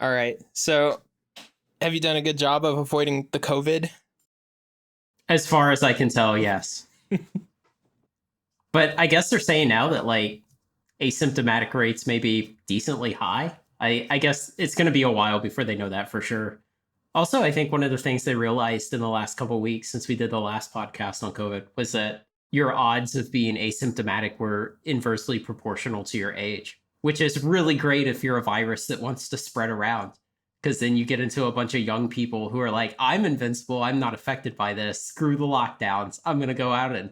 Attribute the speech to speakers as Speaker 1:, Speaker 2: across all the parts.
Speaker 1: All right. So, have you done a good job of avoiding the COVID?
Speaker 2: As far as I can tell, yes. But I guess they're saying now that like asymptomatic rates may be decently high. I guess it's going to be a while before they know that for sure. Also, I think one of the things they realized in the last couple of weeks since we did the last podcast on COVID was that your odds of being asymptomatic were inversely proportional to your age, which is really great if you're a virus that wants to spread around. Because then you get into a bunch of young people who are like, I'm invincible. I'm not affected by this. Screw the lockdowns. I'm going to go out and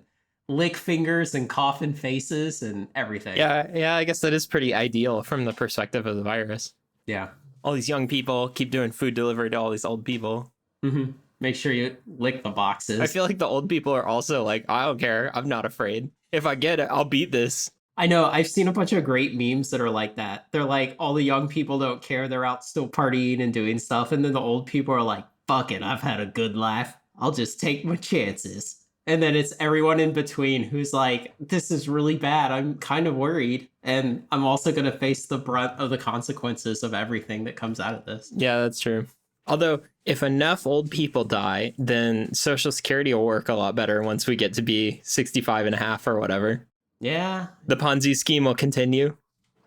Speaker 2: lick fingers and cough in faces and everything.
Speaker 1: Yeah, I guess that is pretty ideal from the perspective of the virus.
Speaker 2: Yeah.
Speaker 1: All these young people keep doing food delivery to all these old people.
Speaker 2: Mm-hmm. Make sure you lick the boxes.
Speaker 1: I feel like the old people are also like, I don't care. I'm not afraid. If I get it, I'll beat this.
Speaker 2: I know. I've seen a bunch of great memes that are like that. They're like, all the young people don't care. They're out still partying and doing stuff. And then the old people are like, fuck it. I've had a good life. I'll just take my chances. And then it's everyone in between who's like, this is really bad. I'm kind of worried. And I'm also going to face the brunt of the consequences of everything that comes out of this.
Speaker 1: Yeah, that's true. Although, if enough old people die, then Social Security will work a lot better once we get to be 65 and a half or whatever.
Speaker 2: Yeah.
Speaker 1: The Ponzi scheme will continue.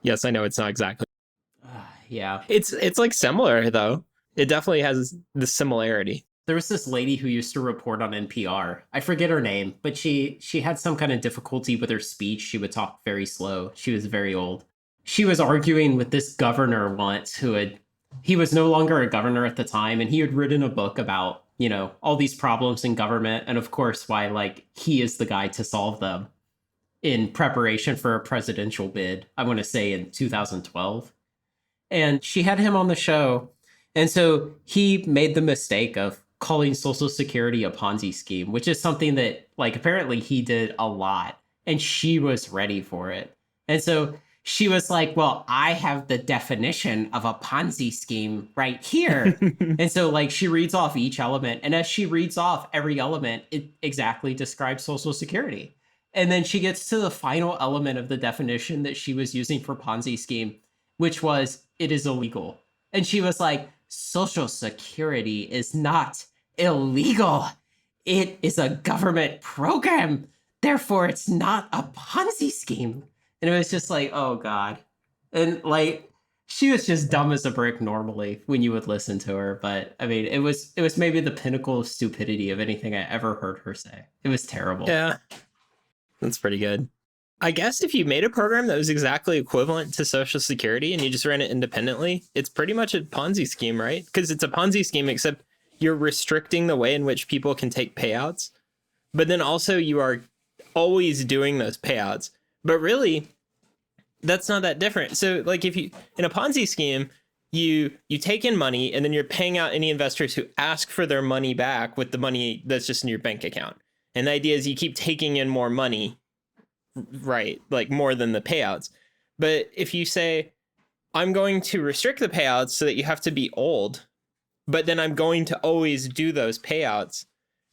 Speaker 1: Yes, I know it's not exactly.
Speaker 2: Yeah.
Speaker 1: It's like similar, though. It definitely has the similarity.
Speaker 2: There was this lady who used to report on NPR. I forget her name, but she had some kind of difficulty with her speech. She would talk very slow. She was very old. She was arguing with this governor once he was no longer a governor at the time, and he had written a book about, all these problems in government, and of course why like he is the guy to solve them in preparation for a presidential bid, I want to say in 2012. And she had him on the show. And so he made the mistake of calling Social Security a Ponzi scheme, which is something that, like, apparently he did a lot. And she was ready for it. And so she was like, well, I have the definition of a Ponzi scheme right here. And so, like, she reads off each element. And as she reads off every element, it exactly describes Social Security. And then she gets to the final element of the definition that she was using for Ponzi scheme, which was, it is illegal. And she was like, Social Security is not illegal. It is a government program. Therefore, it's not a Ponzi scheme. And it was just like, oh, God. And like, she was just dumb as a brick normally when you would listen to her. But I mean, it was maybe the pinnacle of stupidity of anything I ever heard her say. It was terrible.
Speaker 1: Yeah, that's pretty good. I guess if you made a program that was exactly equivalent to Social Security and you just ran it independently, it's pretty much a Ponzi scheme, right? Because it's a Ponzi scheme, except you're restricting the way in which people can take payouts. But then also you are always doing those payouts. But really, that's not that different. So like if you, in a Ponzi scheme, you take in money and then you're paying out any investors who ask for their money back with the money that's just in your bank account. And the idea is you keep taking in more money, right? Like more than the payouts. But if you say, I'm going to restrict the payouts so that you have to be old, but then I'm going to always do those payouts,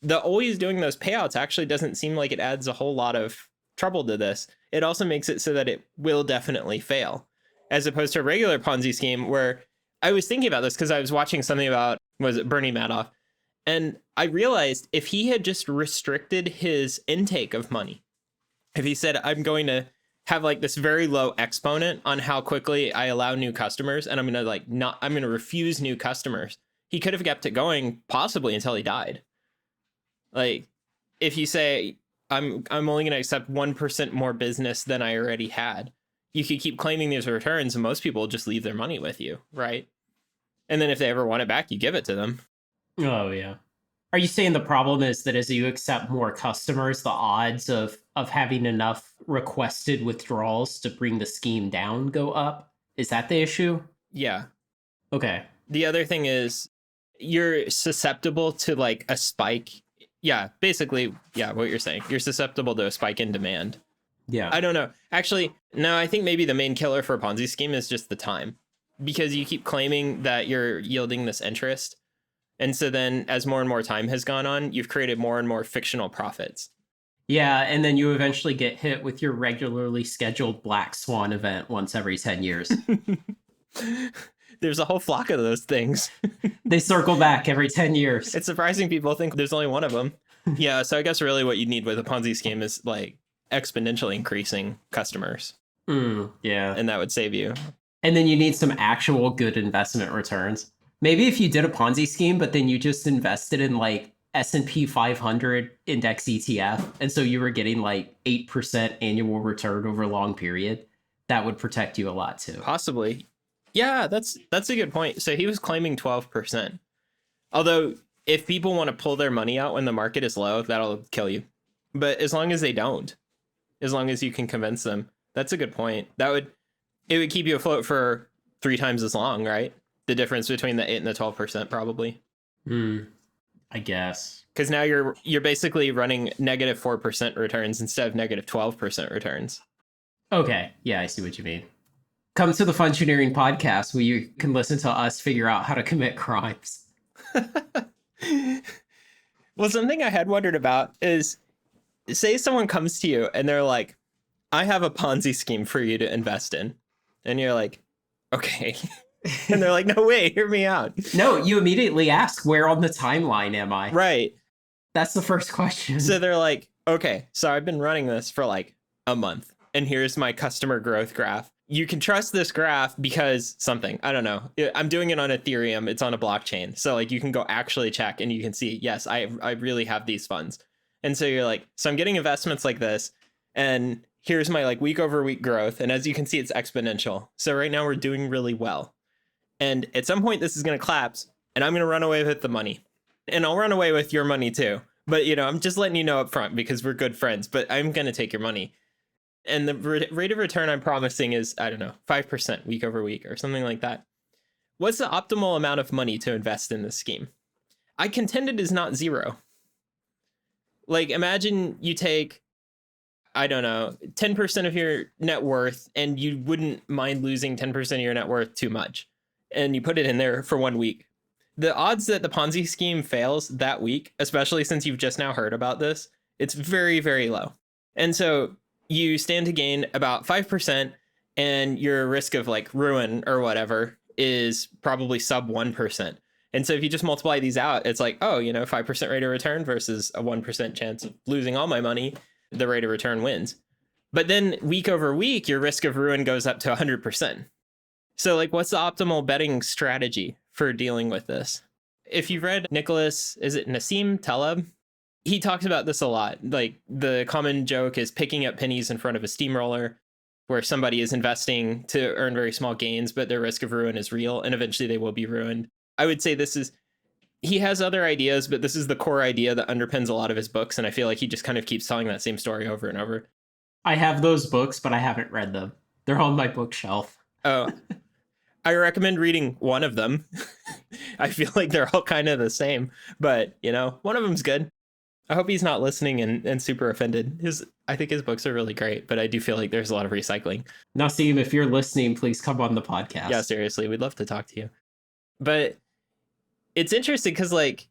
Speaker 1: the always doing those payouts actually doesn't seem like it adds a whole lot of trouble to this. It also makes it so that it will definitely fail, as opposed to a regular Ponzi scheme where I was thinking about this because I was watching something about, was it Bernie Madoff? And I realized if he had just restricted his intake of money, if he said, I'm going to have like this very low exponent on how quickly I allow new customers, and I'm going to refuse new customers, he could have kept it going possibly until he died. Like if you say, I'm only going to accept 1% more business than I already had, you could keep claiming these returns and most people will just leave their money with you, right? And then if they ever want it back, you give it to them.
Speaker 2: Oh, yeah. Are you saying the problem is that as you accept more customers, the odds of having enough requested withdrawals to bring the scheme down go up? Is that the issue?
Speaker 1: Yeah.
Speaker 2: Okay.
Speaker 1: The other thing is you're susceptible to like a spike. Yeah, basically, yeah, what you're saying. You're susceptible to a spike in demand.
Speaker 2: Yeah.
Speaker 1: I don't know. Actually, no, I think maybe the main killer for a Ponzi scheme is just the time. Because you keep claiming that you're yielding this interest. And so then as more and more time has gone on, you've created more and more fictional profits.
Speaker 2: Yeah, and then you eventually get hit with your regularly scheduled black swan event once every 10 years.
Speaker 1: There's a whole flock of those things.
Speaker 2: They circle back every 10 years.
Speaker 1: It's surprising people think there's only one of them. Yeah, so I guess really what you need with a Ponzi scheme is like exponentially increasing customers.
Speaker 2: Yeah.
Speaker 1: And that would save you.
Speaker 2: And then you need some actual good investment returns. Maybe if you did a Ponzi scheme, but then you just invested in like S&P 500 index ETF, and so you were getting like 8% annual return over a long period, that would protect you a lot too.
Speaker 1: Possibly. Yeah, that's a good point. So he was claiming 12%. Although if people want to pull their money out when the market is low, that'll kill you. But as long as they don't, as long as you can convince them, that's a good point. It would keep you afloat for 3 times as long, right? The difference between the 8 and the 12% probably.
Speaker 2: I guess.
Speaker 1: Because now you're basically running negative 4% returns instead of negative 12% returns.
Speaker 2: Okay, yeah, I see what you mean. Come to the Funtioneering podcast where you can listen to us figure out how to commit crimes.
Speaker 1: Well, something I had wondered about is, say someone comes to you and they're like, I have a Ponzi scheme for you to invest in. And you're like, okay. And they're like, no way, hear me out.
Speaker 2: No, you immediately ask, where on the timeline am I?
Speaker 1: Right.
Speaker 2: That's the first question.
Speaker 1: So they're like, okay, so I've been running this for like a month, and here's my customer growth graph. You can trust this graph because something, I don't know. I'm doing it on Ethereum. It's on a blockchain. So like you can go actually check and you can see, yes, I really have these funds. And so you're like, so I'm getting investments like this, and here's my like week over week growth. And as you can see, it's exponential. So right now we're doing really well. And at some point this is going to collapse and I'm going to run away with the money, and I'll run away with your money too. But, you know, I'm just letting you know up front because we're good friends, but I'm going to take your money. And the rate of return I'm promising is, I don't know, 5% week over week or something like that. What's the optimal amount of money to invest in this scheme? I contend it is not 0. Like, imagine you take, I don't know, 10% of your net worth, and you wouldn't mind losing 10% of your net worth too much. And you put it in there for 1 week. The odds that the Ponzi scheme fails that week, especially since you've just now heard about this, it's very, very low. And so you stand to gain about 5%, and your risk of like ruin or whatever is probably sub 1%. And so if you just multiply these out, it's like, oh, you know, 5% rate of return versus a 1% chance of losing all my money, the rate of return wins. But then week over week, your risk of ruin goes up to 100%. So like, what's the optimal betting strategy for dealing with this? If you've read Nicholas, is it Nassim Taleb? He talks about this a lot. Like, the common joke is picking up pennies in front of a steamroller, where somebody is investing to earn very small gains, but their risk of ruin is real, and eventually they will be ruined. I would say he has other ideas, but this is the core idea that underpins a lot of his books, and I feel like he just kind of keeps telling that same story over and over.
Speaker 2: I have those books, but I haven't read them. They're on my bookshelf.
Speaker 1: Oh, I recommend reading one of them. I feel like they're all kind of the same, but, you know, one of them's good. I hope he's not listening and super offended. I think his books are really great, but I do feel like there's a lot of recycling.
Speaker 2: Nassim, if you're listening, please come on the podcast.
Speaker 1: Yeah, seriously, we'd love to talk to you. But it's interesting because, like,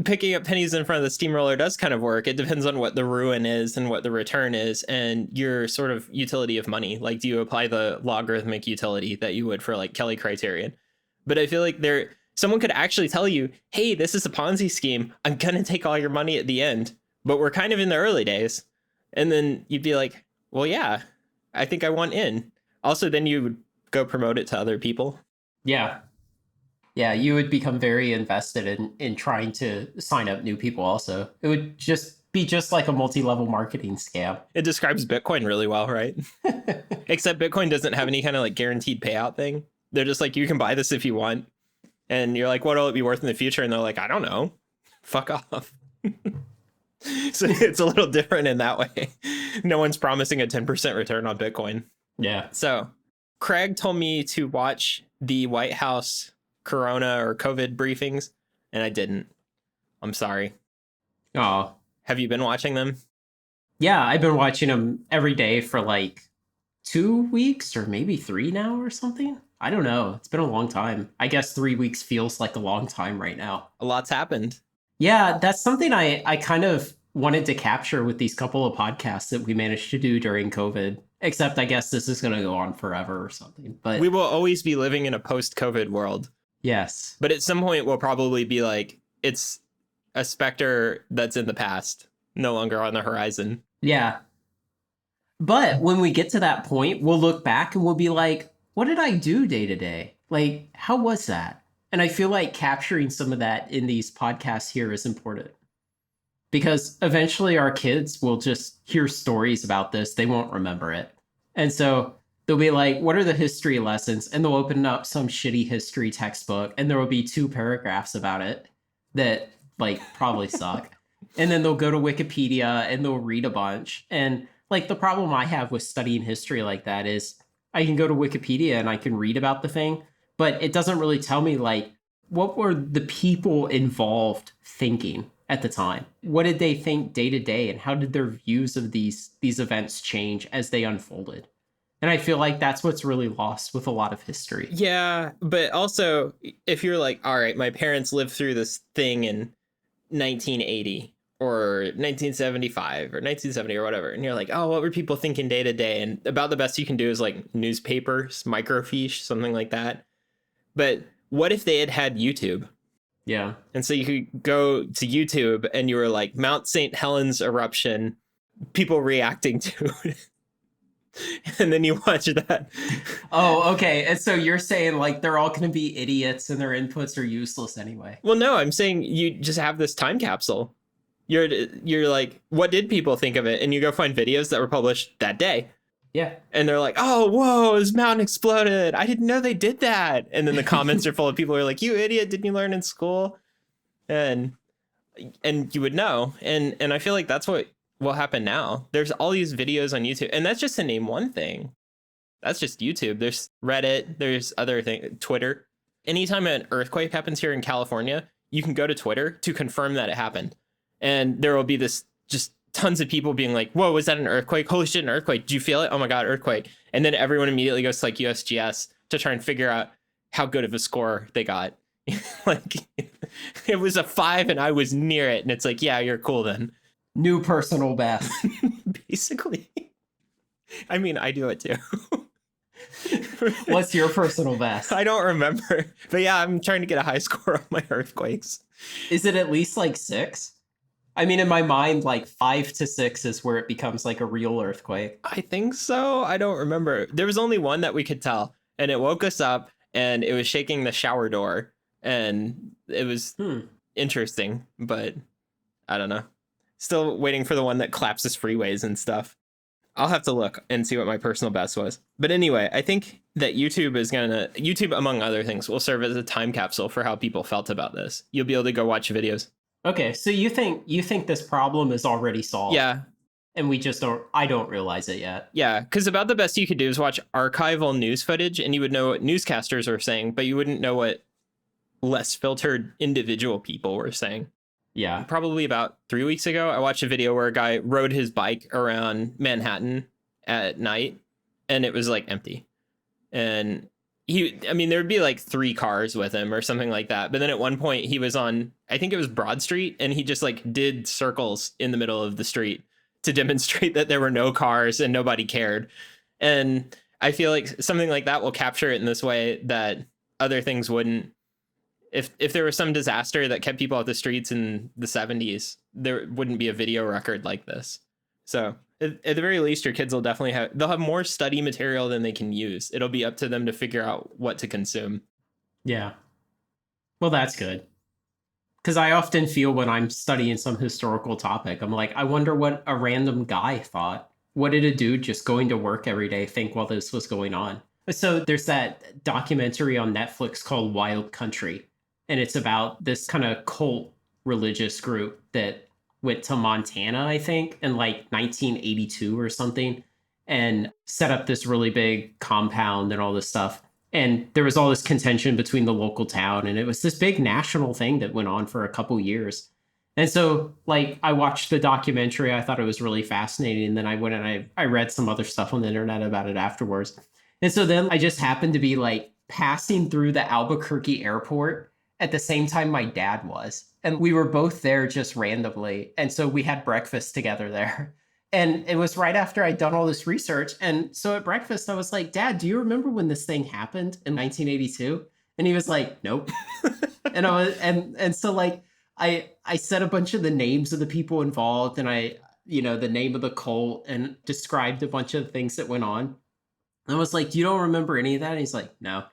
Speaker 1: picking up pennies in front of the steamroller does kind of work. It depends on what the ruin is and what the return is and your sort of utility of money. Like, do you apply the logarithmic utility that you would for like Kelly criterion? But I feel like someone could actually tell you, hey, this is a Ponzi scheme. I'm going to take all your money at the end, but we're kind of in the early days. And then you'd be like, well, yeah, I think I want in. Also, then you would go promote it to other people.
Speaker 2: Yeah. Yeah, you would become very invested in trying to sign up new people also. It would just be just like a multi-level marketing scam.
Speaker 1: It describes Bitcoin really well, right? Except Bitcoin doesn't have any kind of like guaranteed payout thing. They're just like, you can buy this if you want. And you're like, what will it be worth in the future? And they're like, I don't know. Fuck off. So it's a little different in that way. No one's promising a 10% return on Bitcoin.
Speaker 2: Yeah.
Speaker 1: So Craig told me to watch the White House Corona or COVID briefings, and I didn't. I'm sorry.
Speaker 2: Oh.
Speaker 1: Have you been watching them?
Speaker 2: Yeah, I've been watching them every day for like 2 weeks or maybe 3 now or something. I don't know. It's been a long time. I guess 3 weeks feels like a long time right now.
Speaker 1: A lot's happened.
Speaker 2: Yeah, that's something I kind of wanted to capture with these couple of podcasts that we managed to do during COVID. Except I guess this is going to go on forever or something. But
Speaker 1: We will always be living in a post-COVID world.
Speaker 2: yes.
Speaker 1: But at some point, we'll probably be like, it's a specter that's in the past, no longer on the horizon.
Speaker 2: Yeah. But when we get to that point, we'll look back and we'll be like, what did I do day to day? Like, how was that? And I feel like capturing some of that in these podcasts here is important because eventually our kids will just hear stories about this. They won't remember it. And so they'll be like, what are the history lessons? And they'll open up some shitty history textbook and there will be 2 paragraphs about it that like probably suck. And then they'll go to Wikipedia and they'll read a bunch. And like the problem I have with studying history like that is I can go to Wikipedia and I can read about the thing, but it doesn't really tell me like what were the people involved thinking at the time? What did they think day to day and how did their views of these events change as they unfolded? And I feel like that's what's really lost with a lot of history.
Speaker 1: Yeah, but also if you're like, all right, my parents lived through this thing in 1980 or 1975 or 1970 or whatever, and you're like, oh, what were people thinking day to day? And about the best you can do is like newspapers, microfiche, something like that. But what if they had YouTube?
Speaker 2: Yeah.
Speaker 1: And so you could go to YouTube and you were like, Mount St. Helens eruption, people reacting to it. And then you watch that.
Speaker 2: Oh, okay. And so you're saying like they're all going to be idiots and their inputs are useless anyway.
Speaker 1: Well, no, I'm saying you just have this time capsule. You're like, what did people think of it? And you go find videos that were published that day.
Speaker 2: Yeah.
Speaker 1: And they're like, oh, whoa, this mountain exploded. I didn't know they did that. And then the comments are full of people who are like, you idiot, didn't you learn in school? And you would know. And I feel like that's what will happen now. There's all these videos on YouTube. And that's just to name one thing. That's just YouTube. There's Reddit. There's other things. Twitter. Anytime an earthquake happens here in California, you can go to Twitter to confirm that it happened. And there will be this just tons of people being like, whoa, was that an earthquake? Holy shit, an earthquake. Did you feel it? Oh my God, earthquake. And then everyone immediately goes to like USGS to try and figure out how good of a score they got. Like it was a 5 and I was near it. And it's like, yeah, you're cool then.
Speaker 2: New personal best.
Speaker 1: Basically. I mean, I do it too.
Speaker 2: What's your personal best?
Speaker 1: I don't remember. But yeah, I'm trying to get a high score on my earthquakes.
Speaker 2: Is it at least like 6? I mean, in my mind, like 5 to 6 is where it becomes like a real earthquake.
Speaker 1: I think so. I don't remember. There was only one that we could tell, and it woke us up, and it was shaking the shower door, and it was interesting, but I don't know. Still waiting for the one that collapses freeways and stuff. I'll have to look and see what my personal best was. But anyway, I think that YouTube, among other things, will serve as a time capsule for how people felt about this. You'll be able to go watch videos.
Speaker 2: Okay, so you think this problem is already solved?
Speaker 1: Yeah.
Speaker 2: And I don't realize it yet.
Speaker 1: Yeah, because about the best you could do is watch archival news footage and you would know what newscasters were saying, but you wouldn't know what less filtered individual people were saying.
Speaker 2: Yeah.
Speaker 1: Probably about 3 weeks ago, I watched a video where a guy rode his bike around Manhattan at night and it was like empty. And there would be like 3 cars with him or something like that. But then at one point he was on, I think it was Broad Street, and he just like did circles in the middle of the street to demonstrate that there were no cars and nobody cared. And I feel like something like that will capture it in this way that other things wouldn't. If there was some disaster that kept people off the streets in the 70s, there wouldn't be a video record like this. So at the very least, your kids will definitely they'll have more study material than they can use. It'll be up to them to figure out what to consume.
Speaker 2: Yeah. Well, that's good. Because I often feel when I'm studying some historical topic, I'm like, I wonder what a random guy thought. What did a dude just going to work every day think while this was going on? So there's that documentary on Netflix called Wild Country. And it's about this kind of cult religious group that went to Montana, I think, in like 1982 or something, and set up this really big compound and all this stuff. And there was all this contention between the local town, and it was this big national thing that went on for a couple years. And so, like, I watched the documentary. I thought it was really fascinating. And then I went and I read some other stuff on the internet about it afterwards. And so then I just happened to be like passing through the Albuquerque airport at the same time my dad was. And we were both there just randomly. And so we had breakfast together there. And it was right after I'd done all this research. And so at breakfast, I was like, Dad, do you remember when this thing happened in 1982? And he was like, nope. And I was, and so like, I said a bunch of the names of the people involved, and the name of the cult, and described a bunch of things that went on. And I was like, you don't remember any of that? And he's like, no.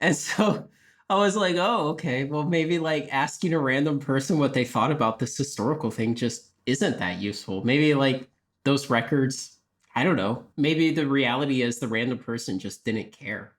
Speaker 2: And so I was like, oh, okay. Well, maybe like asking a random person what they thought about this historical thing just isn't that useful. Maybe like those records, I don't know. Maybe the reality is the random person just didn't care.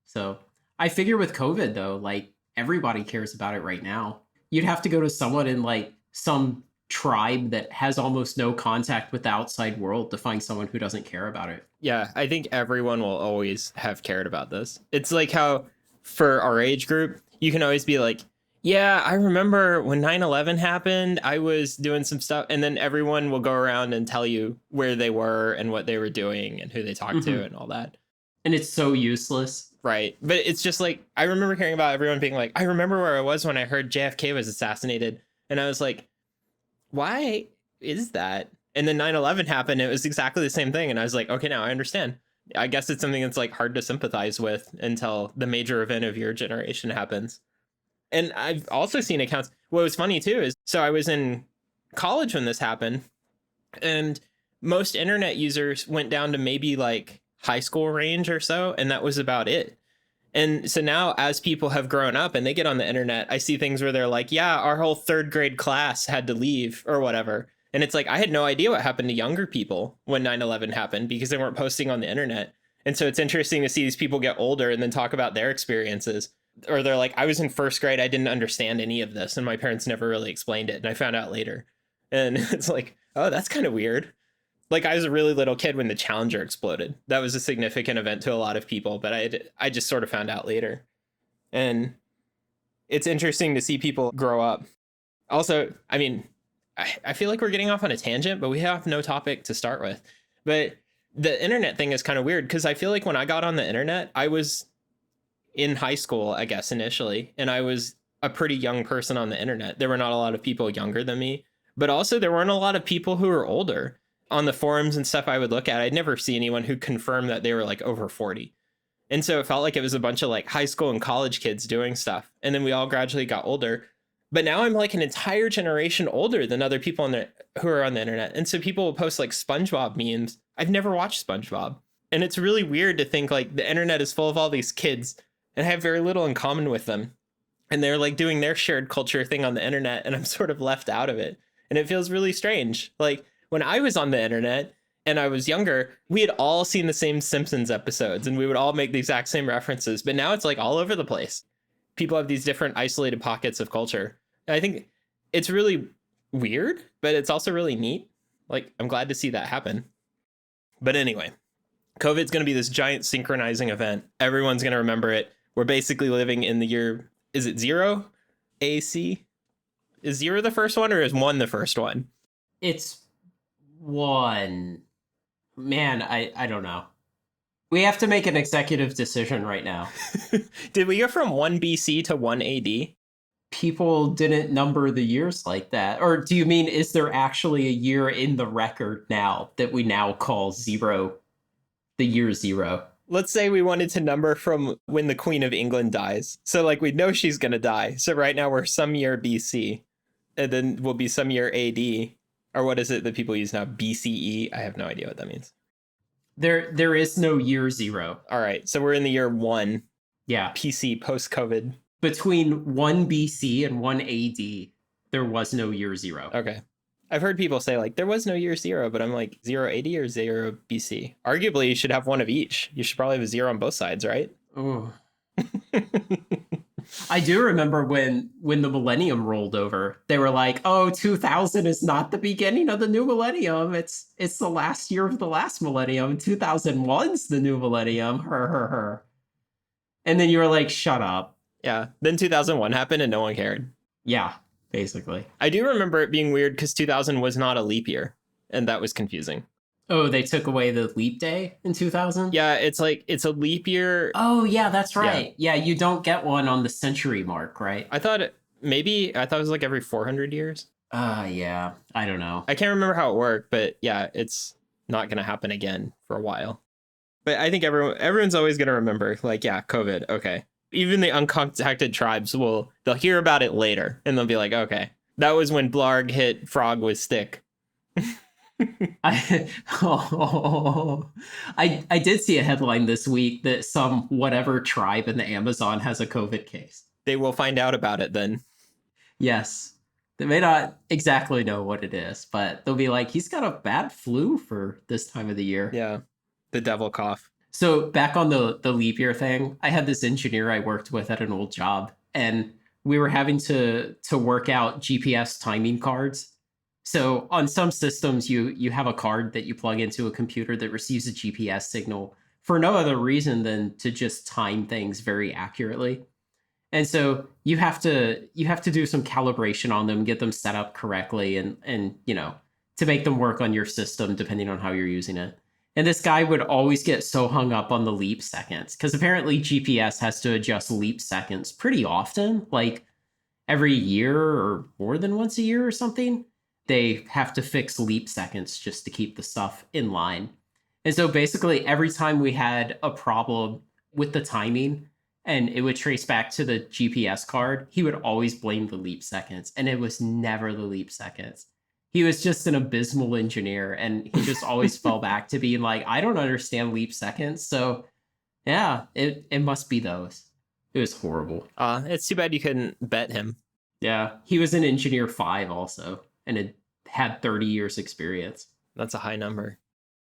Speaker 2: So I figure with COVID, though, like everybody cares about it right now. You'd have to go to someone in like some tribe that has almost no contact with the outside world to find someone who doesn't care about it.
Speaker 1: Yeah, I think everyone will always have cared about this. It's like how for our age group, you can always be like, yeah, I remember when 9/11 happened, I was doing some stuff. And then everyone will go around and tell you where they were and what they were doing and who they talked to and all that.
Speaker 2: And it's so useless.
Speaker 1: Right. But it's just like, I remember hearing about everyone being like, I remember where I was when I heard JFK was assassinated. And I was like, why is that? And then 9/11 happened. It was exactly the same thing. And I was like, okay, now I understand. I guess it's something that's like hard to sympathize with until the major event of your generation happens. And I've also seen accounts. What was funny too is, so I was in college when this happened, and most internet users went down to maybe like high school range or so, and that was about it. And so now as people have grown up and they get on the internet, I see things where they're like, yeah, our whole third grade class had to leave or whatever. And it's like, I had no idea what happened to younger people when 9/11 happened because they weren't posting on the internet. And so it's interesting to see these people get older and then talk about their experiences. Or they're like, I was in first grade, I didn't understand any of this, and my parents never really explained it, and I found out later. And it's like, oh, that's kind of weird. Like, I was a really little kid when the Challenger exploded. That was a significant event to a lot of people, but I just sort of found out later. And it's interesting to see people grow up. Also, I mean, I feel like we're getting off on a tangent, but we have no topic to start with. But the internet thing is kind of weird, because I feel like when I got on the internet, I was in high school, I guess, initially, and I was a pretty young person on the internet. There were not a lot of people younger than me, but also there weren't a lot of people who were older. On the forums and stuff I would look at, I'd never see anyone who confirmed that they were like over 40. And so it felt like it was a bunch of like high school and college kids doing stuff. And then we all gradually got older. But now I'm like an entire generation older than other people who are on the internet. And so people will post like SpongeBob memes. I've never watched SpongeBob. And it's really weird to think like the internet is full of all these kids and I have very little in common with them. And they're like doing their shared culture thing on the internet, and I'm sort of left out of it. And it feels really strange. Like when I was on the internet and I was younger, we had all seen the same Simpsons episodes and we would all make the exact same references. But now it's like all over the place. People have these different isolated pockets of culture. And I think it's really weird, but it's also really neat. Like, I'm glad to see that happen. But anyway, COVID's going to be this giant synchronizing event. Everyone's going to remember it. We're basically living in the year, is it 0 AC? Is 0 the first one, or is 1 the first one?
Speaker 2: It's 1. Man, I don't know. We have to make an executive decision right now.
Speaker 1: Did we go from 1 BC to 1 AD?
Speaker 2: People didn't number the years like that. Or do you mean, is there actually a year in the record now that we now call 0, the year 0?
Speaker 1: Let's say we wanted to number from when the Queen of England dies. So like we know she's going to die. So right now we're some year BC, and then we'll be some year AD. Or what is it that people use now? BCE? I have no idea what that means.
Speaker 2: There is no year 0.
Speaker 1: All right. So we're in the year 1.
Speaker 2: Yeah.
Speaker 1: PC post-COVID.
Speaker 2: Between 1 BC and 1 AD, there was no year 0.
Speaker 1: Okay. I've heard people say like there was no year 0, but I'm like 0 AD or 0 BC. Arguably, you should have one of each. You should probably have a 0 on both sides, right?
Speaker 2: Oh. I do remember when the millennium rolled over, they were like, "Oh, 2000 is not the beginning of the new millennium. It's the last year of the last millennium. 2001's the new millennium." Her. And then you were like, "Shut up."
Speaker 1: Yeah. Then 2001 happened and no one cared.
Speaker 2: Yeah. Basically.
Speaker 1: I do remember it being weird because 2000 was not a leap year, and that was confusing.
Speaker 2: Oh, they took away the leap day in 2000?
Speaker 1: Yeah, it's like, it's a leap year.
Speaker 2: Oh, yeah, that's right. Yeah, you don't get one on the century mark, right?
Speaker 1: I thought it was like every 400 years.
Speaker 2: Yeah, I don't know.
Speaker 1: I can't remember how it worked, but yeah, it's not going to happen again for a while. But I think everyone's always going to remember, like, yeah, COVID. Okay. Even the uncontacted tribes they'll hear about it later and they'll be like, okay, that was when Blarg hit Frog with stick.
Speaker 2: I did see a headline this week that some whatever tribe in the Amazon has a COVID case.
Speaker 1: They will find out about it then.
Speaker 2: Yes. They may not exactly know what it is, but they'll be like, he's got a bad flu for this time of the year.
Speaker 1: Yeah. The devil cough.
Speaker 2: So back on the leap year thing, I had this engineer I worked with at an old job, and we were having to work out GPS timing cards. So on some systems, you have a card that you plug into a computer that receives a GPS signal for no other reason than to just time things very accurately. And so you have to do some calibration on them, get them set up correctly, and to make them work on your system depending on how you're using it. And this guy would always get so hung up on the leap seconds because apparently GPS has to adjust leap seconds pretty often, like every year or more than once a year or something. They have to fix leap seconds just to keep the stuff in line. And so basically, every time we had a problem with the timing and it would trace back to the GPS card, he would always blame the leap seconds. And it was never the leap seconds. He was just an abysmal engineer and he just always fell back to being like, I don't understand leap seconds. So yeah, it must be those. It was horrible.
Speaker 1: It's too bad you couldn't bet him.
Speaker 2: Yeah, he was an engineer 5 also and had 30 years experience.
Speaker 1: That's a high number.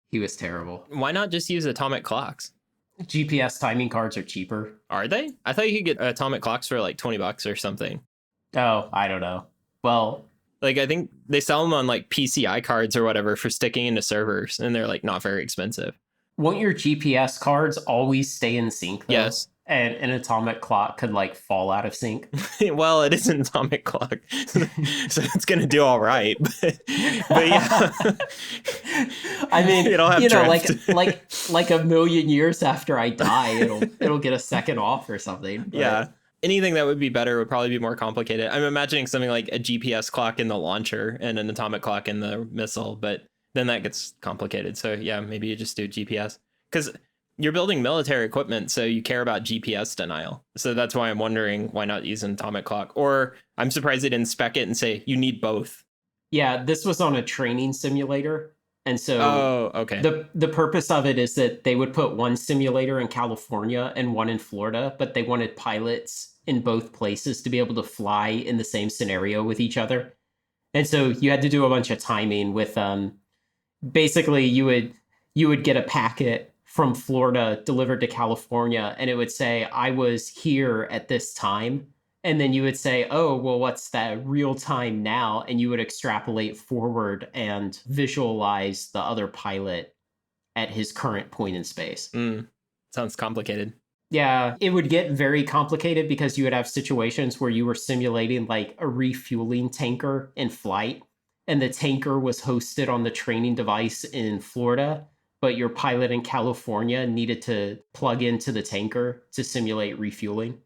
Speaker 2: He was terrible.
Speaker 1: Why not just use atomic clocks?
Speaker 2: GPS timing cards are cheaper.
Speaker 1: Are they? I thought you could get atomic clocks for like $20 or something.
Speaker 2: Oh, I don't know. Well,
Speaker 1: like I think they sell them on like PCI cards or whatever for sticking into servers, and they're like not very expensive.
Speaker 2: Won't your GPS cards always stay in sync though?
Speaker 1: Yes.
Speaker 2: And an atomic clock could like fall out of sync.
Speaker 1: Well, it is an atomic clock, so it's gonna do all right. But yeah,
Speaker 2: I mean,
Speaker 1: it'll have drift.
Speaker 2: like a million years after I die, it'll get a second off or something. But...
Speaker 1: Yeah, anything that would be better would probably be more complicated. I'm imagining something like a GPS clock in the launcher and an atomic clock in the missile, but then that gets complicated. So yeah, maybe you just do GPS because you're building military equipment, so you care about GPS denial. So that's why I'm wondering why not use an atomic clock. Or I'm surprised they didn't spec it and say you need both.
Speaker 2: Yeah, this was on a training simulator. And so
Speaker 1: okay.
Speaker 2: The purpose of it is that they would put one simulator in California and one in Florida, but they wanted pilots in both places to be able to fly in the same scenario with each other. And so you had to do a bunch of timing with basically you would get a packet from Florida delivered to California, and it would say, I was here at this time. And then you would say, oh, well, what's that real time now? And you would extrapolate forward and visualize the other pilot at his current point in space.
Speaker 1: Sounds complicated.
Speaker 2: Yeah, it would get very complicated because you would have situations where you were simulating like a refueling tanker in flight, and the tanker was hosted on the training device in Florida, but your pilot in California needed to plug into the tanker to simulate refueling.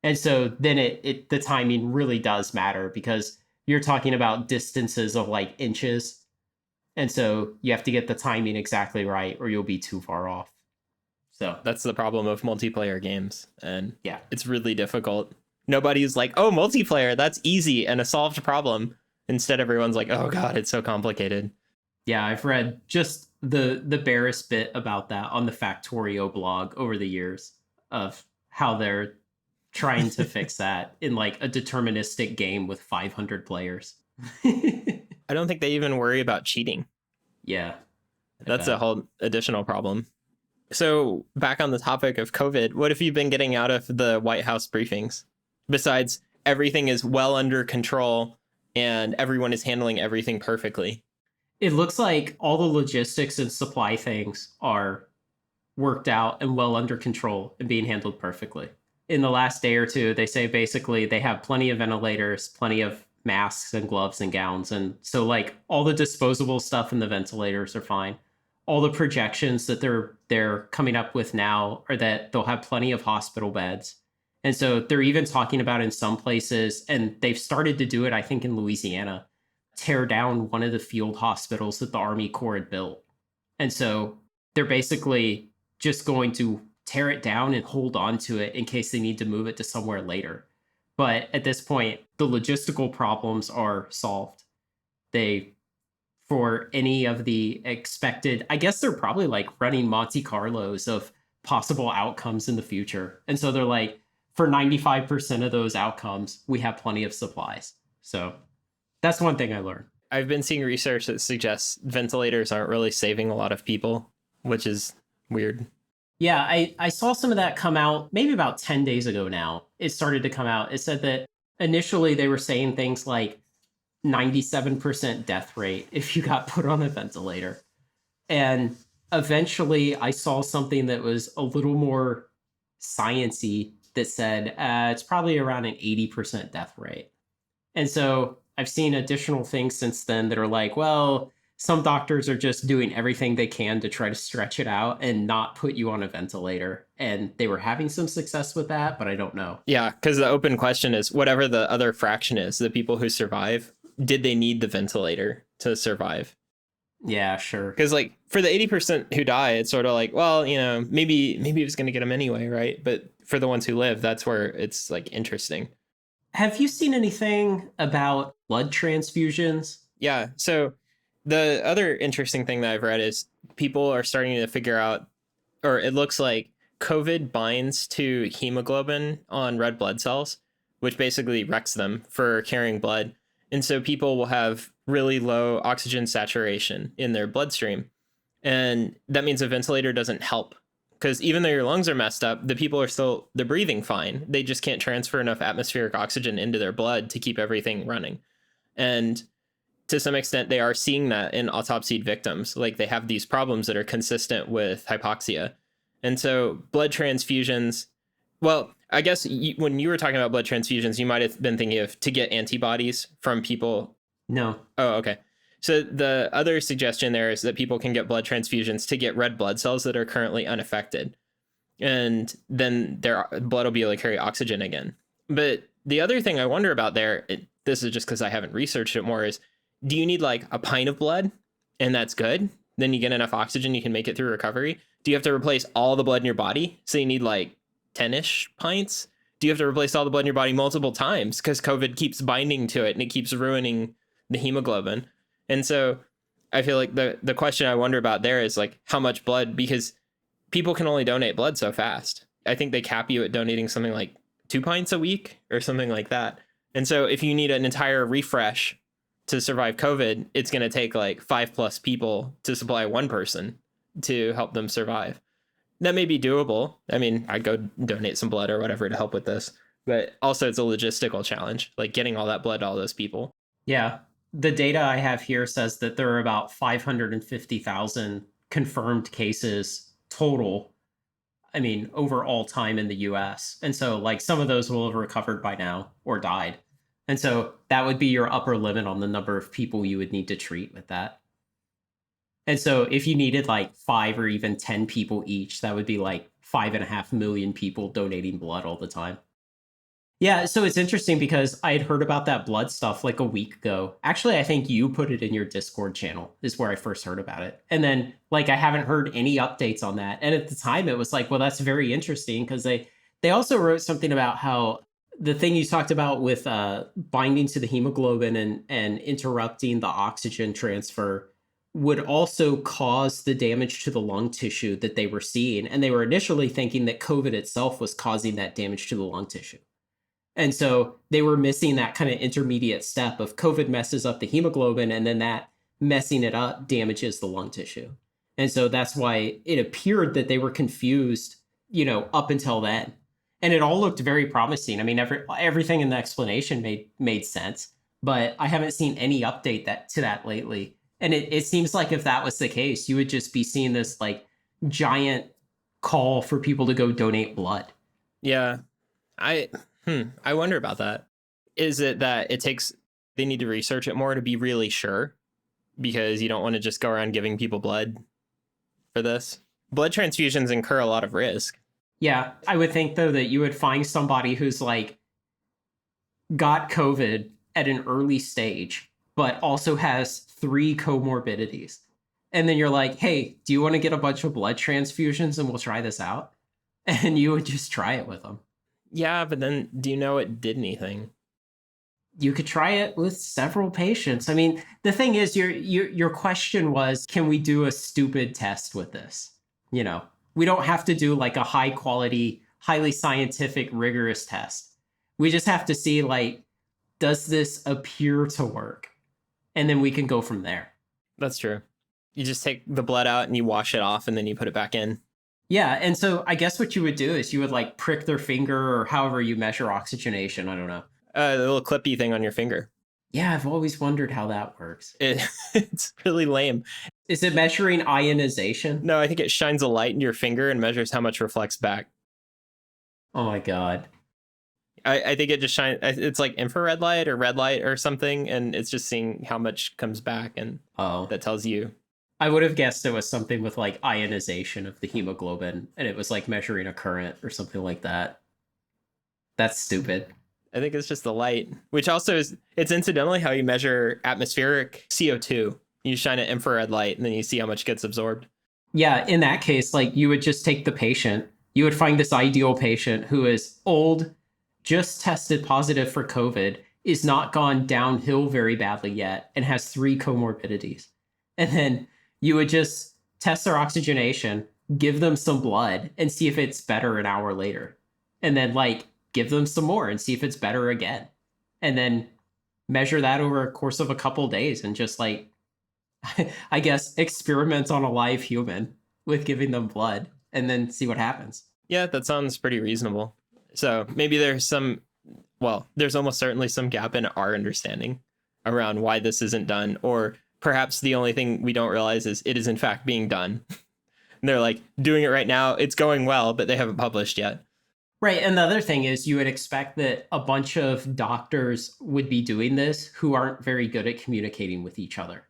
Speaker 2: And so then the timing really does matter because you're talking about distances of like inches. And so you have to get the timing exactly right or you'll be too far off. So
Speaker 1: that's the problem of multiplayer games. And
Speaker 2: yeah,
Speaker 1: it's really difficult. Nobody's like, oh, multiplayer, that's easy and a solved problem. Instead, everyone's like, oh, God, it's so complicated.
Speaker 2: Yeah, I've read just the barest bit about that on the Factorio blog over the years of how they're trying to fix that in like a deterministic game with 500 players.
Speaker 1: I don't think they even worry about cheating.
Speaker 2: Yeah.
Speaker 1: That's a whole additional problem. So back on the topic of COVID, what have you been getting out of the White House briefings? Besides everything is well under control and everyone is handling everything perfectly.
Speaker 2: It looks like all the logistics and supply things are worked out and well under control and being handled perfectly. In the last day or two, they say basically they have plenty of ventilators, plenty of masks and gloves and gowns. And so like all the disposable stuff in the ventilators are fine. All the projections that they're coming up with now are that they'll have plenty of hospital beds And so they're even talking about in some places, and they've started to do it, I think, in Louisiana, tear down one of the field hospitals that the Army Corps had built. And so they're basically just going to tear it down and hold on to it in case they need to move it to somewhere later. But at this point, the logistical problems are solved. They, for any of the expected, I guess they're probably like running Monte Carlos of possible outcomes in the future. And so they're like, for 95% of those outcomes, we have plenty of supplies. So that's one thing I learned.
Speaker 1: I've been seeing research that suggests ventilators aren't really saving a lot of people, which is weird.
Speaker 2: Yeah, I saw some of that come out maybe about 10 days ago now. It started to come out. It said that initially they were saying things like 97% death rate if you got put on a ventilator. And eventually I saw something that was a little more science-y that said it's probably around an 80% death rate. And so I've seen additional things since then that are like, well, some doctors are just doing everything they can to try to stretch it out and not put you on a ventilator. And they were having some success with that, but I don't know.
Speaker 1: Yeah, because the open question is whatever the other fraction is, the people who survive, did they need the ventilator to survive?
Speaker 2: Yeah, sure.
Speaker 1: Because like for the 80% who die, it's sort of like, well, you know, maybe it was going to get them anyway, right? But for the ones who live, that's where it's like interesting.
Speaker 2: Have you seen anything about blood transfusions?
Speaker 1: Yeah. So the other interesting thing that I've read is people are starting to figure out, or it looks like COVID binds to hemoglobin on red blood cells, which basically wrecks them for carrying blood. And so people will have really low oxygen saturation in their bloodstream. And that means a ventilator doesn't help, because even though your lungs are messed up, the people are still, they're breathing fine. They just can't transfer enough atmospheric oxygen into their blood to keep everything running. And to some extent, they are seeing that in autopsied victims. Like they have these problems that are consistent with hypoxia. And so blood transfusions, well, I guess when you were talking about blood transfusions, you might have been thinking of to get antibodies from people.
Speaker 2: No.
Speaker 1: Oh, okay. So the other suggestion there is that people can get blood transfusions to get red blood cells that are currently unaffected. And then their blood will be able to carry oxygen again. But the other thing I wonder about there, this is just because I haven't researched it more, is do you need like a pint of blood and that's good? Then you get enough oxygen, you can make it through recovery. Do you have to replace all the blood in your body? So you need like 10-ish pints? Do you have to replace all the blood in your body multiple times because COVID keeps binding to it and it keeps ruining the hemoglobin? And so I feel like the question I wonder about there is like how much blood, because people can only donate blood so fast. I think they cap you at donating something like 2 pints a week or something like that. And so if you need an entire refresh to survive COVID, it's going to take like 5+ people to supply one person to help them survive. That may be doable. I mean, I'd go donate some blood or whatever to help with this, but also it's a logistical challenge, like getting all that blood to all those people.
Speaker 2: Yeah. The data I have here says that there are about 550,000 confirmed cases total. I mean, over all time in the US. And so like some of those will have recovered by now or died. And so that would be your upper limit on the number of people you would need to treat with that. And so if you needed like 5 or even 10 people each, that would be like 5.5 million people donating blood all the time. Yeah, so it's interesting because I had heard about that blood stuff like a week ago. Actually, I think you put it in your Discord channel is where I first heard about it. And then like I haven't heard any updates on that. And at the time it was like, well, that's very interesting because they also wrote something about how the thing you talked about with binding to the hemoglobin and interrupting the oxygen transfer would also cause the damage to the lung tissue that they were seeing. And they were initially thinking that COVID itself was causing that damage to the lung tissue. And so they were missing that kind of intermediate step of COVID messes up the hemoglobin, and then that messing it up damages the lung tissue. And so that's why it appeared that they were confused, up until then. And it all looked very promising. I mean, everything in the explanation made sense, but I haven't seen any update to that lately. And it seems like if that was the case, you would just be seeing this like giant call for people to go donate blood.
Speaker 1: Yeah. I wonder about that. Is it that they need to research it more to be really sure? Because you don't want to just go around giving people blood for this. Blood transfusions incur a lot of risk.
Speaker 2: Yeah, I would think though that you would find somebody who's like got COVID at an early stage, but also has three comorbidities. And then you're like, hey, do you want to get a bunch of blood transfusions and we'll try this out? And you would just try it with them.
Speaker 1: Yeah, but then do you know it did anything?
Speaker 2: You could try it with several patients. I mean, the thing is, your question was, can we do a stupid test with this? You know, we don't have to do like a high quality, highly scientific, rigorous test. We just have to see like, does this appear to work? And then we can go from there.
Speaker 1: That's true. You just take the blood out and you wash it off and then you put it back in.
Speaker 2: Yeah, and so I guess what you would do is you would like prick their finger or however you measure oxygenation. I don't know.
Speaker 1: The little clippy thing on your finger.
Speaker 2: Yeah, I've always wondered how that works.
Speaker 1: It's really lame.
Speaker 2: Is it measuring ionization?
Speaker 1: No, I think it shines a light in your finger and measures how much reflects back.
Speaker 2: Oh my God.
Speaker 1: I think it just shines. It's like infrared light or red light or something, and it's just seeing how much comes back, and that tells you.
Speaker 2: I would have guessed it was something with like ionization of the hemoglobin, and it was like measuring a current or something like that. That's stupid.
Speaker 1: I think it's just the light, which also is, it's incidentally how you measure atmospheric CO2. You shine an infrared light and then you see how much gets absorbed.
Speaker 2: Yeah, in that case, like you would just take the patient, you would find this ideal patient who is old, just tested positive for COVID, is not gone downhill very badly yet, and has three comorbidities. And then you would just test their oxygenation, give them some blood, and see if it's better an hour later. And then like give them some more and see if it's better again. And then measure that over a course of a couple days and just like, I guess, experiment on a live human with giving them blood and then see what happens.
Speaker 1: Yeah, that sounds pretty reasonable. So maybe there's there's almost certainly some gap in our understanding around why this isn't done. Or perhaps the only thing we don't realize is it is in fact being done. And they're like doing it right now. It's going well, but they haven't published yet.
Speaker 2: Right. And the other thing is you would expect that a bunch of doctors would be doing this who aren't very good at communicating with each other.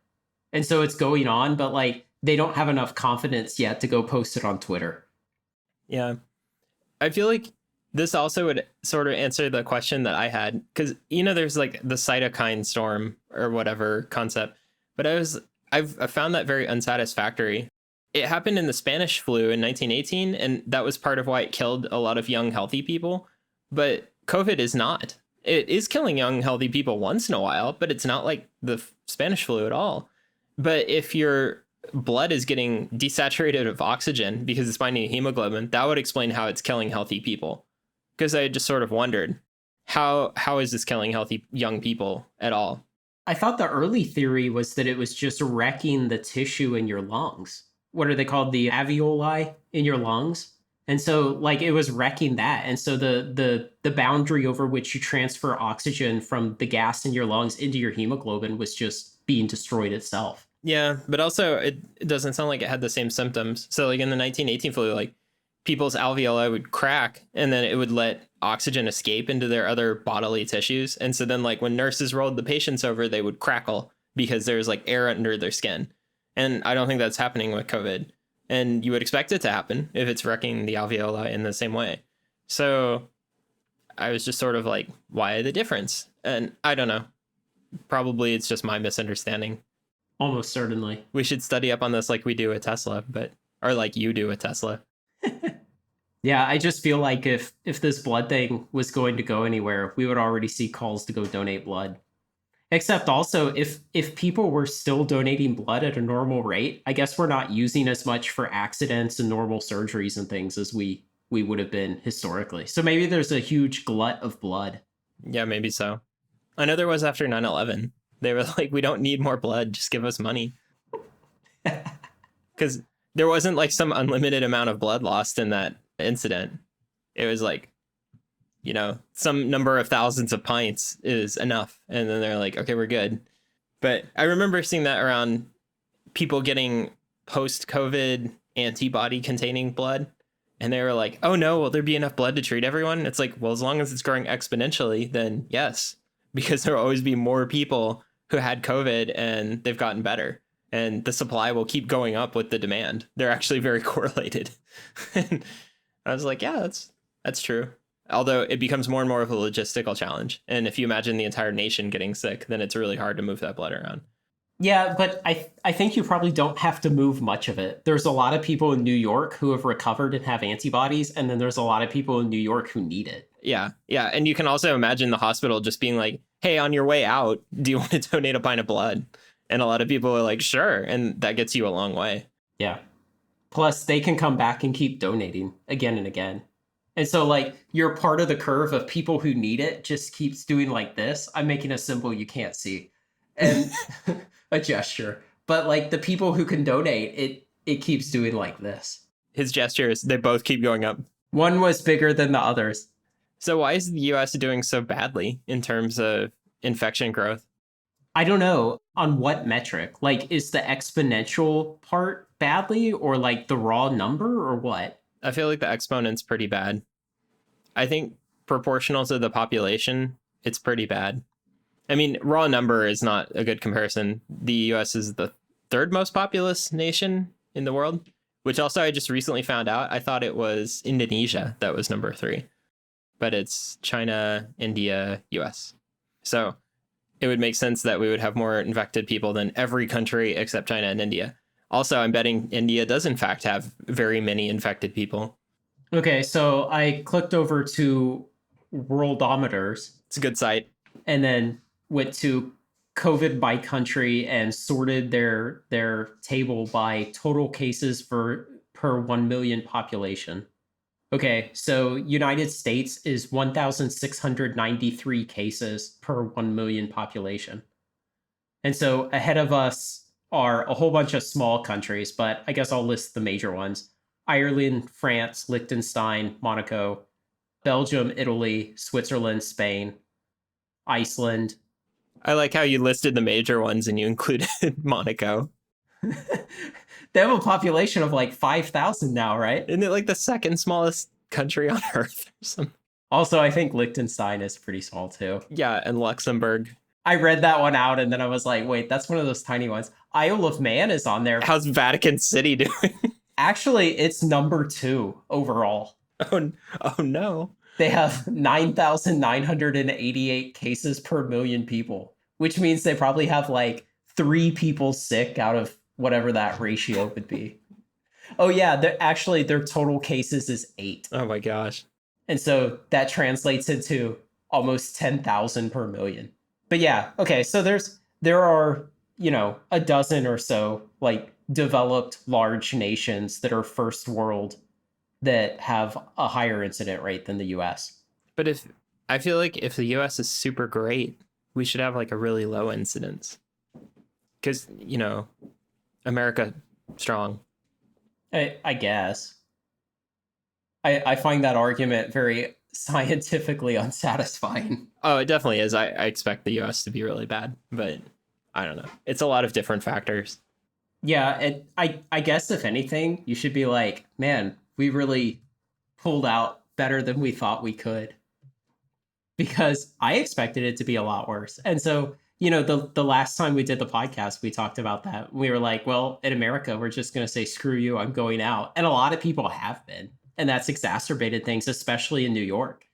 Speaker 2: And so it's going on, but like they don't have enough confidence yet to go post it on Twitter.
Speaker 1: Yeah. I feel like this also would sort of answer the question that I had, because, there's like the cytokine storm or whatever concept, but I've found that very unsatisfactory. It happened in the Spanish flu in 1918, and that was part of why it killed a lot of young, healthy people. But COVID is not. It is killing young, healthy people once in a while, but it's not like the Spanish flu at all. But if your blood is getting desaturated of oxygen because it's binding hemoglobin, that would explain how it's killing healthy people. Because I just sort of wondered, how is this killing healthy young people at all?
Speaker 2: I thought the early theory was that it was just wrecking the tissue in your lungs. What are they called? The alveoli in your lungs. And so like it was wrecking that. And so the boundary over which you transfer oxygen from the gas in your lungs into your hemoglobin was just being destroyed itself.
Speaker 1: Yeah, but also it doesn't sound like it had the same symptoms. So like in the 1918 flu, like people's alveoli would crack and then it would let oxygen escape into their other bodily tissues. And so then like when nurses rolled the patients over, they would crackle because there was like air under their skin. And I don't think that's happening with COVID. And you would expect it to happen if it's wrecking the alveoli in the same way. So I was just sort of like, why the difference? And I don't know. Probably it's just my misunderstanding.
Speaker 2: Almost certainly.
Speaker 1: We should study up on this like we do at Tesla, or like you do at Tesla.
Speaker 2: Yeah, I just feel like if this blood thing was going to go anywhere, we would already see calls to go donate blood. Except also, if people were still donating blood at a normal rate, I guess we're not using as much for accidents and normal surgeries and things as we would have been historically. So maybe there's a huge glut of blood.
Speaker 1: Yeah, maybe so. I know there was after 9/11. They were like, we don't need more blood, just give us money. Because there wasn't like some unlimited amount of blood lost in that incident. It was like, some number of thousands of pints is enough. And then they're like, okay, we're good. But I remember seeing that around people getting post-COVID antibody containing blood. And they were like, oh no, will there be enough blood to treat everyone? It's like, well, as long as it's growing exponentially, then yes, because there will always be more people who had COVID and they've gotten better. And the supply will keep going up with the demand. They're actually very correlated. I was like, yeah, that's true. Although it becomes more and more of a logistical challenge. And if you imagine the entire nation getting sick, then it's really hard to move that blood around.
Speaker 2: Yeah, but I think you probably don't have to move much of it. There's a lot of people in New York who have recovered and have antibodies, and then there's a lot of people in New York who need it.
Speaker 1: Yeah. Yeah. And you can also imagine the hospital just being like, hey, on your way out, do you want to donate a pint of blood? And a lot of people are like, sure. And that gets you a long way.
Speaker 2: Yeah. Plus, they can come back and keep donating again and again. And so, like, you're part of the curve of people who need it just keeps doing like this. I'm making a symbol you can't see. And a gesture. But, like, the people who can donate, it keeps doing like this.
Speaker 1: His gestures, they both keep going up.
Speaker 2: One was bigger than the others.
Speaker 1: So why is the US doing so badly in terms of infection growth?
Speaker 2: I don't know on what metric. Like, is the exponential part badly or like the raw number or what?
Speaker 1: I feel like the exponent's pretty bad. I think proportional to the population, it's pretty bad. I mean, raw number is not a good comparison. The US is the third most populous nation in the world, which also I just recently found out. I thought it was Indonesia that was number 3, but it's China, India, US. So it would make sense that we would have more infected people than every country except China and India. Also, I'm betting India does in fact have very many infected people.
Speaker 2: Okay, so I clicked over to Worldometers.
Speaker 1: It's a good site.
Speaker 2: And then went to COVID by country and sorted their table by total cases per 1 million population. Okay, so United States is 1,693 cases per 1 million population. And so ahead of us are a whole bunch of small countries, but I guess I'll list the major ones. Ireland, France, Liechtenstein, Monaco, Belgium, Italy, Switzerland, Spain, Iceland.
Speaker 1: I like how you listed the major ones and you included Monaco.
Speaker 2: They have a population of like 5,000 now, right?
Speaker 1: Isn't it like the second smallest country on Earth or something?
Speaker 2: Also, I think Liechtenstein is pretty small too.
Speaker 1: Yeah, and Luxembourg.
Speaker 2: I read that one out and then I was like, wait, that's one of those tiny ones. Isle of Man is on there.
Speaker 1: How's Vatican City doing?
Speaker 2: Actually, it's number 2 overall.
Speaker 1: Oh no.
Speaker 2: They have 9,988 cases per million people, which means they probably have like 3 people sick out of whatever that ratio would be. Oh yeah, their total cases is 8.
Speaker 1: Oh my gosh.
Speaker 2: And so that translates into almost 10,000 per million. But yeah, okay, so there are, a dozen or so like developed large nations that are first world that have a higher incident rate than the US.
Speaker 1: But I feel like if the US is super great, we should have like a really low incidence. Because, America strong.
Speaker 2: I guess. I find that argument very scientifically unsatisfying.
Speaker 1: Oh, it definitely is. I expect the US to be really bad, but I don't know. It's a lot of different factors.
Speaker 2: Yeah, and I guess if anything, you should be like, man, we really pulled out better than we thought we could. Because I expected it to be a lot worse. And so, the last time we did the podcast, we talked about that. We were like, well, in America, we're just going to say, screw you, I'm going out. And a lot of people have been. And that's exacerbated things, especially in New York.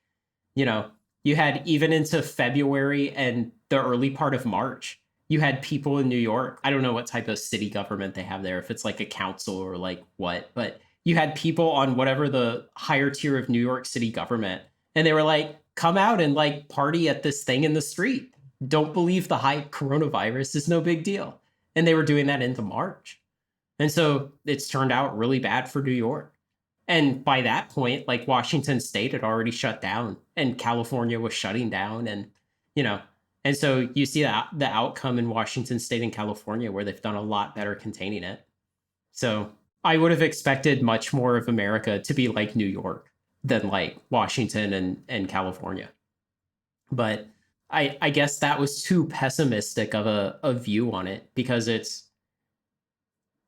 Speaker 2: You had even into February and the early part of March, you had people in New York. I don't know what type of city government they have there, if it's like a council or like what, but you had people on whatever the higher tier of New York City government. And they were like, come out and like party at this thing in the street. Don't believe the hype. Coronavirus is no big deal. And they were doing that into March. And so it's turned out really bad for New York. And by that point, like Washington State had already shut down and California was shutting down. And, and so you see the outcome in Washington State and California where they've done a lot better containing it. So I would have expected much more of America to be like New York than like Washington and California. But I guess that was too pessimistic of a view on it because it's,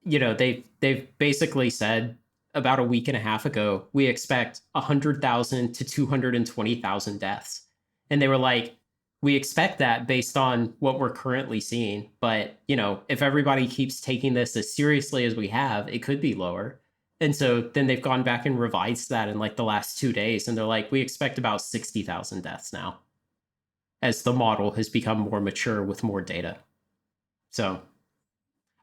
Speaker 2: they've basically said about a week and a half ago, we expect 100,000 to 220,000 deaths. And they were like, we expect that based on what we're currently seeing. But, if everybody keeps taking this as seriously as we have, it could be lower. And so then they've gone back and revised that in like the last 2 days. And they're like, we expect about 60,000 deaths now as the model has become more mature with more data. So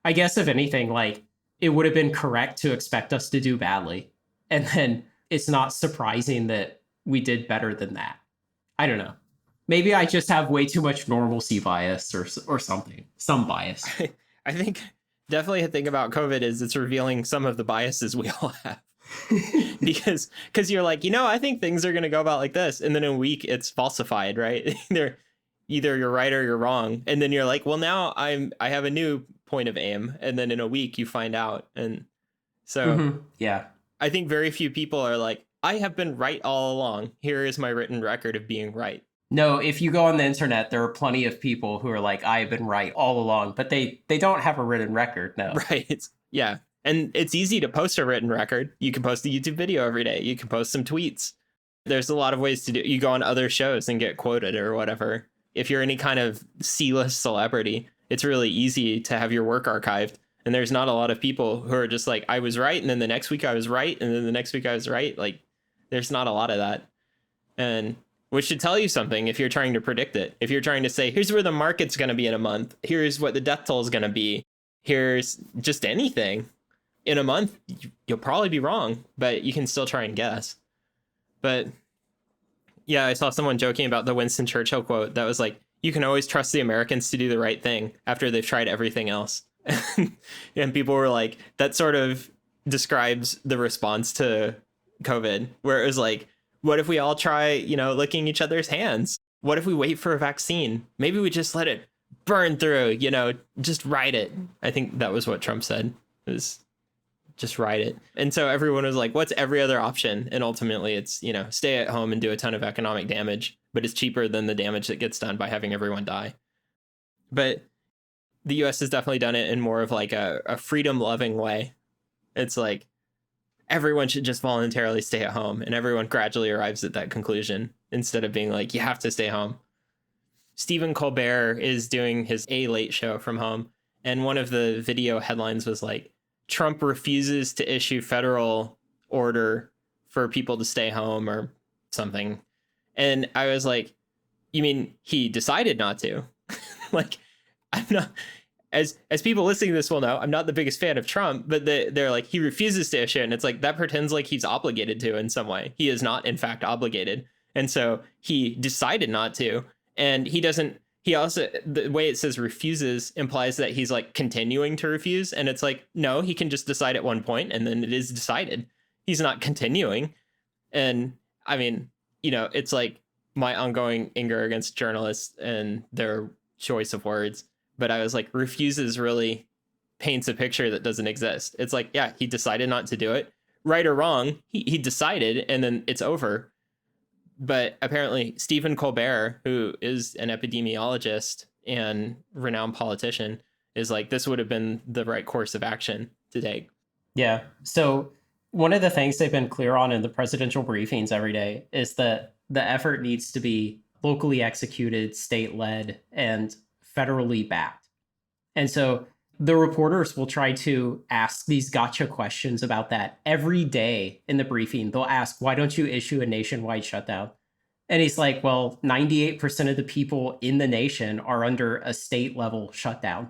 Speaker 2: I guess if anything, like it would have been correct to expect us to do badly. And then it's not surprising that we did better than that. I don't know. Maybe I just have way too much normalcy bias or something, some bias.
Speaker 1: I think definitely a thing about COVID is it's revealing some of the biases we all have. because you're like, I think things are going to go about like this. And then in a week it's falsified, right? Either you're right or you're wrong. And then you're like, well, now I have a new point of aim. And then in a week you find out. And so
Speaker 2: yeah,
Speaker 1: I think very few people are like, I have been right all along. Here is my written record of being right.
Speaker 2: No, if you go on the internet, there are plenty of people who are like, I have been right all along, but they don't have a written record. No.
Speaker 1: Right. Yeah. And it's easy to post a written record. You can post a YouTube video every day. You can post some tweets. There's a lot of ways to do it. You go on other shows and get quoted or whatever. If you're any kind of C-list celebrity, it's really easy to have your work archived. And there's not a lot of people who are just like, I was right. And then the next week I was right. And then the next week I was right. Like, there's not a lot of that. And which should tell you something if you're trying to predict it. If you're trying to say, here's where the market's going to be in a month. Here's what the death toll is going to be. Here's just anything. In a month, you'll probably be wrong, but you can still try and guess. But yeah, I saw someone joking about the Winston Churchill quote that was like, you can always trust the Americans to do the right thing after they've tried everything else. And people were like, that sort of describes the response to COVID, where it was like, what if we all try, licking each other's hands? What if we wait for a vaccine? Maybe we just let it burn through, just ride it. I think that was what Trump said. It was just ride it. And so everyone was like, what's every other option? And ultimately it's, stay at home and do a ton of economic damage, but it's cheaper than the damage that gets done by having everyone die. But the US has definitely done it in more of like a freedom loving way. It's like, everyone should just voluntarily stay at home, and everyone gradually arrives at that conclusion instead of being like, you have to stay home. Stephen Colbert is doing his A Late show from home, and one of the video headlines was like, Trump refuses to issue federal order for people to stay home or something. And I was like, you mean he decided not to? Like, I'm not... As people listening to this will know, I'm not the biggest fan of Trump, but they're like, he refuses to issue it. And it's like, that pretends like he's obligated to in some way. He is not, in fact, obligated. And so he decided not to. And he also, the way it says refuses implies that he's like continuing to refuse. And it's like, no, he can just decide at one point and then it is decided. He's not continuing. And I mean, it's like my ongoing anger against journalists and their choice of words. But I was like, refuses really paints a picture that doesn't exist. It's like, yeah, he decided not to do it. Right or wrong, he decided, and then it's over. But apparently Stephen Colbert, who is an epidemiologist and renowned politician, is like, this would have been the right course of action to take.
Speaker 2: Yeah. So one of the things they've been clear on in the presidential briefings every day is that the effort needs to be locally executed, state-led, and federally backed. And so the reporters will try to ask these gotcha questions about that every day in the briefing. They'll ask, why don't you issue a nationwide shutdown? And he's like, well, 98% of the people in the nation are under a state level shutdown.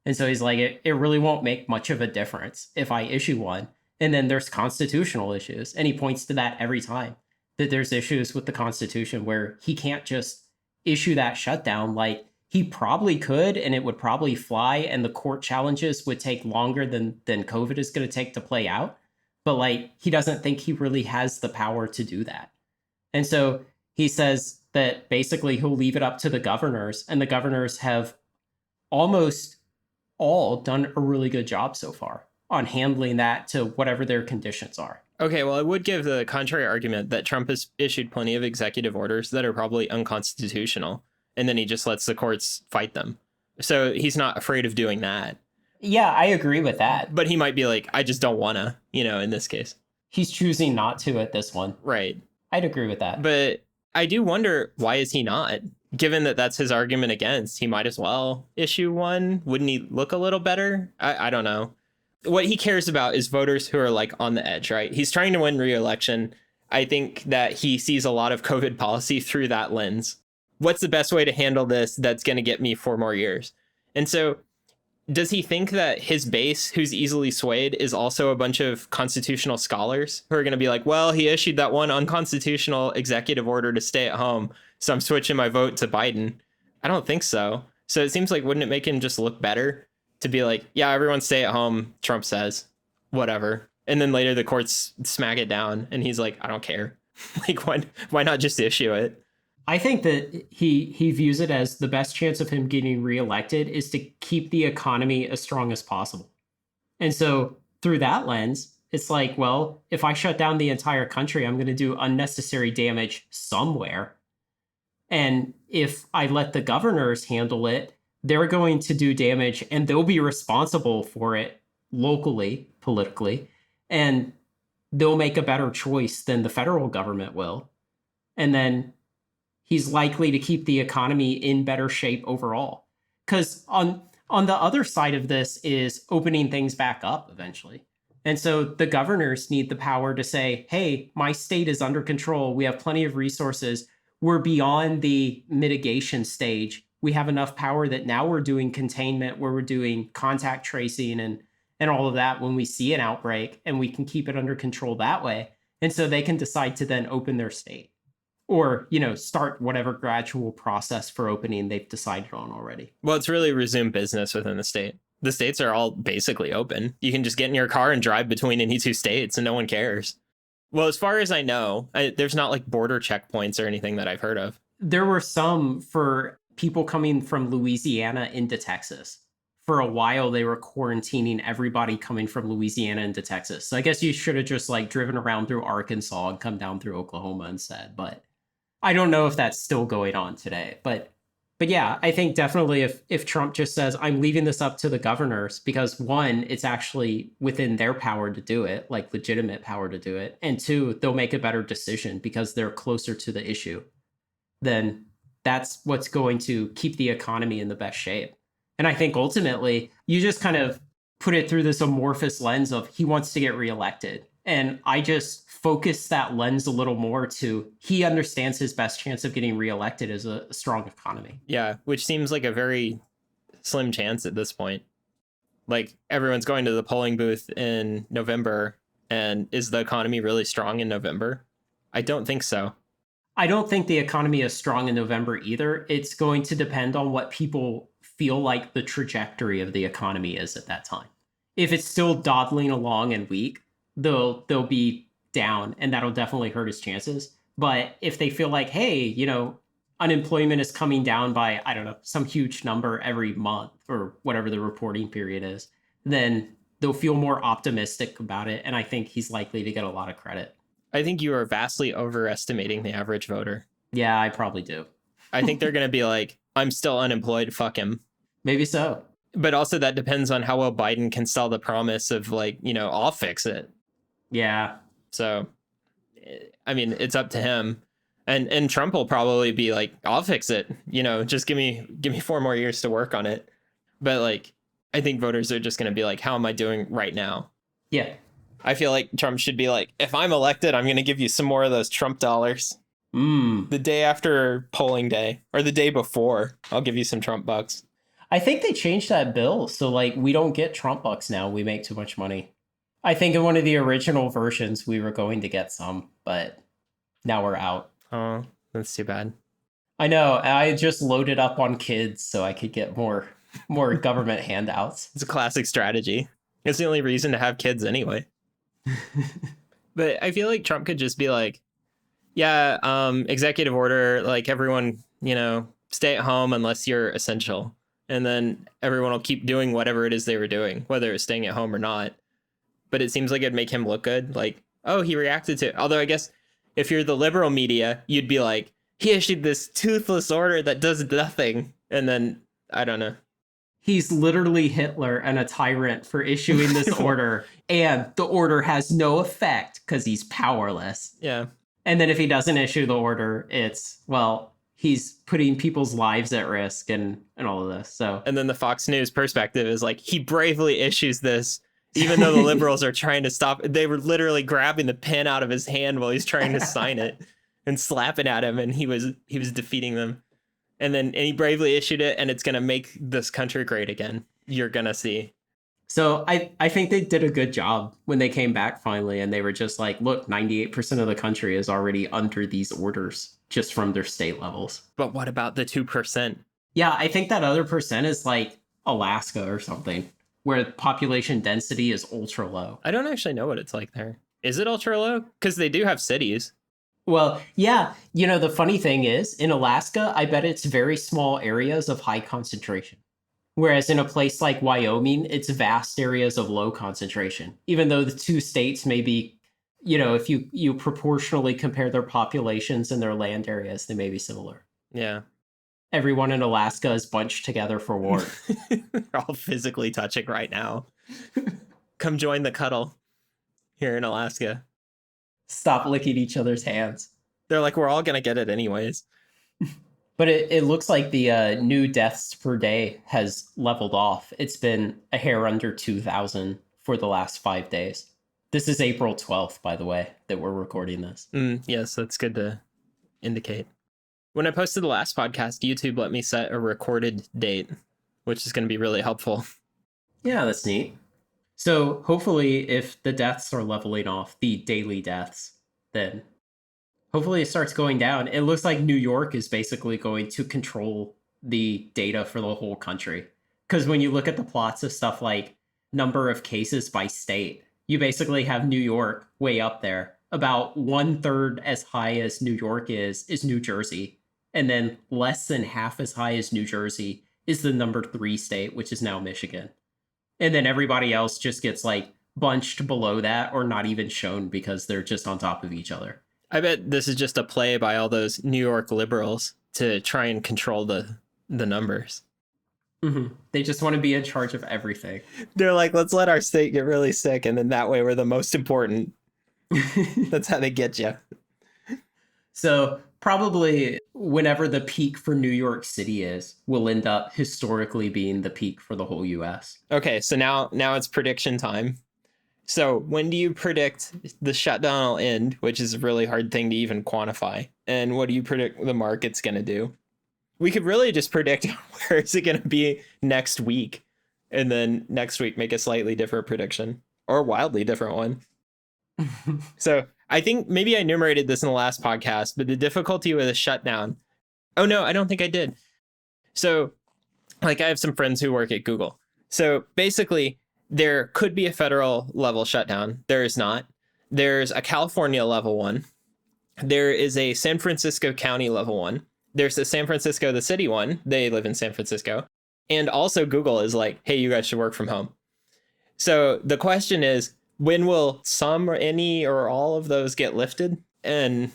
Speaker 2: And so he's like, it really won't make much of a difference if I issue one. And then there's constitutional issues. And he points to that every time, that there's issues with the Constitution where he can't just issue that shutdown. Like, he probably could, and it would probably fly, and the court challenges would take longer than COVID is going to take to play out. But like, he doesn't think he really has the power to do that. And so he says that basically he'll leave it up to the governors, and the governors have almost all done a really good job so far on handling that to whatever their conditions are.
Speaker 1: Okay, well, I would give the contrary argument that Trump has issued plenty of executive orders that are probably unconstitutional. And then he just lets the courts fight them. So he's not afraid of doing that.
Speaker 2: Yeah, I agree with that.
Speaker 1: But he might be like, I just don't want to, in this case.
Speaker 2: He's choosing not to at this one.
Speaker 1: Right.
Speaker 2: I'd agree with that.
Speaker 1: But I do wonder, why is he not? Given that that's his argument against, he might as well issue one. Wouldn't he look a little better? I don't know. what he cares about is voters who are like on the edge, right? He's trying to win re-election. I think that he sees a lot of COVID policy through that lens. What's the best way to handle this that's going to get me 4 more years? And so does he think that his base, who's easily swayed, is also a bunch of constitutional scholars who are going to be like, well, he issued that one unconstitutional executive order to stay at home, so I'm switching my vote to Biden? I don't think so. So it seems like, wouldn't it make him just look better to be like, yeah, everyone stay at home, Trump says, whatever. And then later the courts smack it down and he's like, I don't care. Like, why not just issue it?
Speaker 2: I think that he views it as the best chance of him getting reelected is to keep the economy as strong as possible. And so through that lens, it's like, well, if I shut down the entire country, I'm going to do unnecessary damage somewhere. And if I let the governors handle it, they're going to do damage and they'll be responsible for it locally, politically, and they'll make a better choice than the federal government will. And then he's likely to keep the economy in better shape overall. Because on the other side of this is opening things back up eventually. And so the governors need the power to say, hey, my state is under control. We have plenty of resources. We're beyond the mitigation stage. We have enough power that now we're doing containment, where we're doing contact tracing and all of that when we see an outbreak, and we can keep it under control that way. And so they can decide to then open their state or, start whatever gradual process for opening they've decided on already.
Speaker 1: Well, it's really resume business within the state. The states are all basically open. You can just get in your car and drive between any two states and no one cares. Well, as far as I know, there's not like border checkpoints or anything that I've heard of.
Speaker 2: There were some for people coming from Louisiana into Texas. For a while, they were quarantining everybody coming from Louisiana into Texas. So I guess you should have just like driven around through Arkansas and come down through Oklahoma instead. But I don't know if that's still going on today. But yeah, I think definitely if Trump just says, I'm leaving this up to the governors, because one, it's actually within their power to do it, like legitimate power to do it. And two, they'll make a better decision because they're closer to the issue. Then that's what's going to keep the economy in the best shape. And I think ultimately, you just kind of put it through this amorphous lens of he wants to get reelected. And I just focus that lens a little more to he understands his best chance of getting reelected is a strong economy.
Speaker 1: Yeah, which seems like a very slim chance at this point. Like, everyone's going to the polling booth in November, and is the economy really strong in November? I don't think so.
Speaker 2: I don't think the economy is strong in November either. It's going to depend on what people feel like the trajectory of the economy is at that time. If it's still dawdling along and weak, they'll be down, and that'll definitely hurt his chances. But if they feel like, hey, unemployment is coming down by, I don't know, some huge number every month or whatever the reporting period is, then they'll feel more optimistic about it. And I think he's likely to get a lot of credit.
Speaker 1: I think you are vastly overestimating the average voter.
Speaker 2: Yeah, I probably do.
Speaker 1: I think they're going to be like, I'm still unemployed, fuck him.
Speaker 2: Maybe so.
Speaker 1: But also that depends on how well Biden can sell the promise of like, I'll fix it.
Speaker 2: Yeah.
Speaker 1: So, I mean, it's up to him. And Trump will probably be like, I'll fix it. Just give me 4 more years to work on it. But like, I think voters are just going to be like, how am I doing right now?
Speaker 2: Yeah.
Speaker 1: I feel like Trump should be like, if I'm elected, I'm going to give you some more of those Trump dollars. The day after polling day, or the day before, I'll give you some Trump bucks.
Speaker 2: I think they changed that bill. So like, we don't get Trump bucks now. We make too much money. I think in one of the original versions, we were going to get some, but now we're out.
Speaker 1: Oh, that's too bad.
Speaker 2: I know. I just loaded up on kids so I could get more government handouts.
Speaker 1: It's a classic strategy. It's the only reason to have kids anyway. But I feel like Trump could just be like, yeah, executive order, like everyone, stay at home unless you're essential. And then everyone will keep doing whatever it is they were doing, whether it's staying at home or not. But it seems like it'd make him look good. Like, oh, he reacted to it. Although I guess if you're the liberal media, you'd be like, he issued this toothless order that does nothing. And then, I don't know.
Speaker 2: He's literally Hitler and a tyrant for issuing this order. And the order has no effect because he's powerless.
Speaker 1: Yeah.
Speaker 2: And then if he doesn't issue the order, it's, well, he's putting people's lives at risk and all of this. So,
Speaker 1: and then the Fox News perspective is like, he bravely issues this Even though the liberals are trying to stop, they were literally grabbing the pen out of his hand while he's trying to sign it and slapping at him, and he was defeating them. And he bravely issued it, and it's going to make this country great again. You're going to see.
Speaker 2: So I think they did a good job when they came back finally, and they were just like, look, 98% of the country is already under these orders just from their state levels.
Speaker 1: But what about the 2%?
Speaker 2: Yeah, I think that other percent is like Alaska or something, where population density is ultra low.
Speaker 1: I don't actually know what it's like there. Is it ultra low? Because they do have cities.
Speaker 2: Well, yeah, the funny thing is, in Alaska, I bet it's very small areas of high concentration. Whereas in a place like Wyoming, it's vast areas of low concentration, even though the two states may be, if you proportionally compare their populations and their land areas, they may be similar.
Speaker 1: Yeah.
Speaker 2: Everyone in Alaska is bunched together for war.
Speaker 1: They're all physically touching right now. Come join the cuddle here in Alaska.
Speaker 2: Stop licking each other's hands.
Speaker 1: They're like, we're all going to get it anyways.
Speaker 2: But it looks like the new deaths per day has leveled off. It's been a hair under 2,000 for the last 5 days. This is April 12th, by the way, that we're recording this.
Speaker 1: Yes, that's good to indicate. When I posted the last podcast, YouTube let me set a recorded date, which is going to be really helpful.
Speaker 2: Yeah, that's neat. So hopefully if the deaths are leveling off, the daily deaths, then hopefully it starts going down. It looks like New York is basically going to control the data for the whole country. Because when you look at the plots of stuff like number of cases by state, you basically have New York way up there. About 1/3 as high as New York is New Jersey. And then less than half as high as New Jersey is the number 3 state, which is now Michigan. And then everybody else just gets like bunched below that or not even shown because they're just on top of each other.
Speaker 1: I bet this is just a play by all those New York liberals to try and control the numbers.
Speaker 2: Mm-hmm. They just want to be in charge of everything.
Speaker 1: They're like, let's let our state get really sick, and then that way we're the most important. That's how they get you.
Speaker 2: So probably whenever the peak for New York City is, will end up historically being the peak for the whole US.
Speaker 1: Okay, so now it's prediction time. So when do you predict the shutdown will end, which is a really hard thing to even quantify? And what do you predict the market's going to do? We could really just predict where is it going to be next week, and then next week make a slightly different prediction or a wildly different one. So I think maybe I enumerated this in the last podcast, but the difficulty with a shutdown. Oh, no, I don't think I did. So like I have some friends who work at Google. So basically, there could be a federal level shutdown. There is not. There's a California level one. There is a San Francisco County level one. There's the San Francisco, the city one. They live in San Francisco. And also Google is like, hey, you guys should work from home. So the question is, when will some or any or all of those get lifted? And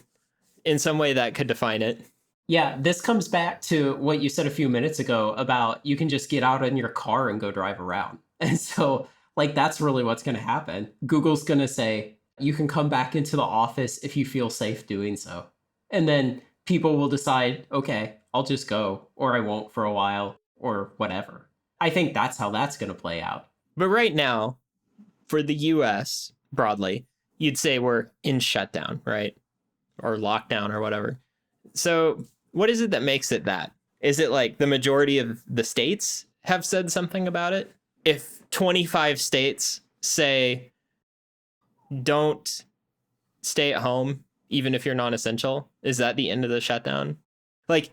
Speaker 1: in some way that could define it.
Speaker 2: Yeah, this comes back to what you said a few minutes ago about you can just get out in your car and go drive around. And so, like, that's really what's going to happen. Google's going to say, you can come back into the office if you feel safe doing so. And then people will decide, okay, I'll just go, or I won't for a while, or whatever. I think that's how that's going to play out.
Speaker 1: But right now, for the US broadly, you'd say we're in shutdown, right? Or lockdown or whatever. So what is it that makes it that? Is it like the majority of the states have said something about it? If 25 states say, don't stay at home, even if you're non-essential, is that the end of the shutdown? Like,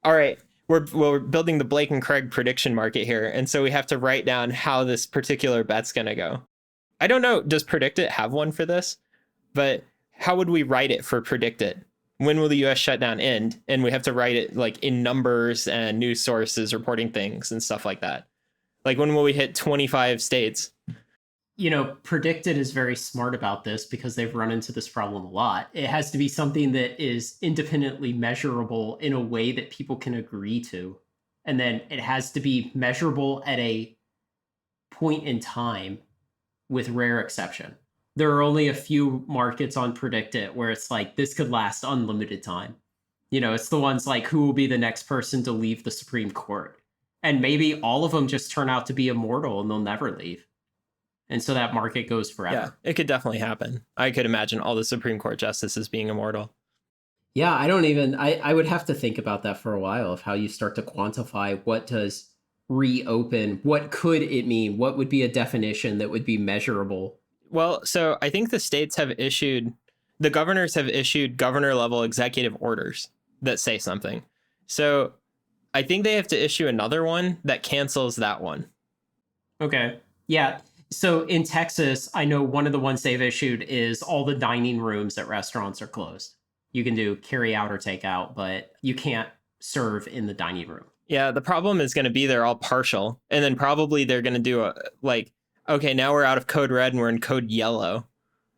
Speaker 1: all right, we're building the Blake and Craig prediction market here. And so we have to write down how this particular bet's going to go. I don't know, does Predict It have one for this? But how would we write it for Predict It? When will the US shutdown end? And we have to write it like in numbers and news sources reporting things and stuff like that. Like, when will we hit 25 states?
Speaker 2: Predict It is very smart about this because they've run into this problem a lot. It has to be something that is independently measurable in a way that people can agree to. And then it has to be measurable at a point in time with rare exception. There are only a few markets on Predict It where it's like, this could last unlimited time. It's the ones like, who will be the next person to leave the Supreme Court? And maybe all of them just turn out to be immortal and they'll never leave. And so that market goes
Speaker 1: Yeah,
Speaker 2: forever.
Speaker 1: it could definitely happen. I could imagine all the Supreme Court justices being immortal.
Speaker 2: Yeah, I don't even I would have to think about that for a while of how you start to quantify what does reopen, what could it mean? What would be a definition that would be measurable?
Speaker 1: Well, so I think the governors have issued governor level executive orders that say something. So I think they have to issue another one that cancels that one.
Speaker 2: Okay. Yeah. So in Texas, I know one of the ones they've issued is all the dining rooms at restaurants are closed. You can do carry out or take out, but you can't serve in the dining room.
Speaker 1: Yeah, the problem is going to be they're all partial. And then probably they're going to do okay, now we're out of code red and we're in code yellow.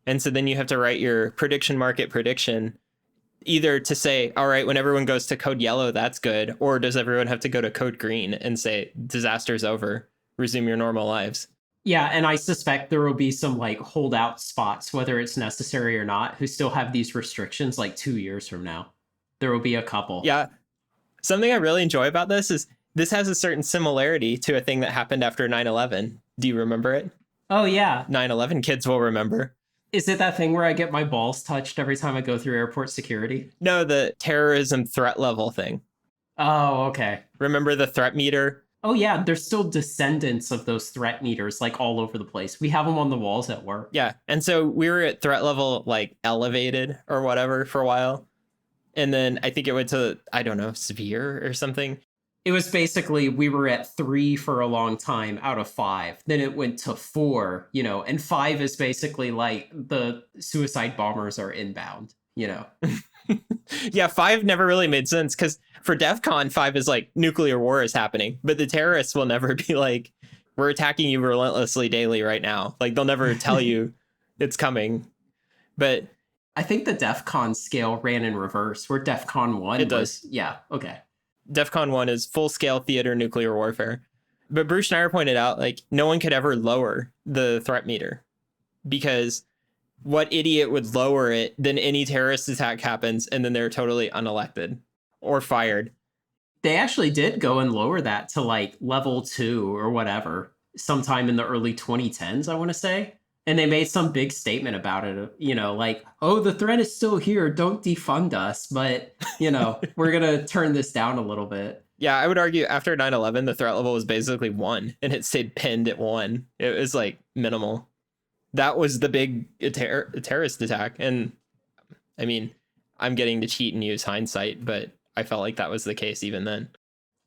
Speaker 1: And so then you have to write your prediction market prediction either to say, all right, when everyone goes to code yellow, that's good. Or does everyone have to go to code green and say, disaster's over, resume your normal lives?
Speaker 2: Yeah, and I suspect there will be some like holdout spots, whether it's necessary or not, who still have these restrictions like 2 years from now. There will be a couple.
Speaker 1: Yeah. Something I really enjoy about this is this has a certain similarity to a thing that happened after 9/11. Do you remember it?
Speaker 2: Oh, yeah.
Speaker 1: 9/11 kids will remember.
Speaker 2: Is it that thing where I get my balls touched every time I go through airport security?
Speaker 1: No, the terrorism threat level thing.
Speaker 2: Oh, okay.
Speaker 1: Remember the threat meter?
Speaker 2: Oh, yeah. There's still descendants of those threat meters like all over the place. We have them on the walls at work.
Speaker 1: Yeah. And so we were at threat level like elevated or whatever for a while. And then I think it went to, I don't know, severe or something.
Speaker 2: It was basically we were at 3 for a long time out of 5. Then it went to 4, and 5 is basically like the suicide bombers are inbound.
Speaker 1: Yeah, 5 never really made sense because for DEF CON, 5 is like nuclear war is happening, but the terrorists will never be like, we're attacking you relentlessly daily right now. Like they'll never tell you it's coming. But
Speaker 2: I think the DEF CON scale ran in reverse, where DEF CON 1
Speaker 1: it does.
Speaker 2: Yeah, okay.
Speaker 1: DEF CON 1 is full scale theater nuclear warfare. But Bruce Schneier pointed out, like, no one could ever lower the threat meter because what idiot would lower it? Then any terrorist attack happens and then they're totally unelected or fired.
Speaker 2: They actually did go and lower that to like level 2 or whatever sometime in the early 2010s, I want to say. And they made some big statement about it, like, oh, the threat is still here. Don't defund us. But, we're going to turn this down a little bit.
Speaker 1: Yeah, I would argue after 9/11, the threat level was basically 1 and it stayed pinned at 1. It was like minimal. That was the big terrorist attack. And I mean, I'm getting to cheat and use hindsight, but I felt like that was the case even then.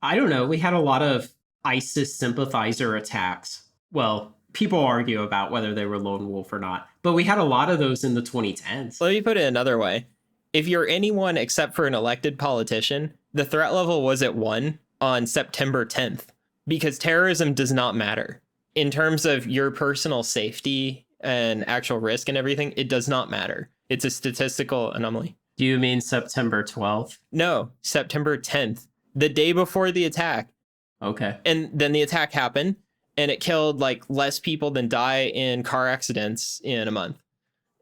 Speaker 2: I don't know. We had a lot of ISIS sympathizer attacks. Well, people argue about whether they were lone wolf or not, but we had a lot of those in the 2010s.
Speaker 1: Let me put it another way. If you're anyone except for an elected politician, the threat level was at 1 on September 10th because terrorism does not matter. In terms of your personal safety and actual risk and everything, it does not matter. It's a statistical anomaly.
Speaker 2: Do you mean September 12th?
Speaker 1: No, September 10th, the day before the attack.
Speaker 2: Okay.
Speaker 1: And then the attack happened and it killed like less people than die in car accidents in a month.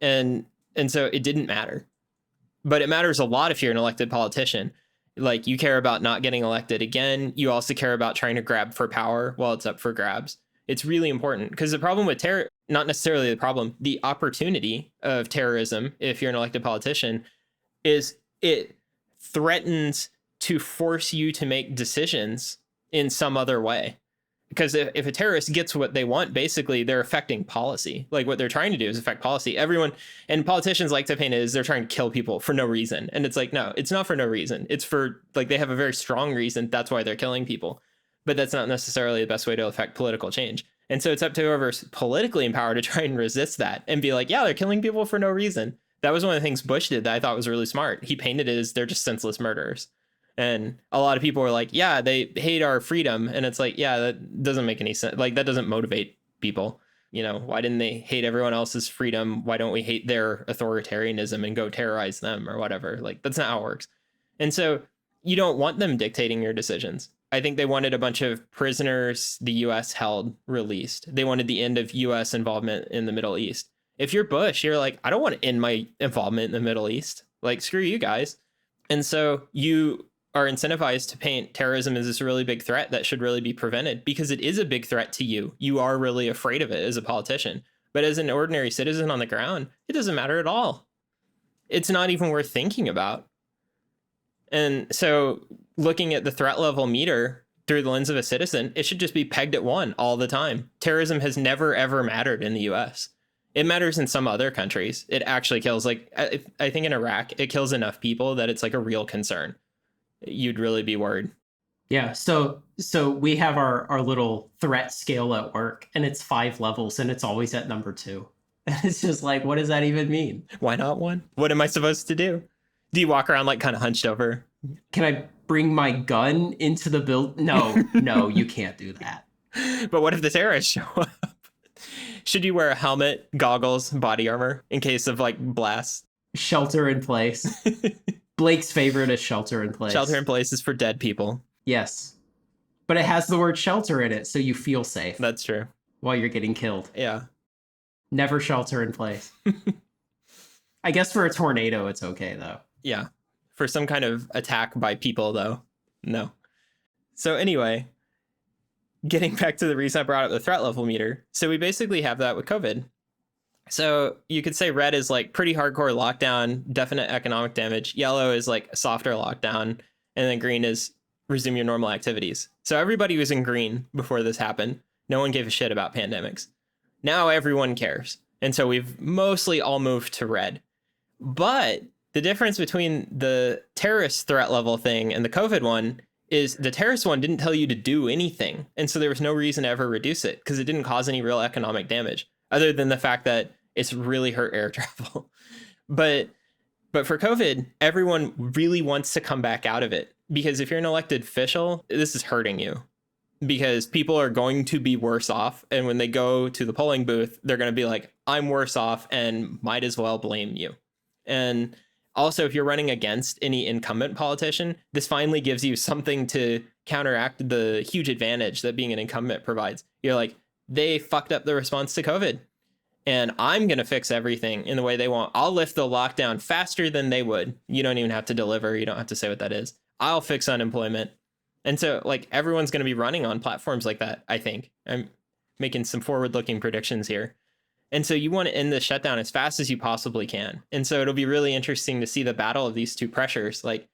Speaker 1: And so it didn't matter. But it matters a lot if you're an elected politician. Like you care about not getting elected again. You also care about trying to grab for power while it's up for grabs. It's really important because the problem with not necessarily the problem, the opportunity of terrorism, if you're an elected politician, is it threatens to force you to make decisions in some other way. Because if a terrorist gets what they want, basically they're affecting policy. Like what they're trying to do is affect policy. Everyone and politicians like to paint it as they're trying to kill people for no reason. And it's like, no, it's not for no reason. It's for like they have a very strong reason. That's why they're killing people. But that's not necessarily the best way to affect political change. And so it's up to whoever's politically empowered to try and resist that and be like, yeah, they're killing people for no reason. That was one of the things Bush did that I thought was really smart. He painted it as they're just senseless murderers. And a lot of people were like, yeah, they hate our freedom. And it's like, yeah, that doesn't make any sense. Like, that doesn't motivate people. Why didn't they hate everyone else's freedom? Why don't we hate their authoritarianism and go terrorize them or whatever? Like, that's not how it works. And so you don't want them dictating your decisions. I think they wanted a bunch of prisoners the U.S. held released. They wanted the end of U.S. involvement in the Middle East. If you're Bush, you're like, I don't want to end my involvement in the Middle East. Like, screw you guys. And so you are incentivized to paint terrorism as this really big threat that should really be prevented, because it is a big threat to you. You are really afraid of it as a politician. But as an ordinary citizen on the ground, it doesn't matter at all. It's not even worth thinking about. And so looking at the threat level meter through the lens of a citizen, it should just be pegged at 1 all the time. Terrorism has never, ever mattered in the US. It matters in some other countries. It actually kills, like, I think in Iraq, it kills enough people that it's like a real concern. You'd really be worried.
Speaker 2: Yeah, so we have our little threat scale at work, and it's 5 levels, and it's always at number 2. And it's just like, what does that even mean?
Speaker 1: Why not 1? What am I supposed to do? Do you walk around like kind of hunched over?
Speaker 2: Can I bring my gun into the build? No, you can't do that.
Speaker 1: But what if the terrorists show up? Should you wear a helmet, goggles, body armor in case of like blasts?
Speaker 2: Shelter in place. Blake's favorite is shelter in place.
Speaker 1: Shelter in place is for dead people.
Speaker 2: Yes. But it has the word shelter in it, so you feel safe.
Speaker 1: That's true.
Speaker 2: While you're getting killed.
Speaker 1: Yeah.
Speaker 2: Never shelter in place. I guess for a tornado, it's okay, though.
Speaker 1: Yeah. For some kind of attack by people, though, no. So anyway, getting back to the reason I brought up the threat level meter. So we basically have that with COVID. So you could say red is like pretty hardcore lockdown, definite economic damage. Yellow is like a softer lockdown. And then green is resume your normal activities. So everybody was in green before this happened. No one gave a shit about pandemics. Now everyone cares. And so we've mostly all moved to red. But the difference between the terrorist threat level thing and the COVID one is the terrorist one didn't tell you to do anything. And so there was no reason to ever reduce it because it didn't cause any real economic damage other than the fact that it's really hurt air travel. But for COVID, everyone really wants to come back out of it, because if you're an elected official, this is hurting you because people are going to be worse off. And when they go to the polling booth, they're going to be like, I'm worse off and might as well blame you. And also, if you're running against any incumbent politician, this finally gives you something to counteract the huge advantage that being an incumbent provides. You're like, they fucked up the response to COVID, and I'm going to fix everything in the way they want. I'll lift the lockdown faster than they would. You don't even have to deliver. You don't have to say what that is. I'll fix unemployment. And so, like, everyone's going to be running on platforms like that, I think. I'm making some forward-looking predictions here. And so you want to end the shutdown as fast as you possibly can. And so it'll be really interesting to see the battle of these two pressures. Like,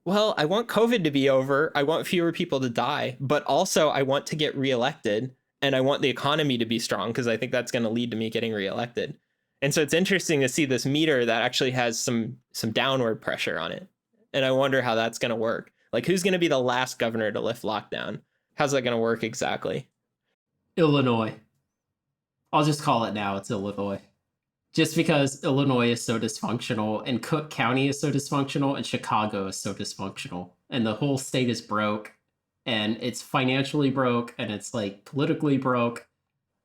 Speaker 1: well, I want COVID to be over. I want fewer people to die, but also I want to get reelected, and I want the economy to be strong because I think that's going to lead to me getting reelected. And so it's interesting to see this meter that actually has some downward pressure on it. And I wonder how that's going to work. Like, who's going to be the last governor to lift lockdown? How's that going to work exactly?
Speaker 2: Illinois. I'll just call it now. It's Illinois. Just because Illinois is so dysfunctional, and Cook County is so dysfunctional, and Chicago is so dysfunctional, and the whole state is broke, and it's financially broke, and it's like politically broke.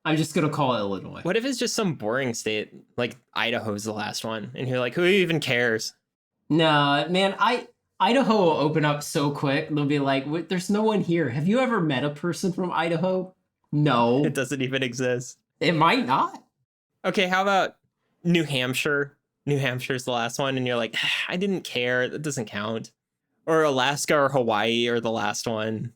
Speaker 2: I'm just going to call it Illinois.
Speaker 1: What if it's just some boring state, like Idaho's the last one, and you're like, who even cares?
Speaker 2: No, man, Idaho will open up so quick. They'll be like, there's no one here. Have you ever met a person from Idaho? No.
Speaker 1: It doesn't even exist.
Speaker 2: It might not.
Speaker 1: Okay, how about New Hampshire? New Hampshire's the last one, and you're like, I didn't care. That doesn't count. Or Alaska or Hawaii are the last one.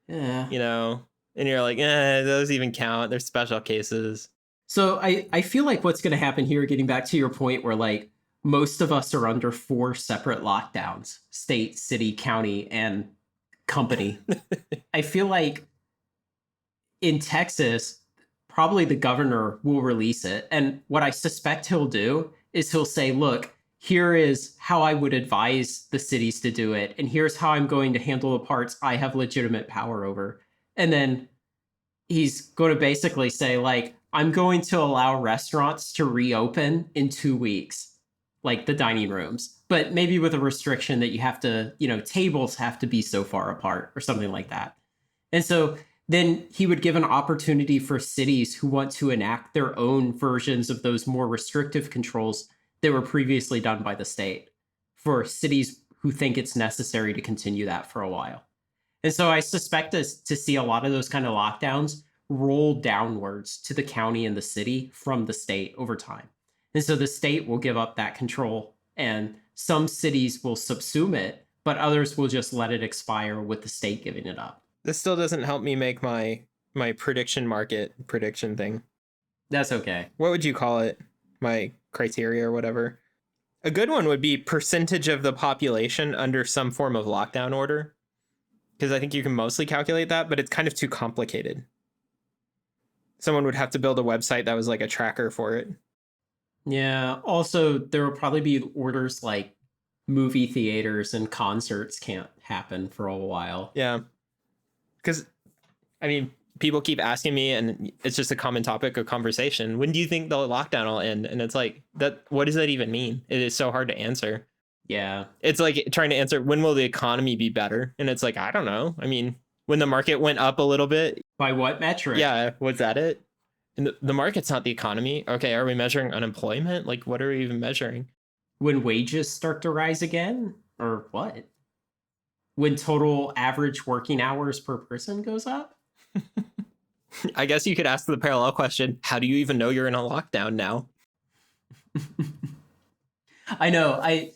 Speaker 2: Yeah.
Speaker 1: You know? And you're like, those even count. They're special cases.
Speaker 2: So I feel like what's going to happen here, getting back to your point where, like, most of us are under 4 separate lockdowns: state, city, county, and company. I feel like in Texas, probably the governor will release it. And what I suspect he'll do is he'll say, look, here is how I would advise the cities to do it. And here's how I'm going to handle the parts I have legitimate power over. And then he's going to basically say, like, I'm going to allow restaurants to reopen in 2 weeks, like the dining rooms, but maybe with a restriction that you have to, tables have to be so far apart or something like that. And so then he would give an opportunity for cities who want to enact their own versions of those more restrictive controls that were previously done by the state, for cities who think it's necessary to continue that for a while. And so I suspect us to see a lot of those kind of lockdowns roll downwards to the county and the city from the state over time. And so the state will give up that control, and some cities will subsume it, but others will just let it expire with the state giving it up.
Speaker 1: This still doesn't help me make my prediction market prediction thing.
Speaker 2: That's okay.
Speaker 1: What would you call it? My criteria or whatever. A good one would be percentage of the population under some form of lockdown order, because I think you can mostly calculate that, but it's kind of too complicated. Someone would have to build a website that was like a tracker for it.
Speaker 2: Yeah. Also, there will probably be orders like movie theaters and concerts can't happen for a while.
Speaker 1: Yeah. Because, I mean, people keep asking me, and it's just a common topic of conversation. When do you think the lockdown will end? And it's like, what does that even mean? It is so hard to answer.
Speaker 2: Yeah.
Speaker 1: It's like trying to answer, when will the economy be better? And it's like, I don't know. I mean, when the market went up a little bit.
Speaker 2: By what metric?
Speaker 1: Yeah. Was that it? And the market's not the economy. Okay. Are we measuring unemployment? Like, what are we even measuring?
Speaker 2: When wages start to rise again? Or what? When total average working hours per person goes up?
Speaker 1: I guess you could ask the parallel question. How do you even know you're in a lockdown now?
Speaker 2: I know. I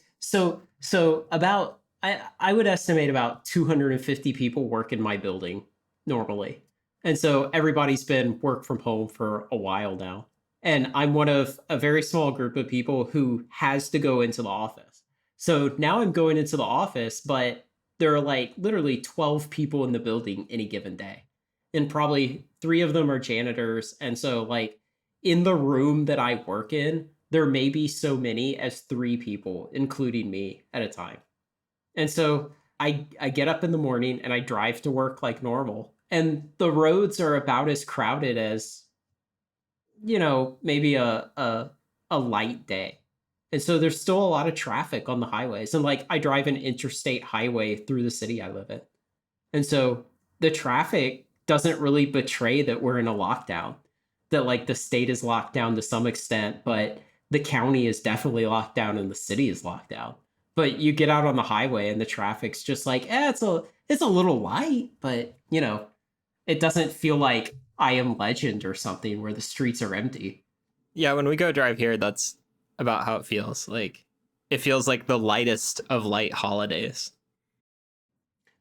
Speaker 2: would estimate about 250 people work in my building normally. And so everybody's been work from home for a while now. And I'm one of a very small group of people who has to go into the office. So now I'm going into the office, but there are like literally 12 people in the building any given day. And probably 3 of them are janitors. And so like in the room that I work in, there may be so many as 3 people, including me at a time. And so I get up in the morning and I drive to work like normal. And the roads are about as crowded as, maybe a light day. And so there's still a lot of traffic on the highways. And like I drive an interstate highway through the city I live in. And so the traffic doesn't really betray that we're in a lockdown, that like the state is locked down to some extent, but the county is definitely locked down and the city is locked down. But you get out on the highway and the traffic's just like, it's a little light, but it doesn't feel like I Am Legend or something where the streets are empty.
Speaker 1: Yeah, when we go drive here, that's about how it feels. Like, it feels like the lightest of light holidays.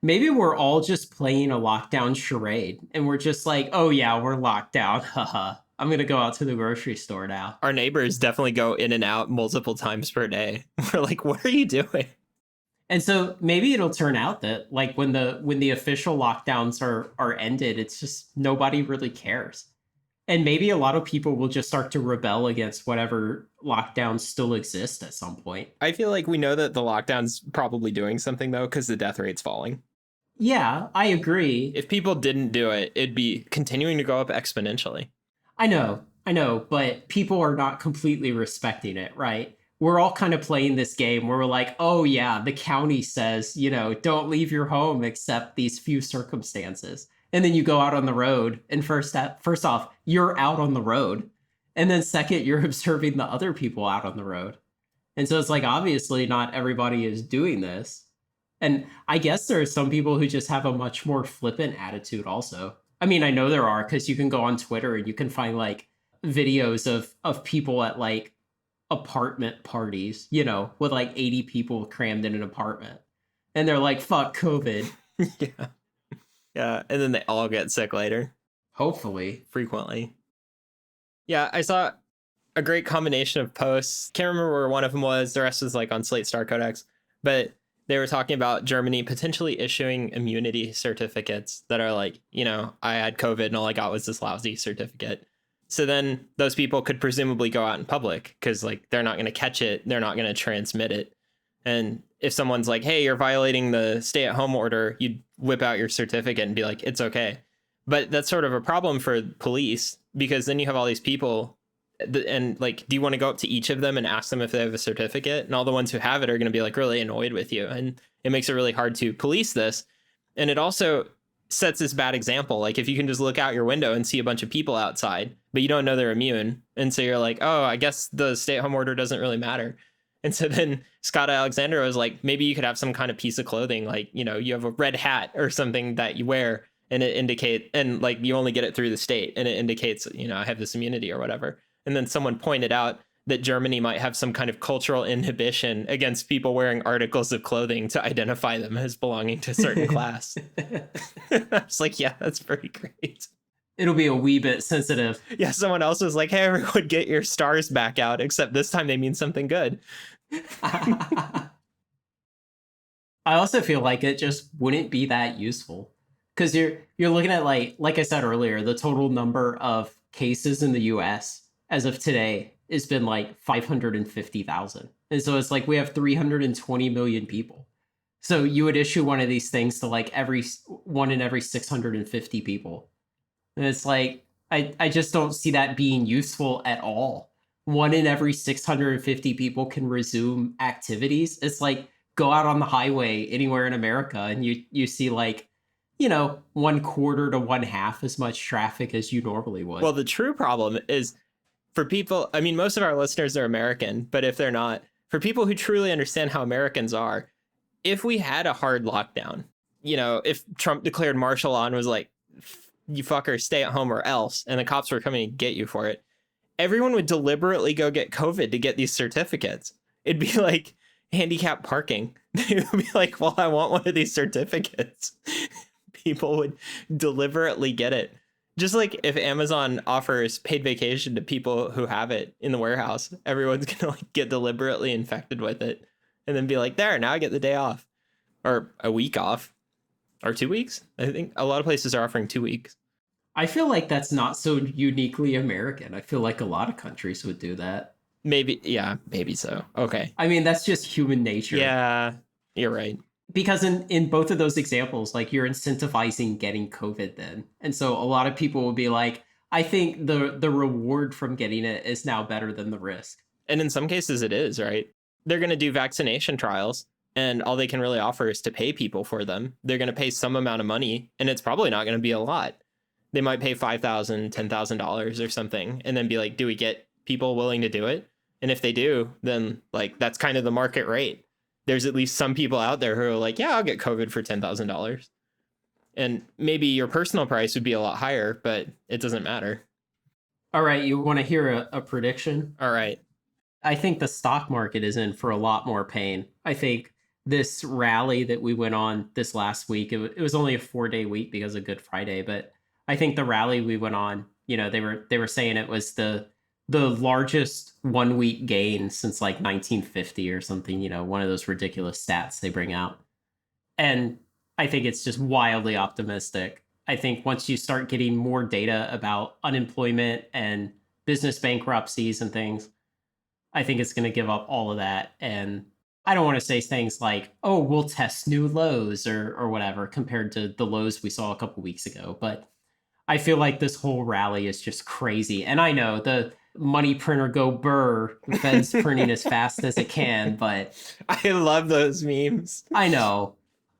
Speaker 2: Maybe we're all just playing a lockdown charade and we're just like, oh yeah, we're locked down. Haha. I'm going to go out to the grocery store now.
Speaker 1: Our neighbors definitely go in and out multiple times per day. We're like, what are you doing?
Speaker 2: And so maybe it'll turn out that like when the official lockdowns are ended, it's just nobody really cares. And maybe a lot of people will just start to rebel against whatever lockdowns still exist at some point.
Speaker 1: I feel like we know that the lockdown's probably doing something, though, because the death rate's falling.
Speaker 2: Yeah, I agree.
Speaker 1: If people didn't do it, it'd be continuing to go up exponentially.
Speaker 2: I know, but people are not completely respecting it, right? We're all kind of playing this game where we're like, oh yeah, the county says, don't leave your home except these few circumstances. And then you go out on the road, and first off, you're out on the road. And then second, you're observing the other people out on the road. And so it's like, obviously not everybody is doing this. And I guess there are some people who just have a much more flippant attitude also. I mean, I know there are, because you can go on Twitter and you can find like videos of people at like apartment parties, with like 80 people crammed in an apartment. And they're like, fuck COVID.
Speaker 1: Yeah. Yeah. And then they all get sick later.
Speaker 2: Hopefully.
Speaker 1: Frequently. Yeah. I saw a great combination of posts. Can't remember where one of them was. The rest was like on Slate Star Codex. But they were talking about Germany potentially issuing immunity certificates that are like, I had COVID and all I got was this lousy certificate. So then those people could presumably go out in public because like they're not going to catch it. They're not going to transmit it. And if someone's like, hey, you're violating the stay-at-home order, you'd whip out your certificate and be like, it's okay. But that's sort of a problem for police, because then you have all these people and like, do you want to go up to each of them and ask them if they have a certificate? And all the ones who have it are going to be like really annoyed with you. And it makes it really hard to police this. And it also sets this bad example. Like if you can just look out your window and see a bunch of people outside, but you don't know they're immune. And so you're like, oh, I guess the stay-at-home order doesn't really matter. And so then Scott Alexander was like, maybe you could have some kind of piece of clothing, like, you have a red hat or something that you wear and it indicate, and like you only get it through the state and it indicates, I have this immunity or whatever. And then someone pointed out that Germany might have some kind of cultural inhibition against people wearing articles of clothing to identify them as belonging to a certain class. I was like, yeah, that's pretty great.
Speaker 2: It'll be a wee bit sensitive.
Speaker 1: Yeah, someone else was like, hey, everyone, get your stars back out, except this time they mean something good.
Speaker 2: I also feel like it just wouldn't be that useful. Because you're looking at like I said earlier, the total number of cases in the US as of today has been like 550,000. And so it's like we have 320 million people. So you would issue one of these things to like one in every 650 people. And it's like, I just don't see that being useful at all. One in every 650 people can resume activities. It's like go out on the highway anywhere in America and you see like, 1/4 to 1/2 as much traffic as you normally would.
Speaker 1: Well, the true problem is for people, I mean, most of our listeners are American, but if they're not, for people who truly understand how Americans are, if we had a hard lockdown, if Trump declared martial law and was like, you fuckers stay at home or else, and the cops were coming to get you for it, everyone would deliberately go get COVID to get these certificates. It'd be like handicap parking. They would be like, well, I want one of these certificates. People would deliberately get it. Just like if Amazon offers paid vacation to people who have it in the warehouse, everyone's going to like get deliberately infected with it and then be like, there, now I get the day off or a week off or 2 weeks. I think a lot of places are offering 2 weeks.
Speaker 2: I feel like that's not so uniquely American. I feel like a lot of countries would do that.
Speaker 1: Maybe. Yeah, maybe so. Okay.
Speaker 2: I mean, that's just human nature.
Speaker 1: Yeah, you're right.
Speaker 2: Because in both of those examples, like you're incentivizing getting COVID then. And so a lot of people will be like, I think the reward from getting it is now better than the risk.
Speaker 1: And in some cases it is, right? They're going to do vaccination trials and all they can really offer is to pay people for them. They're going to pay some amount of money and it's probably not going to be a lot. They might pay $5,000, $10,000 or something and then be like, do we get people willing to do it? And if they do, then like that's kind of the market rate. There's at least some people out there who are like, yeah, I'll get COVID for $10,000. And maybe your personal price would be a lot higher, but it doesn't matter.
Speaker 2: All right. You want to hear a prediction?
Speaker 1: All right.
Speaker 2: I think the stock market is in for a lot more pain. I think this rally that we went on this last week, it was only a 4-day week because of Good Friday, but I think the rally we went on, they were saying it was the largest 1 week gain since like 1950 or something, one of those ridiculous stats they bring out. And I think it's just wildly optimistic. I think once you start getting more data about unemployment and business bankruptcies and things, I think it's going to give up all of that. And I don't want to say things like, oh, we'll test new lows or whatever compared to the lows we saw a couple weeks ago. But I feel like this whole rally is just crazy. And I know the money printer go burr, the Fed's printing as fast as it can, but
Speaker 1: I love those memes.
Speaker 2: I know.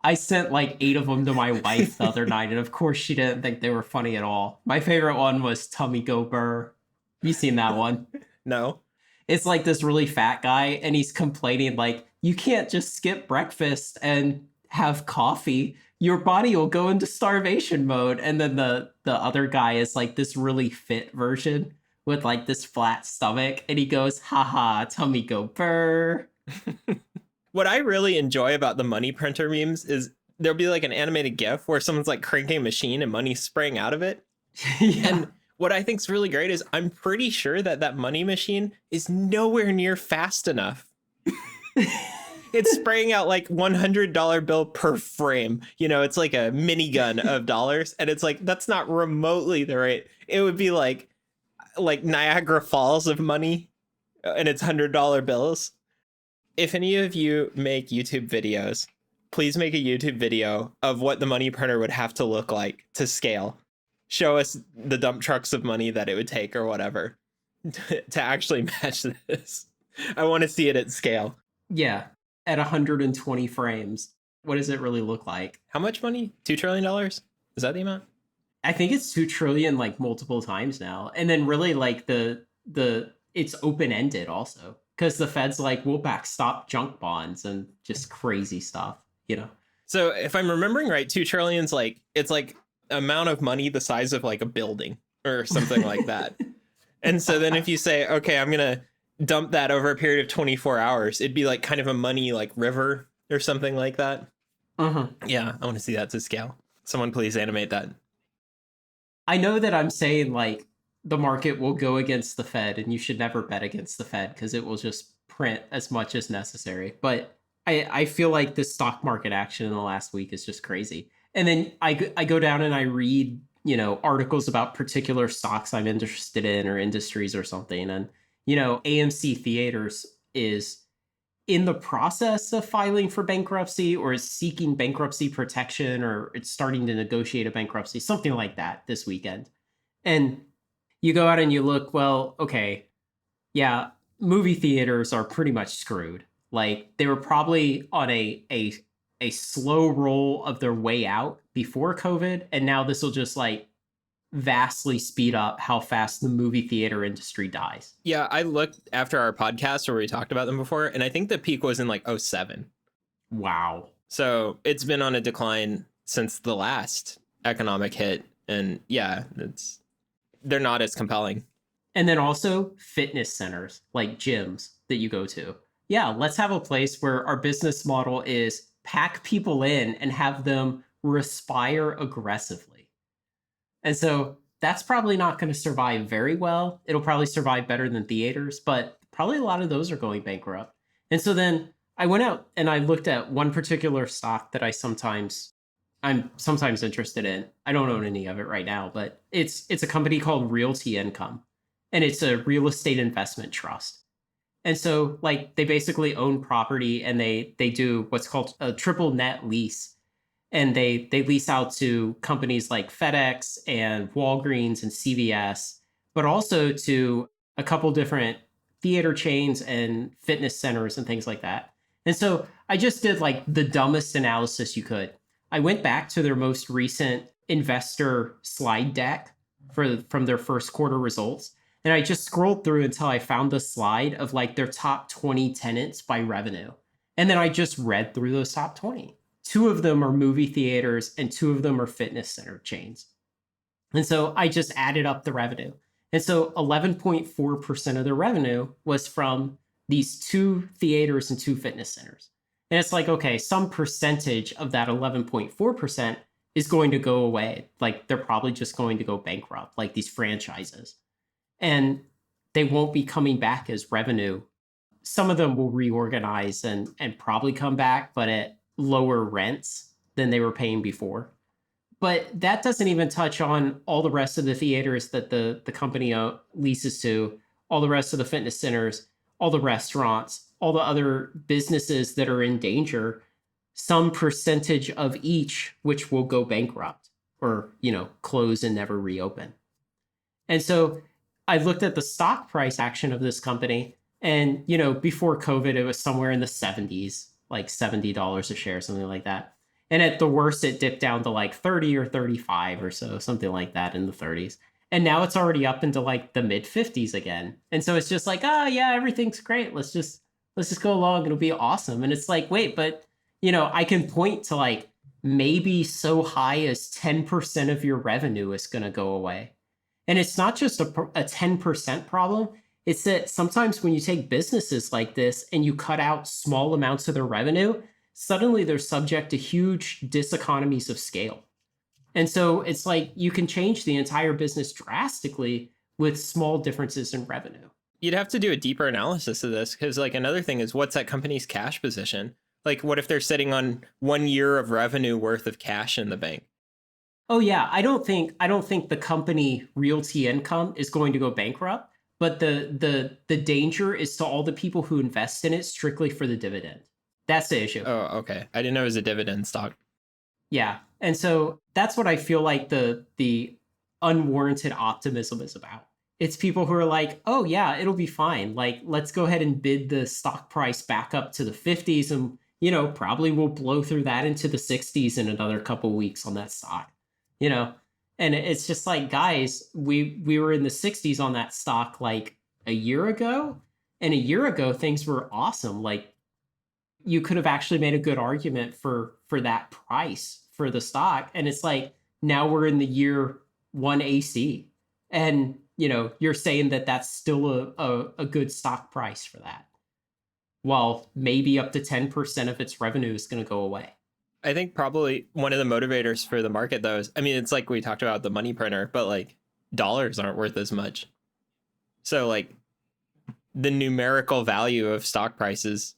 Speaker 2: I sent like 8 of them to my wife the other night, and of course she didn't think they were funny at all. My favorite one was tummy go burr. You seen that one?
Speaker 1: No.
Speaker 2: It's like this really fat guy, and he's complaining like, you can't just skip breakfast and have coffee. Your body will go into starvation mode. And then the other guy is like this really fit version with like this flat stomach, and he goes, haha, tummy go burr.
Speaker 1: What I really enjoy about the money printer memes is there'll be like an animated GIF where someone's like cranking a machine and money's spraying out of it.
Speaker 2: Yeah.
Speaker 1: And what I think's really great is I'm pretty sure that money machine is nowhere near fast enough. It's spraying out like $100 bill per frame. It's like a minigun of dollars. And it's like, that's not remotely the rate. It would be like Niagara Falls of money, and it's $100 bills. If any of you make YouTube videos, please make a YouTube video of what the money printer would have to look like to scale. Show us the dump trucks of money that it would take or whatever to actually match this. I want to see it at scale.
Speaker 2: Yeah. At 120 frames. What does it really look like?
Speaker 1: How much money? $2 trillion? Is that the amount?
Speaker 2: I think it's 2 trillion like multiple times now. And then really like the it's open-ended also. Because the Fed's like, we'll backstop junk bonds and just crazy stuff, So
Speaker 1: if I'm remembering right, 2 trillion's like, it's like amount of money the size of like a building or something like that. And so then if you say, okay, I'm going to dump that over a period of 24 hours, it'd be like kind of a money like river or something like that. Yeah, I want to see that to scale. Someone please animate that.
Speaker 2: I know that I'm saying like the market will go against the Fed and you should never bet against the Fed because it will just print as much as necessary. But I feel like the stock market action in the last week is just crazy. And then I go down and I read, articles about particular stocks I'm interested in or industries or something. And, AMC Theaters is in the process of filing for bankruptcy or is seeking bankruptcy protection or it's starting to negotiate a bankruptcy, something like that this weekend. And you go out and you look, well, okay, yeah, movie theaters are pretty much screwed. Like they were probably on a slow roll of their way out before COVID, and now this will just like vastly speed up how fast the movie theater industry dies.
Speaker 1: Yeah, I looked after our podcast where we talked about them before, and I think the peak was in like '07.
Speaker 2: Wow.
Speaker 1: So it's been on a decline since the last economic hit. And yeah, they're not as compelling.
Speaker 2: And then also fitness centers like gyms that you go to. Yeah, let's have a place where our business model is pack people in and have them respire aggressively. And so that's probably not going to survive very well. It'll probably survive better than theaters, but probably a lot of those are going bankrupt. And so then I went out and I looked at one particular stock that I'm sometimes interested in. I don't own any of it right now, but it's a company called Realty Income, and it's a real estate investment trust. And so like they basically own property and they do what's called a triple net lease. And they lease out to companies like FedEx and Walgreens and CVS, but also to a couple different theater chains and fitness centers and things like that. And so I just did like the dumbest analysis you could. I went back to their most recent investor slide deck from their first quarter results. And I just scrolled through until I found the slide of like their top 20 tenants by revenue. And then I just read through those top 20. Two of them are movie theaters and two of them are fitness center chains. And so I just added up the revenue. And so 11.4% of their revenue was from these two theaters and two fitness centers. And it's like, okay, some percentage of that 11.4% is going to go away. Like they're probably just going to go bankrupt, like these franchises. And they won't be coming back as revenue. Some of them will reorganize and probably come back, but at lower rents than they were paying before. But that doesn't even touch on all the rest of the theaters that the company leases to, all the rest of the fitness centers, all the restaurants, all the other businesses that are in danger, some percentage of each which will go bankrupt or, close and never reopen. And so I looked at the stock price action of this company and, before COVID, it was somewhere in the 70s, like $70 a share, something like that. And at the worst, it dipped down to like 30 or 35 or so, something like that in the 30s. And now it's already up into like the mid 50s again. And so it's just like, oh yeah, everything's great. Let's just go along. It'll be awesome. And it's like, wait, but I can point to like maybe so high as 10% of your revenue is going to go away. And it's not just a 10% problem. It's that sometimes when you take businesses like this and you cut out small amounts of their revenue, suddenly they're subject to huge diseconomies of scale. And so it's like you can change the entire business drastically with small differences in revenue.
Speaker 1: You'd have to do a deeper analysis of this because like another thing is what's that company's cash position? Like what if they're sitting on 1 year of revenue worth of cash in the bank?
Speaker 2: Oh yeah, I don't think the company Realty Income is going to go bankrupt. But the danger is to all the people who invest in it strictly for the dividend. That's the issue.
Speaker 1: Oh, okay. I didn't know it was a dividend stock.
Speaker 2: Yeah. And so that's what I feel like the unwarranted optimism is about. It's people who are like, oh yeah, it'll be fine. Like, let's go ahead and bid the stock price back up to the 50s and, probably we'll blow through that into the 60s in another couple weeks on that stock, And it's just like, guys, we were in the 60s on that stock like a year ago. And a year ago, things were awesome. Like you could have actually made a good argument for that price for the stock. And it's like, now we're in the year 1 AC. And you're saying that that's still a good stock price for that. Well, maybe up to 10% of its revenue is going to go away.
Speaker 1: I think probably one of the motivators for the market, though, is, I mean, it's like we talked about the money printer, but like dollars aren't worth as much. So like the numerical value of stock prices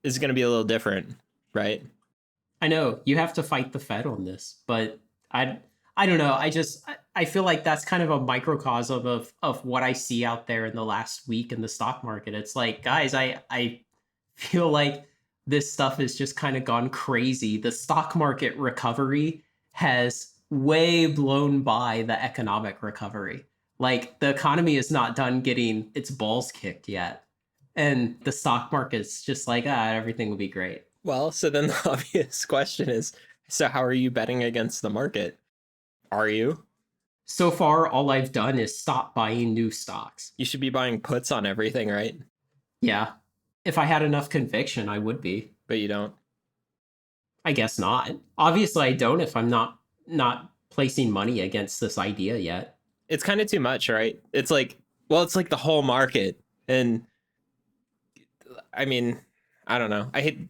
Speaker 1: is going to be a little different, right?
Speaker 2: I know you have to fight the Fed on this, but I don't know. I feel like that's kind of a microcosm of what I see out there in the last week in the stock market. It's like, guys, I feel like this stuff has just kind of gone crazy. The stock market recovery has way blown by the economic recovery. Like the economy is not done getting its balls kicked yet. And the stock market's just like, everything will be great.
Speaker 1: Well, so then the obvious question is, so how are you betting against the market? Are you?
Speaker 2: So far, all I've done is stop buying new stocks.
Speaker 1: You should be buying puts on everything, right?
Speaker 2: Yeah. If I had enough conviction, I would be.
Speaker 1: But you don't.
Speaker 2: I guess not. Obviously, I don't if I'm not placing money against this idea yet.
Speaker 1: It's kind of too much, right? It's like, well, it's like the whole market. And I mean, I don't know. I hate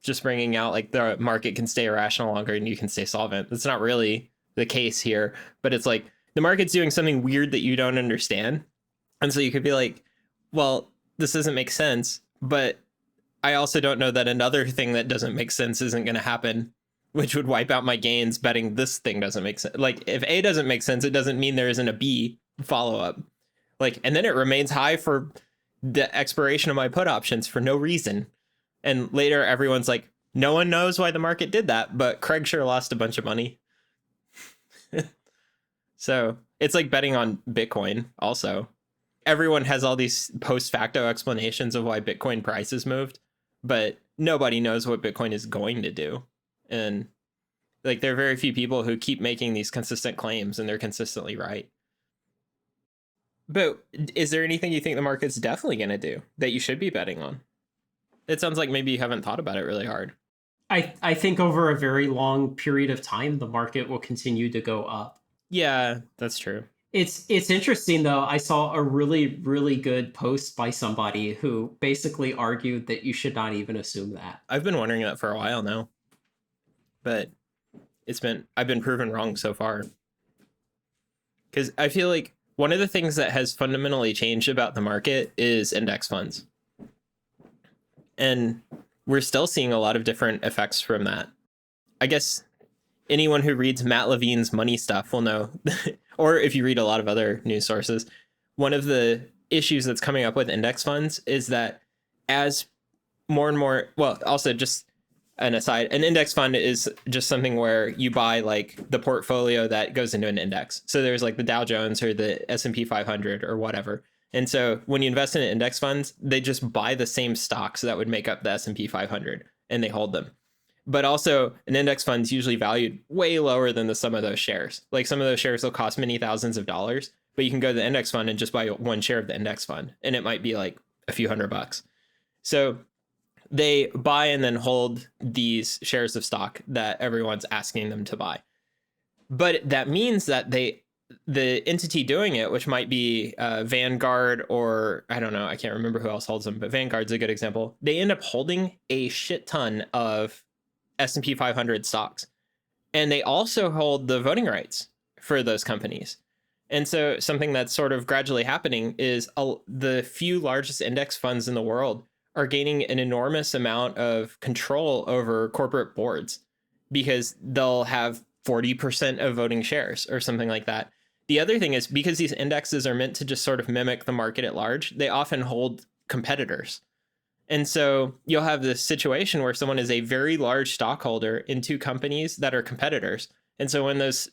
Speaker 1: just bringing out like the market can stay irrational longer and you can stay solvent. That's not really the case here, but it's like the market's doing something weird that you don't understand. And so you could be like, well, this doesn't make sense, but I also don't know that another thing that doesn't make sense isn't going to happen, which would wipe out my gains betting this thing doesn't make sense. Like if A doesn't make sense, it doesn't mean there isn't a B follow up. Like, and then it remains high for the expiration of my put options for no reason. And later everyone's like, no one knows why the market did that, but Craig sure lost a bunch of money. So it's like betting on Bitcoin also. Everyone has all these post facto explanations of why Bitcoin prices moved, but nobody knows what Bitcoin is going to do. And like there are very few people who keep making these consistent claims and they're consistently right. But is there anything you think the market's definitely going to do that you should be betting on? It sounds like maybe you haven't thought about it really hard.
Speaker 2: I think over a very long period of time, the market will continue to go up.
Speaker 1: Yeah, that's true.
Speaker 2: It's interesting though. I saw a really, really good post by somebody who basically argued that you should not even assume that.
Speaker 1: I've been wondering that for a while now, but I've been proven wrong so far. Because I feel like one of the things that has fundamentally changed about the market is index funds. And we're still seeing a lot of different effects from that. I guess anyone who reads Matt Levine's money stuff will know, or if you read a lot of other news sources, one of the issues that's coming up with index funds is that as more and more, well, also just an aside, an index fund is just something where you buy like the portfolio that goes into an index. So there's like the Dow Jones or the S&P 500 or whatever. And so when you invest in index funds, they just buy the same stocks that would make up the S&P 500 and they hold them. But also an index fund is usually valued way lower than the sum of those shares. Like some of those shares will cost many thousands of dollars, but you can go to the index fund and just buy one share of the index fund. And it might be like a few $100. So they buy and then hold these shares of stock that everyone's asking them to buy. But that means that the entity doing it, which might be Vanguard or I don't know, I can't remember who else holds them, but Vanguard's a good example. They end up holding a shit ton of S&P 500 stocks. And they also hold the voting rights for those companies. And so something that's sort of gradually happening is the few largest index funds in the world are gaining an enormous amount of control over corporate boards because they'll have 40% of voting shares or something like that. The other thing is because these indexes are meant to just sort of mimic the market at large, they often hold competitors. And so you'll have this situation where someone is a very large stockholder in two companies that are competitors. And so when those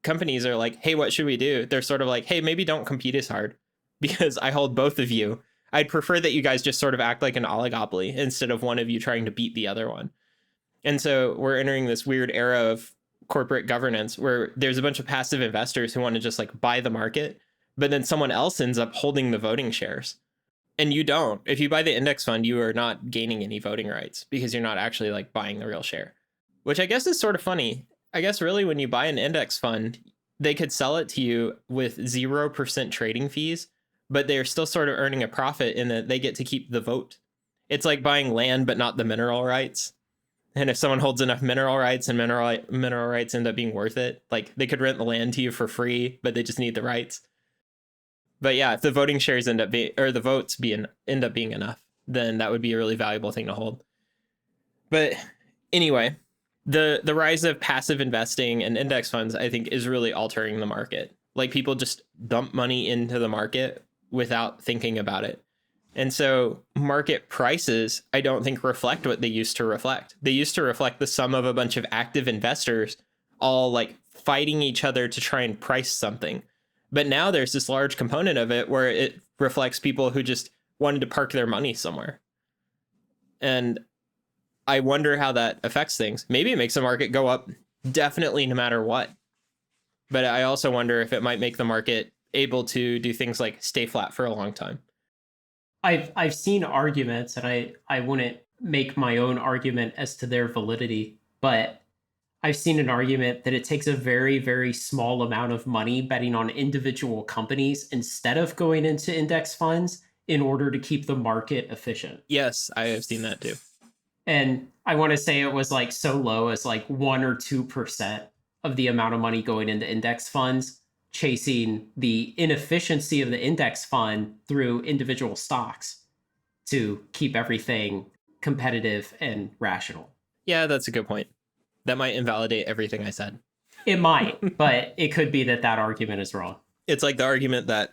Speaker 1: companies are like, hey, what should we do? They're sort of like, hey, maybe don't compete as hard because I hold both of you. I'd prefer that you guys just sort of act like an oligopoly instead of one of you trying to beat the other one. And so we're entering this weird era of corporate governance where there's a bunch of passive investors who want to just like buy the market, but then someone else ends up holding the voting shares. And you don't. If you buy the index fund, you are not gaining any voting rights because you're not actually like buying the real share, which I guess is sort of funny. I guess really when you buy an index fund, they could sell it to you with 0% trading fees, but they're still sort of earning a profit in that they get to keep the vote. It's like buying land, but not the mineral rights. And if someone holds enough mineral rights and mineral rights end up being worth it, like they could rent the land to you for free, but they just need the rights. But yeah, if the voting shares end up being, or the votes end up being enough, then that would be a really valuable thing to hold. But anyway, the rise of passive investing and index funds, I think, is really altering the market. Like people just dump money into the market without thinking about it. And so market prices, I don't think, reflect what they used to reflect. They used to reflect the sum of a bunch of active investors all like fighting each other to try and price something. But now there's this large component of it where it reflects people who just wanted to park their money somewhere. And I wonder how that affects things. Maybe it makes the market go up, definitely, no matter what. But I also wonder if it might make the market able to do things like stay flat for a long time.
Speaker 2: I've seen arguments, and I wouldn't make my own argument as to their validity, but I've seen an argument that it takes a very, very small amount of money betting on individual companies instead of going into index funds in order to keep the market efficient.
Speaker 1: Yes, I have seen that too.
Speaker 2: And I want to say it was like so low as like 1 or 2% of the amount of money going into index funds, chasing the inefficiency of the index fund through individual stocks to keep everything competitive and rational.
Speaker 1: Yeah, that's a good point. That might invalidate everything I said.
Speaker 2: It might, but it could be that argument is wrong.
Speaker 1: It's like the argument that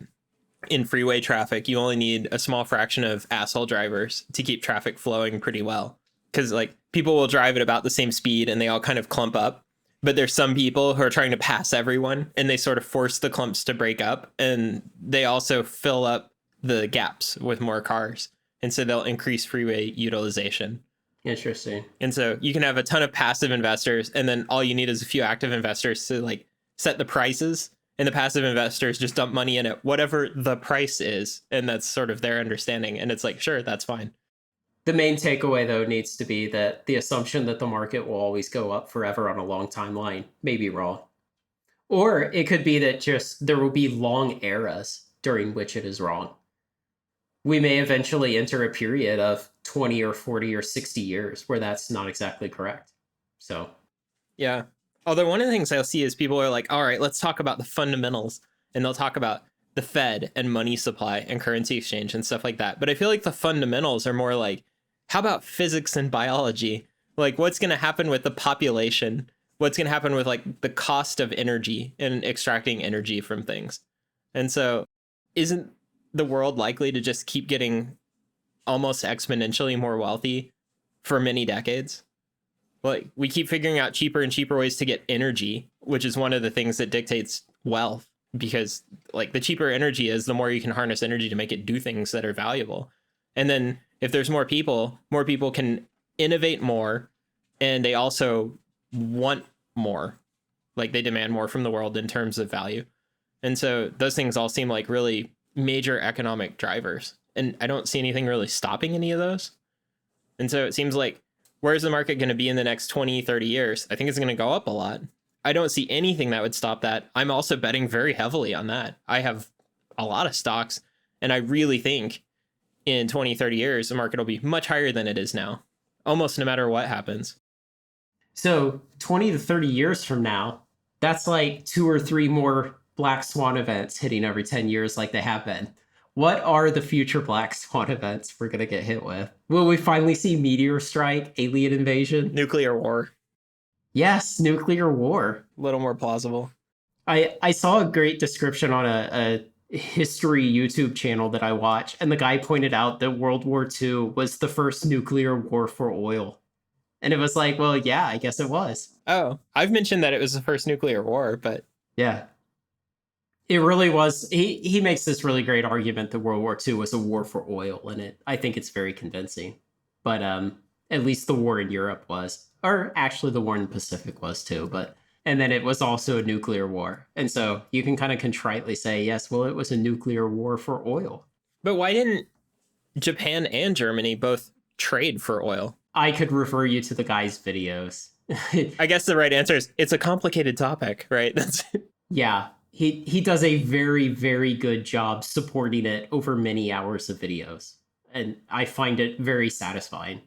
Speaker 1: in freeway traffic, you only need a small fraction of asshole drivers to keep traffic flowing pretty well. Because like people will drive at about the same speed and they all kind of clump up. But there's some people who are trying to pass everyone and they sort of force the clumps to break up. And they also fill up the gaps with more cars. And so they'll increase freeway utilization.
Speaker 2: Interesting.
Speaker 1: And so you can have a ton of passive investors, and then all you need is a few active investors to like set the prices. And the passive investors just dump money in at whatever the price is. And that's sort of their understanding. And it's like, sure, that's fine.
Speaker 2: The main takeaway, though, needs to be that the assumption that the market will always go up forever on a long timeline may be wrong. Or it could be that just there will be long eras during which it is wrong. We may eventually enter a period of 20 or 40 or 60 years where that's not exactly correct. So,
Speaker 1: yeah. Although one of the things I'll see is people are like, all right, let's talk about the fundamentals. And they'll talk about the Fed and money supply and currency exchange and stuff like that. But I feel like the fundamentals are more like, how about physics and biology? Like what's going to happen with the population? What's going to happen with like the cost of energy and extracting energy from things? And so isn't the world likely to just keep getting almost exponentially more wealthy for many decades? Like we keep figuring out cheaper and cheaper ways to get energy, which is one of the things that dictates wealth, because like the cheaper energy is, the more you can harness energy to make it do things that are valuable. And then if there's more people can innovate more, and they also want more. Like they demand more from the world in terms of value. And so those things all seem like really major economic drivers. And I don't see anything really stopping any of those. And so it seems like, where's the market going to be in the next 20, 30 years? I think it's going to go up a lot. I don't see anything that would stop that. I'm also betting very heavily on that. I have a lot of stocks, and I really think in 20, 30 years, the market will be much higher than it is now, almost no matter what happens.
Speaker 2: So 20 to 30 years from now, that's like 2 or 3 more black swan events hitting every 10 years like they have been. What are the future black swan events we're going to get hit with? Will we finally see meteor strike, alien invasion?
Speaker 1: Nuclear war.
Speaker 2: Yes, nuclear war.
Speaker 1: A little more plausible.
Speaker 2: I saw a great description on a history YouTube channel that I watch, and the guy pointed out that World War II was the first nuclear war for oil. And it was like, well, yeah, I guess it was.
Speaker 1: Oh, I've mentioned that it was the first nuclear war, but
Speaker 2: yeah. It really was. He makes this really great argument that World War II was a war for oil, and I think it's very convincing. But at least the war in Europe was, or actually the war in the Pacific was too. And then it was also a nuclear war, and so you can kind of contritely say, yes, well, it was a nuclear war for oil.
Speaker 1: But why didn't Japan and Germany both trade for oil?
Speaker 2: I could refer you to the guy's videos.
Speaker 1: I guess the right answer is it's a complicated topic, right?
Speaker 2: Yeah, he does a very, very good job supporting it over many hours of videos. And I find it very satisfying,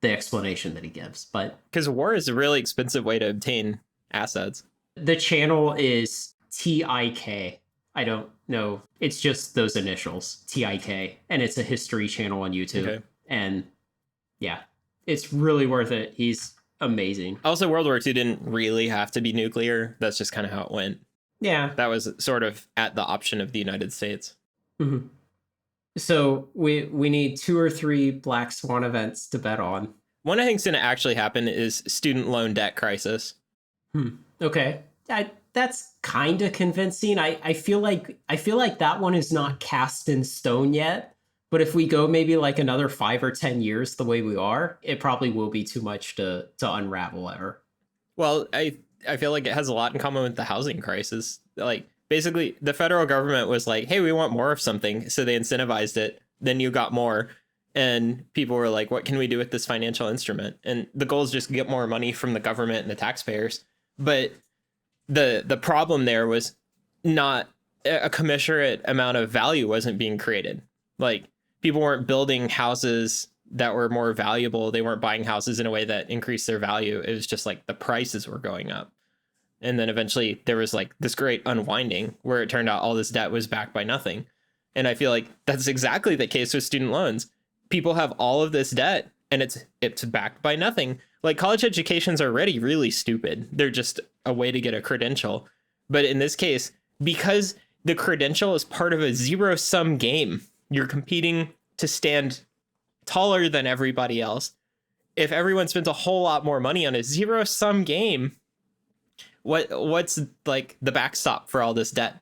Speaker 2: the explanation that he gives. But
Speaker 1: Because war is a really expensive way to obtain assets.
Speaker 2: the channel is TIK. I don't know. It's just those initials, TIK. And it's a history channel on YouTube.
Speaker 1: Okay.
Speaker 2: And yeah, it's really worth it. He's amazing.
Speaker 1: Also, World War II didn't really have to be nuclear. That's just kind of how it went.
Speaker 2: Yeah.
Speaker 1: That was sort of at the option of the United States.
Speaker 2: Mm-hmm. So we need 2 or 3 black swan events to bet on.
Speaker 1: One I think's going to actually happen is student loan debt crisis.
Speaker 2: Okay, that's kind of convincing. I feel like that one is not cast in stone yet. But if we go maybe like another 5 or 10 years the way we are, it probably will be too much to unravel ever.
Speaker 1: Well, I feel like it has a lot in common with the housing crisis. Like, basically, the federal government was like, hey, we want more of something. So they incentivized it. Then you got more. And people were like, what can we do with this financial instrument? And the goal is just to get more money from the government and the taxpayers. But the problem there was not a commensurate amount of value wasn't being created. Like, people weren't building houses that were more valuable. They weren't buying houses in a way that increased their value. It was just like the prices were going up. And then eventually there was like this great unwinding where it turned out all this debt was backed by nothing. And I feel like that's exactly the case with student loans. People have all of this debt and it's backed by nothing. Like, college education's already really stupid. They're just a way to get a credential. But in this case, because the credential is part of a zero-sum game, you're competing to stand taller than everybody else. If everyone spends a whole lot more money on a zero-sum game, what's like the backstop for all this debt?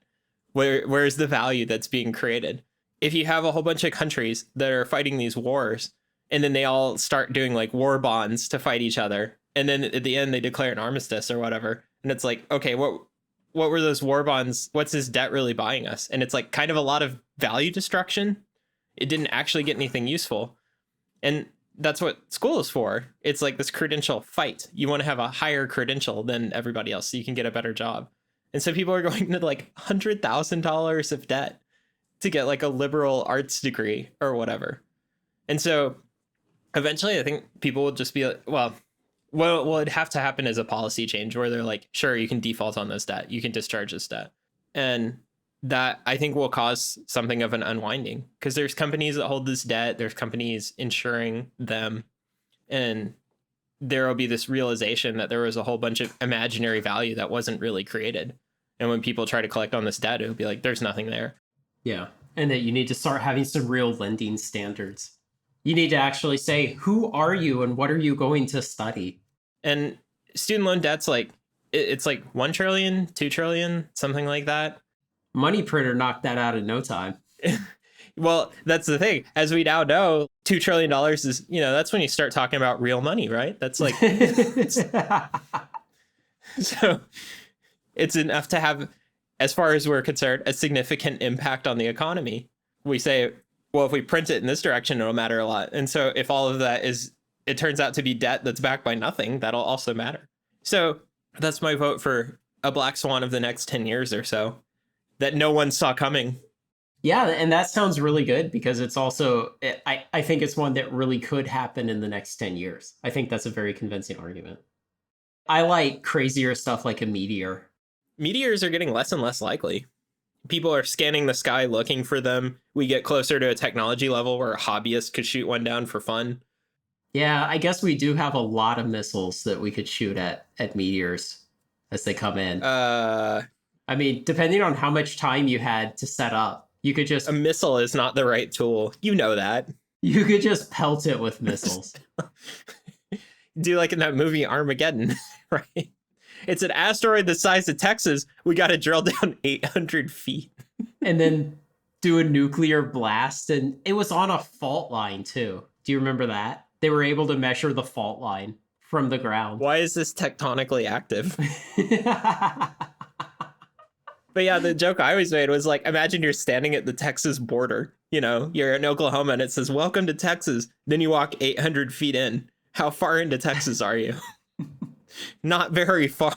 Speaker 1: Where's the value that's being created? If you have a whole bunch of countries that are fighting these wars, and then they all start doing like war bonds to fight each other, and then at the end they declare an armistice or whatever, and it's like, okay, what were those war bonds? What's this debt really buying us? And it's like kind of a lot of value destruction. It didn't actually get anything useful. And that's what school is for. It's like this credential fight. You want to have a higher credential than everybody else so you can get a better job. And so people are going to like $100,000 of debt to get like a liberal arts degree or whatever. And so eventually I think people will just be like, well, what would have to happen is a policy change where they're like, sure, you can default on this debt. You can discharge this debt. And that I think will cause something of an unwinding, because there's companies that hold this debt. There's companies insuring them. And there will be this realization that there was a whole bunch of imaginary value that wasn't really created. And when people try to collect on this debt, it'll be like, there's nothing there.
Speaker 2: Yeah. And that you need to start having some real lending standards. You need to actually say, who are you and what are you going to study?
Speaker 1: And student loan debt's like, it's like 1 trillion, 2 trillion, something like that.
Speaker 2: Money printer knocked that out in no time.
Speaker 1: Well, that's the thing. As we now know, $2 trillion is, that's when you start talking about real money, right? That's like, so it's enough to have, as far as we're concerned, a significant impact on the economy. We say, well, if we print it in this direction, it'll matter a lot. And so if all of that it turns out to be debt that's backed by nothing, that'll also matter. So that's my vote for a black swan of the next 10 years or so that no one saw coming.
Speaker 2: Yeah, and that sounds really good because it's also, I think it's one that really could happen in the next 10 years. I think that's a very convincing argument. I like crazier stuff like a meteor.
Speaker 1: Meteors are getting less and less likely. People are scanning the sky looking for them. We get closer to a technology level where a hobbyist could shoot one down for fun.
Speaker 2: Yeah, I guess we do have a lot of missiles that we could shoot at meteors as they come in. I mean, depending on how much time you had to set up, you could just...
Speaker 1: A missile is not the right tool. You know that.
Speaker 2: You could just pelt it with missiles.
Speaker 1: Do like in that movie Armageddon, right? It's an asteroid the size of Texas. We got to drill down 800 feet.
Speaker 2: And then do a nuclear blast. And it was on a fault line, too. Do you remember that? They were able to measure the fault line from the ground.
Speaker 1: Why is this tectonically active? But yeah, the joke I always made was like, imagine you're standing at the Texas border. You're in Oklahoma and it says, welcome to Texas. Then you walk 800 feet in. How far into Texas are you? Not very far.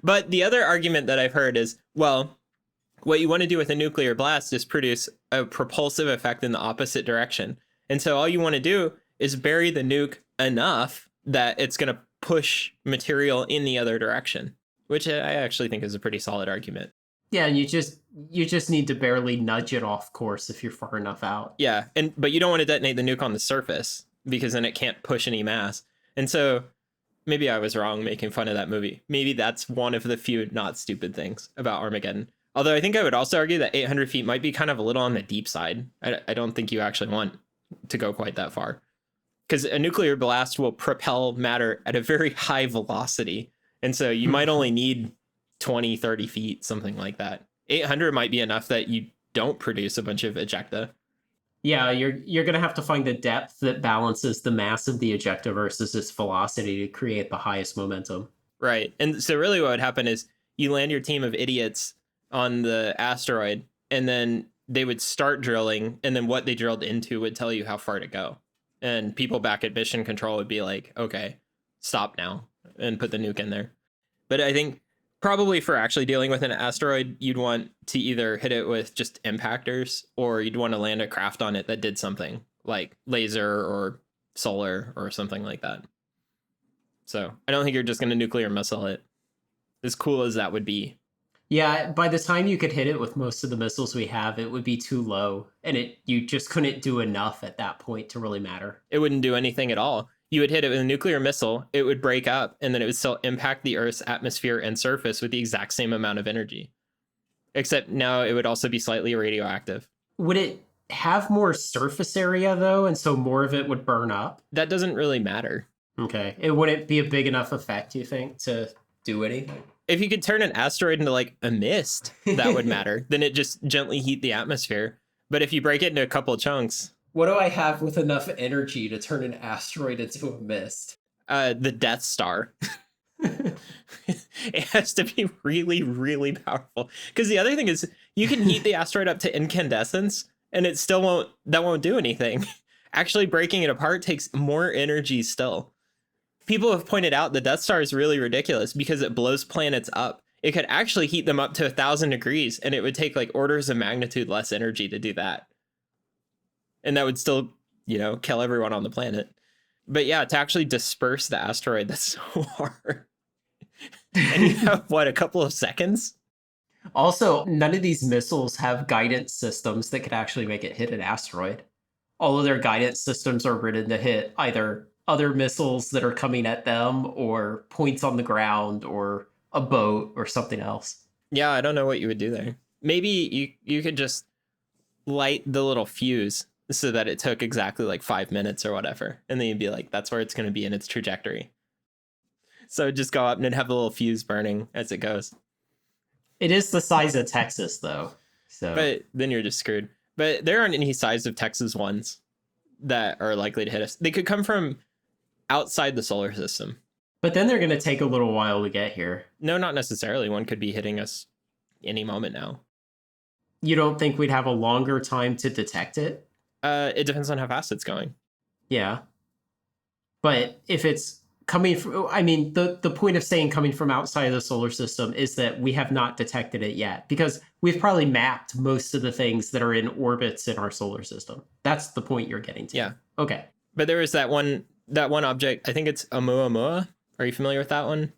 Speaker 1: But the other argument that I've heard is, well, what you want to do with a nuclear blast is produce a propulsive effect in the opposite direction. And so all you want to do is bury the nuke enough that it's going to push material in the other direction, which I actually think is a pretty solid argument.
Speaker 2: Yeah, and you just need to barely nudge it off course if you're far enough out.
Speaker 1: Yeah, but you don't want to detonate the nuke on the surface because then it can't push any mass. And so maybe I was wrong making fun of that movie. Maybe that's one of the few not stupid things about Armageddon. Although I think I would also argue that 800 feet might be kind of a little on the deep side. I don't think you actually want to go quite that far, because a nuclear blast will propel matter at a very high velocity. And so you might only need 20, 30 feet, something like that. 800 might be enough that you don't produce a bunch of ejecta.
Speaker 2: Yeah, you're going to have to find a depth that balances the mass of the ejecta versus its velocity to create the highest momentum.
Speaker 1: Right. And so really what would happen is you land your team of idiots on the asteroid, and then they would start drilling, and then what they drilled into would tell you how far to go. And people back at mission control would be like, okay, stop now, and put the nuke in there. But I think probably for actually dealing with an asteroid, you'd want to either hit it with just impactors, or you'd want to land a craft on it that did something like laser or solar or something like that. So I don't think you're just going to nuclear missile it, as cool as that would be.
Speaker 2: Yeah, by the time you could hit it with most of the missiles we have, it would be too low, and you just couldn't do enough at that point to really matter.
Speaker 1: It wouldn't do anything at all. You would hit it with a nuclear missile, it would break up, and then it would still impact the Earth's atmosphere and surface with the exact same amount of energy. Except now it would also be slightly radioactive.
Speaker 2: Would it have more surface area, though, and so more of it would burn up?
Speaker 1: That doesn't really matter.
Speaker 2: Okay. It wouldn't be a big enough effect, you think, to do anything?
Speaker 1: If you could turn an asteroid into like a mist, that would matter. Then it just gently heat the atmosphere. But if you break it into a couple of chunks...
Speaker 2: What do I have with enough energy to turn an asteroid into a mist?
Speaker 1: The Death Star. It has to be really, really powerful. Because the other thing is, you can heat the asteroid up to incandescence, and it still won't do anything. Actually, breaking it apart takes more energy still. People have pointed out the Death Star is really ridiculous because it blows planets up. It could actually heat them up to 1,000 degrees, and it would take like orders of magnitude less energy to do that. And that would still, kill everyone on the planet. But yeah, to actually disperse the asteroid, that's so hard. And you have, a couple of seconds?
Speaker 2: Also, none of these missiles have guidance systems that could actually make it hit an asteroid. All of their guidance systems are written to hit either other missiles that are coming at them or points on the ground or a boat or something else.
Speaker 1: Yeah, I don't know what you would do there. Maybe you could just light the little fuse so that it took exactly like 5 minutes or whatever. And then you'd be like, that's where it's going to be in its trajectory. So just go up and it'd have a little fuse burning as it goes.
Speaker 2: It is the size of Texas, though. So,
Speaker 1: but then you're just screwed. But there aren't any size of Texas ones that are likely to hit us. They could come from outside the solar system.
Speaker 2: But then they're going to take a little while to get here.
Speaker 1: No, not necessarily. One could be hitting us any moment now.
Speaker 2: You don't think we'd have a longer time to detect it?
Speaker 1: It depends on how fast it's going.
Speaker 2: Yeah. But if it's coming from, the point of saying coming from outside of the solar system is that we have not detected it yet, because we've probably mapped most of the things that are in orbits in our solar system. That's the point you're getting to.
Speaker 1: Yeah.
Speaker 2: Okay.
Speaker 1: But there is that one object, I think it's Oumuamua. Are you familiar with that one?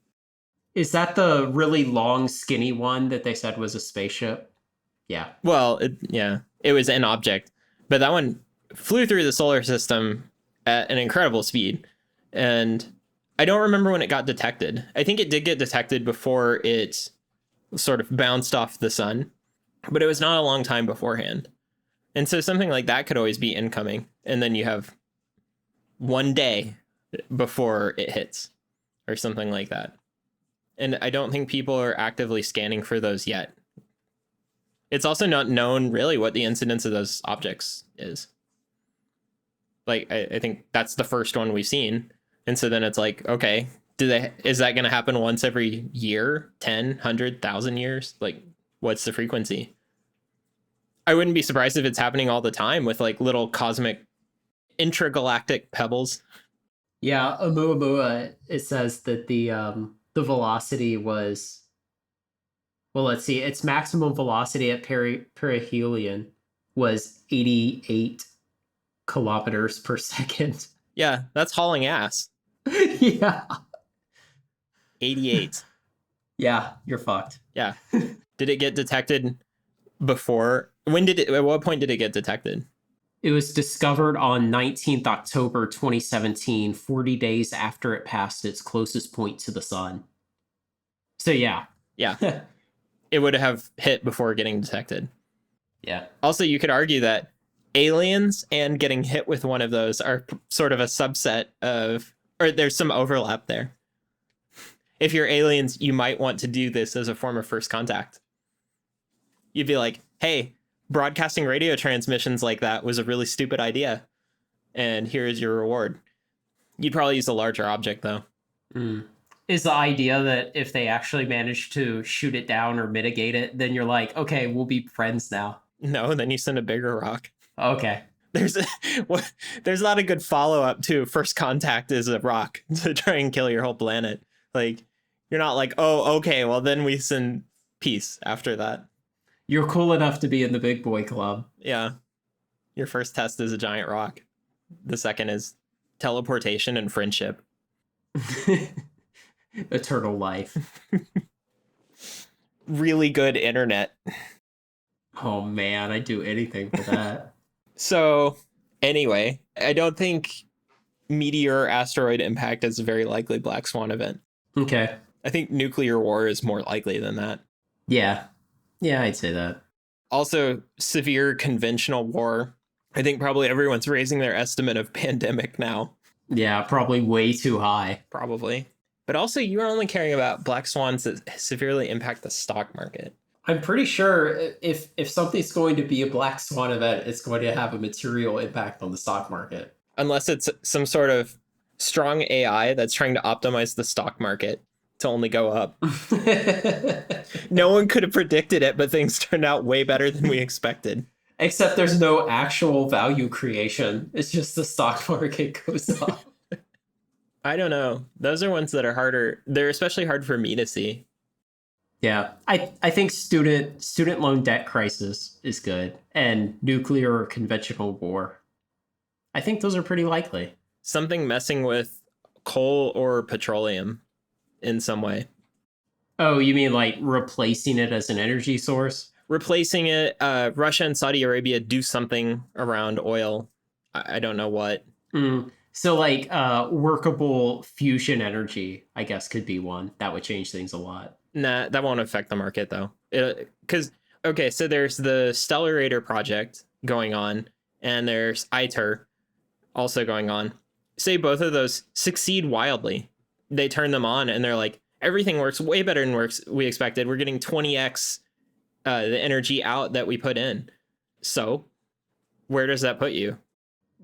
Speaker 2: Is that the really long, skinny one that they said was a spaceship? Yeah.
Speaker 1: Well, it was an object, but that one flew through the solar system at an incredible speed. And I don't remember when it got detected. I think it did get detected before it sort of bounced off the sun, but it was not a long time beforehand. And so something like that could always be incoming. And then you have one day before it hits or something like that. And I don't think people are actively scanning for those yet. It's also not known really what the incidence of those objects is. Like, I think that's the first one we've seen. And so then it's like, okay, is that going to happen once every year, 10, 100, 1,000 years? Like, what's the frequency? I wouldn't be surprised if it's happening all the time with like little cosmic intragalactic pebbles.
Speaker 2: Yeah, Oumuamua, it says that the velocity was Well, let's see. Its maximum velocity at perihelion was 88 kilometers per second.
Speaker 1: Yeah, that's hauling ass.
Speaker 2: Yeah.
Speaker 1: 88.
Speaker 2: Yeah, you're fucked.
Speaker 1: Yeah. Did it get detected before? When did it, at what point did it get detected?
Speaker 2: It was discovered on 19th October 2017, 40 days after it passed its closest point to the sun. So, yeah.
Speaker 1: Yeah. It would have hit before getting detected.
Speaker 2: Yeah.
Speaker 1: Also, you could argue that aliens and getting hit with one of those are sort of a subset of, or there's some overlap there. If you're aliens, you might want to do this as a form of first contact. You'd be like, hey, broadcasting radio transmissions like that was a really stupid idea. And here is your reward. You'd probably use a larger object, though.
Speaker 2: Mm. Is the idea that if they actually manage to shoot it down or mitigate it, then you're like, okay, we'll be friends now.
Speaker 1: No, then you send a bigger rock.
Speaker 2: Okay.
Speaker 1: There's not a good follow-up to first contact is a rock to try and kill your whole planet. Like, you're not like, oh, okay, well, then we send peace after that.
Speaker 2: You're cool enough to be in the big boy club.
Speaker 1: Yeah. Your first test is a giant rock. The second is teleportation and friendship.
Speaker 2: Eternal life.
Speaker 1: Really good internet.
Speaker 2: Oh, man, I'd do anything for that.
Speaker 1: So, anyway, I don't think meteor asteroid impact is a very likely black swan event.
Speaker 2: Okay.
Speaker 1: I think nuclear war is more likely than that.
Speaker 2: Yeah. Yeah, I'd say that.
Speaker 1: Also, severe conventional war. I think probably everyone's raising their estimate of pandemic now.
Speaker 2: Yeah, probably way too high.
Speaker 1: Probably. But also, you are only caring about black swans that severely impact the stock market.
Speaker 2: I'm pretty sure if something's going to be a black swan event, it's going to have a material impact on the stock market.
Speaker 1: Unless it's some sort of strong AI that's trying to optimize the stock market to only go up. No one could have predicted it, but things turned out way better than we expected.
Speaker 2: Except there's no actual value creation. It's just the stock market goes up.
Speaker 1: I don't know. Those are ones that are harder. They're especially hard for me to see.
Speaker 2: Yeah, I think student loan debt crisis is good, and nuclear or conventional war. I think those are pretty likely.
Speaker 1: Something messing with coal or petroleum in some way.
Speaker 2: Oh, you mean like replacing it as an energy source?
Speaker 1: Replacing it. Russia and Saudi Arabia do something around oil. I don't know what.
Speaker 2: So like workable fusion energy, I guess, could be one. That would change things a lot.
Speaker 1: Nah, that won't affect the market though. Because, okay, so there's the Stellarator project going on, and there's ITER also going on. Say both of those succeed wildly. They turn them on and they're like, everything works way better than we expected. We're getting 20x the energy out that we put in. So where does that put you?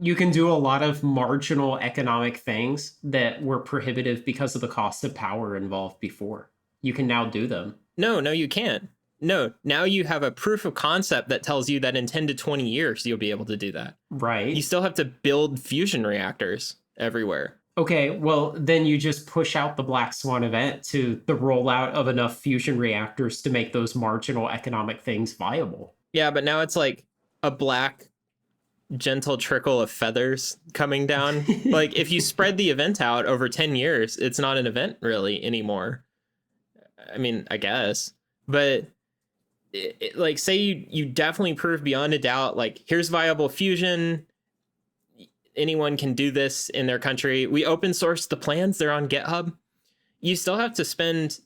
Speaker 2: You can do a lot of marginal economic things that were prohibitive because of the cost of power involved before. You can now do them.
Speaker 1: No, you can't. No, now you have a proof of concept that tells you that in 10 to 20 years, you'll be able to do that.
Speaker 2: Right.
Speaker 1: You still have to build fusion reactors everywhere.
Speaker 2: Okay, well, then you just push out the Black Swan event to the rollout of enough fusion reactors to make those marginal economic things viable.
Speaker 1: Yeah, but now it's like a black, gentle trickle of feathers coming down. Like, if you spread the event out over 10 years, it's not an event really anymore. I mean, I guess. But, like, say you definitely prove beyond a doubt, like, here's viable fusion. Anyone can do this in their country. We open source the plans. They're on GitHub. You still have to spend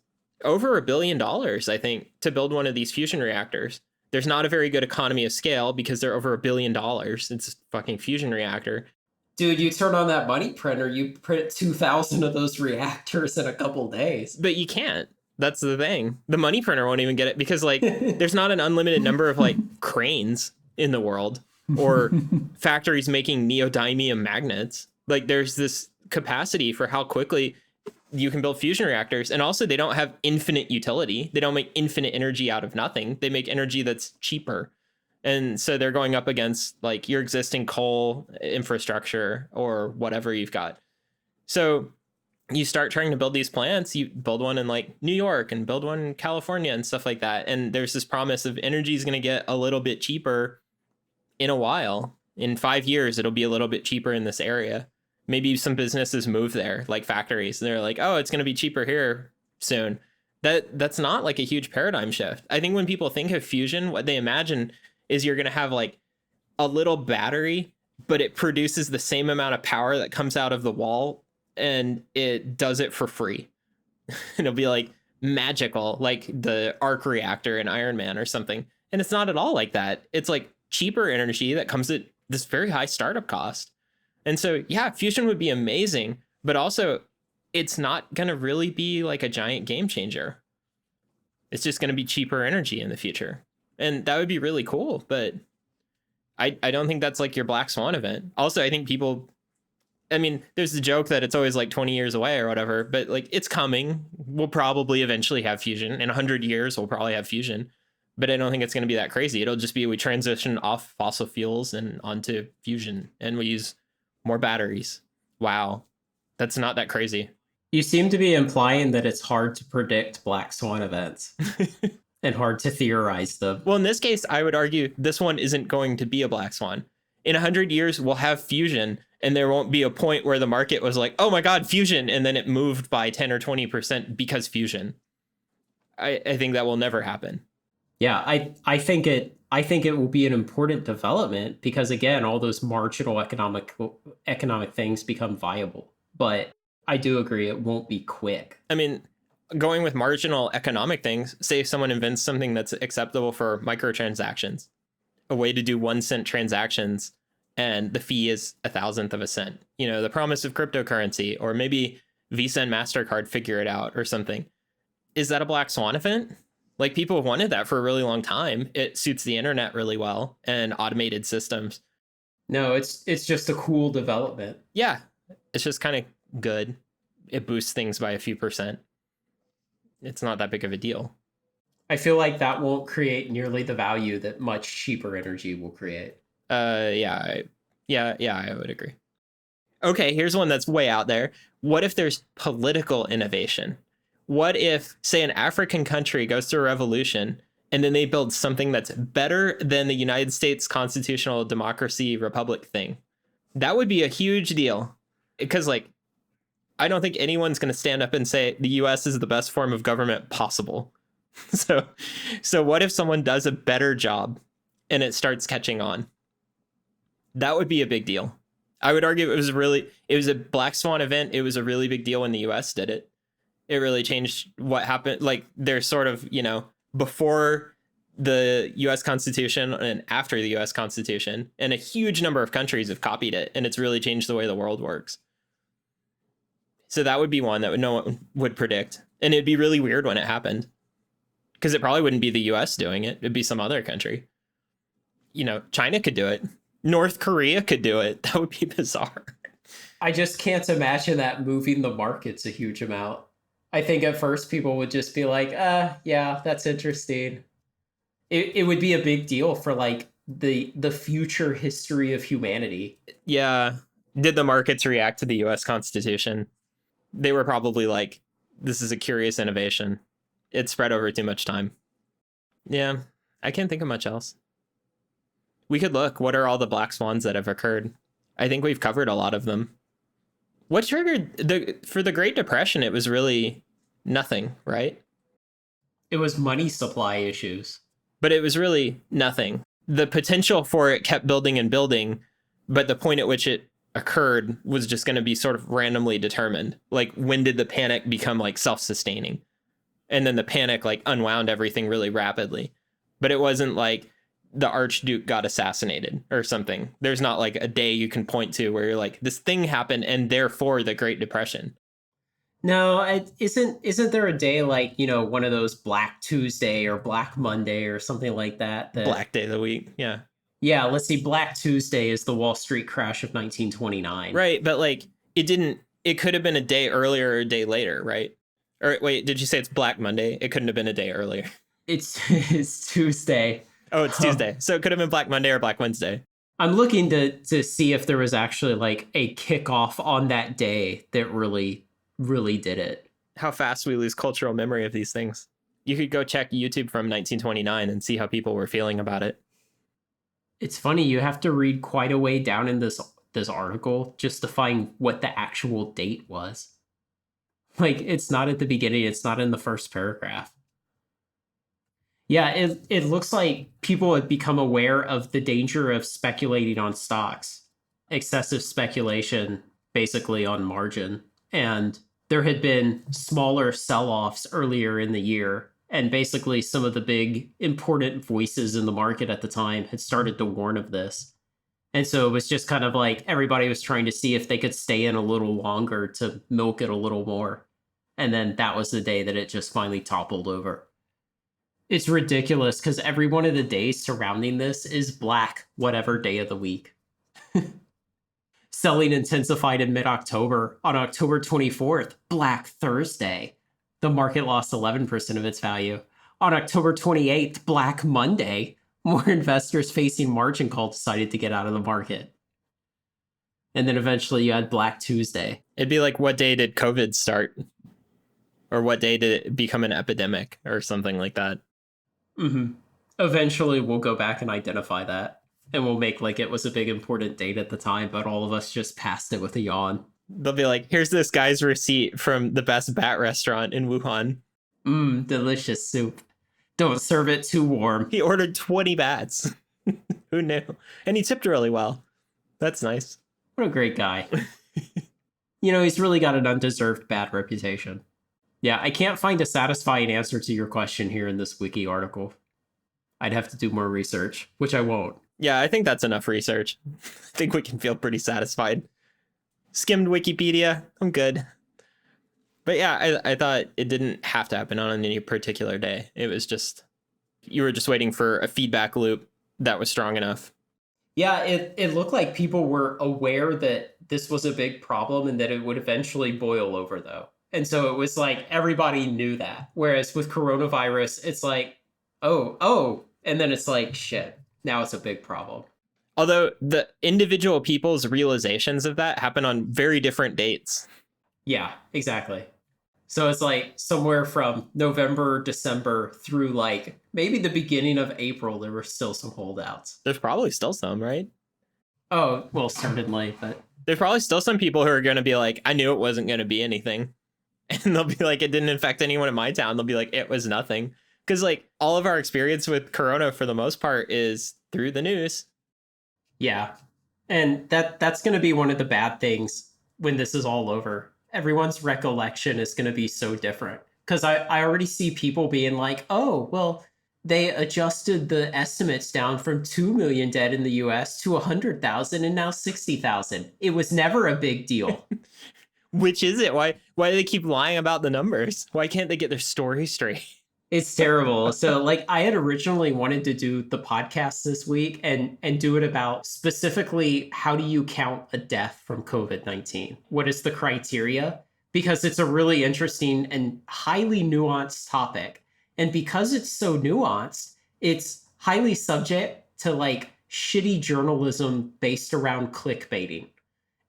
Speaker 1: over $1 billion, I think, to build one of these fusion reactors. There's not a very good economy of scale because they're over $1 billion. It's a fucking fusion reactor.
Speaker 2: Dude, you turn on that money printer, you print 2,000 of those reactors in a couple days.
Speaker 1: But you can't. That's the thing. The money printer won't even get it because, like, there's not an unlimited number of, like, cranes in the world or factories making neodymium magnets. Like, there's this capacity for how quickly you can build fusion reactors. And also, they don't have infinite utility. They don't make infinite energy out of nothing. They make energy that's cheaper. And so they're going up against, like, your existing coal infrastructure or whatever you've got. So you start trying to build these plants, you build one in like New York and build one in California and stuff like that. And there's this promise of energy is going to get a little bit cheaper in a while. In 5 years, it'll be a little bit cheaper in this area. Maybe some businesses move there, like factories. And they're like, oh, it's going to be cheaper here soon. That's not like a huge paradigm shift. I think when people think of fusion, what they imagine is you're going to have like a little battery, but it produces the same amount of power that comes out of the wall, and it does it for free. It'll be like magical, like the arc reactor in Iron Man or something. And it's not at all like that. It's like cheaper energy that comes at this very high startup cost. And so, yeah, fusion would be amazing, but also it's not going to really be like a giant game changer. It's just going to be cheaper energy in the future. And that would be really cool. But I don't think that's like your black swan event. Also, I think people, I mean, there's the joke that it's always like 20 years away or whatever, but like it's coming. We'll probably eventually have fusion. In 100 years, we'll probably have fusion. But I don't think it's going to be that crazy. It'll just be we transition off fossil fuels and onto fusion, and we use more batteries. Wow. That's not that crazy.
Speaker 2: You seem to be implying that it's hard to predict black swan events and hard to theorize them.
Speaker 1: Well, in this case, I would argue this one isn't going to be a black swan. In 100 years, we'll have fusion, and there won't be a point where the market was like, oh my God, fusion, and then it moved by 10 or 20% because fusion. I think that will never happen.
Speaker 2: Yeah, I think it will be an important development because, again, all those marginal economic things become viable. But I do agree it won't be quick.
Speaker 1: I mean, going with marginal economic things, say if someone invents something that's acceptable for microtransactions, a way to do 1 cent transactions, and the fee is 1,000th of a cent. You know, the promise of cryptocurrency, or maybe Visa and MasterCard figure it out or something. Is that a black swan event? Like, people have wanted that for a really long time. It suits the internet really well and automated systems.
Speaker 2: No, it's just a cool development.
Speaker 1: Yeah, it's just kind of good. It boosts things by a few percent. It's not that big of a deal.
Speaker 2: I feel like that won't create nearly the value that much cheaper energy will create.
Speaker 1: Yeah, I would agree. Okay, here's one that's way out there. What if there's political innovation? What if, say, an African country goes through a revolution and then they build something that's better than the United States constitutional democracy republic thing? That would be a huge deal, because, like, I don't think anyone's going to stand up and say the US is the best form of government possible. So what if someone does a better job and it starts catching on? That would be a big deal. I would argue it was a black swan event. It was a really big deal when the US did it. It really changed what happened. Like, there's sort of, you know, before the US Constitution and after the US Constitution, and a huge number of countries have copied it, and it's really changed the way the world works. So that would be one that no one would predict. And it'd be really weird when it happened, because it probably wouldn't be the US doing it. It'd be some other country. You know, China could do it. North Korea could do it. That would be bizarre.
Speaker 2: I just can't imagine that moving the markets a huge amount. I think at first people would just be like, yeah, that's interesting. It would be a big deal for like the future history of humanity.
Speaker 1: Yeah. Did the markets react to the US Constitution? They were probably like, this is a curious innovation. It spread over too much time. Yeah, I can't think of much else. We could look. What are all the black swans that have occurred? I think we've covered a lot of them. What triggered for the Great Depression? It was really nothing, right?
Speaker 2: It was money supply issues.
Speaker 1: But it was really nothing. The potential for it kept building and building, but the point at which it occurred was just going to be sort of randomly determined. Like, when did the panic become like self-sustaining? And then the panic like unwound everything really rapidly. But it wasn't like the Archduke got assassinated or something. There's not like a day you can point to where you're like, this thing happened and therefore the Great Depression.
Speaker 2: No, isn't there a day like, you know, one of those Black Tuesday or Black Monday or something like that?
Speaker 1: Black Day of the Week, yeah.
Speaker 2: Yeah, let's see, Black Tuesday is the Wall Street crash of 1929.
Speaker 1: Right, but like, it could have been a day earlier or a day later, right? Or wait, did you say it's Black Monday? It couldn't have been a day earlier.
Speaker 2: It's Tuesday.
Speaker 1: Oh, it's Tuesday. So it could have been Black Monday or Black Wednesday.
Speaker 2: I'm looking to see if there was actually like a kickoff on that day that really really did it.
Speaker 1: How fast we lose cultural memory of these things. You could go check YouTube from 1929 and see how people were feeling about it.
Speaker 2: It's funny, you have to read quite a way down in this article just to find what the actual date was. Like, it's not at the beginning, it's not in the first paragraph. Yeah, it looks like people have become aware of the danger of speculating on stocks, excessive speculation, basically on margin. And there had been smaller sell offs earlier in the year. And basically, some of the big important voices in the market at the time had started to warn of this. And so it was just kind of like everybody was trying to see if they could stay in a little longer to milk it a little more. And then that was the day that it just finally toppled over. It's ridiculous because every one of the days surrounding this is black, whatever day of the week. Selling intensified in mid-October. On October 24th, Black Thursday, the market lost 11% of its value. On October 28th, Black Monday, more investors facing margin call decided to get out of the market. And then eventually you had Black Tuesday.
Speaker 1: It'd be like, what day did COVID start? Or what day did it become an epidemic or something like that?
Speaker 2: Mm-hmm. Eventually we'll go back and identify that. And we'll make like it was a big important date at the time, but all of us just passed it with a yawn.
Speaker 1: They'll be like, here's this guy's receipt from the best bat restaurant in Wuhan.
Speaker 2: Delicious soup. Don't serve it too warm.
Speaker 1: He ordered 20 bats. Who knew? And he tipped really well. That's nice.
Speaker 2: What a great guy. He's really got an undeserved bad reputation. Yeah, I can't find a satisfying answer to your question here in this wiki article. I'd have to do more research, which I won't.
Speaker 1: Yeah, I think that's enough research. I think we can feel pretty satisfied. Skimmed Wikipedia. I'm good. But yeah, I thought it didn't have to happen on any particular day. It was just, you were just waiting for a feedback loop that was strong enough.
Speaker 2: Yeah, it looked like people were aware that this was a big problem and that it would eventually boil over, though. And so it was like everybody knew that. Whereas with coronavirus, it's like, oh, and then it's like, shit, now it's a big problem.
Speaker 1: Although the individual people's realizations of that happen on very different dates.
Speaker 2: Yeah, exactly. So it's like somewhere from November, December through like maybe the beginning of April, there were still some holdouts.
Speaker 1: There's probably still some, right?
Speaker 2: Oh, well, certainly, but
Speaker 1: there's probably still some people who are going to be like, I knew it wasn't going to be anything. And they'll be like, it didn't infect anyone in my town. They'll be like, it was nothing. Because like all of our experience with corona for the most part is through the news.
Speaker 2: Yeah. And that's going to be one of the bad things when this is all over. Everyone's recollection is going to be so different. Because I already see people being like, oh, well, they adjusted the estimates down from 2 million dead in the US to 100,000 and now 60,000. It was never a big deal.
Speaker 1: Which is it? Why do they keep lying about the numbers? Why can't they get their story straight?
Speaker 2: It's terrible. So like I had originally wanted to do the podcast this week and do it about specifically how do you count a death from COVID-19? What is the criteria? Because it's a really interesting and highly nuanced topic. And because it's so nuanced, it's highly subject to like shitty journalism based around clickbaiting.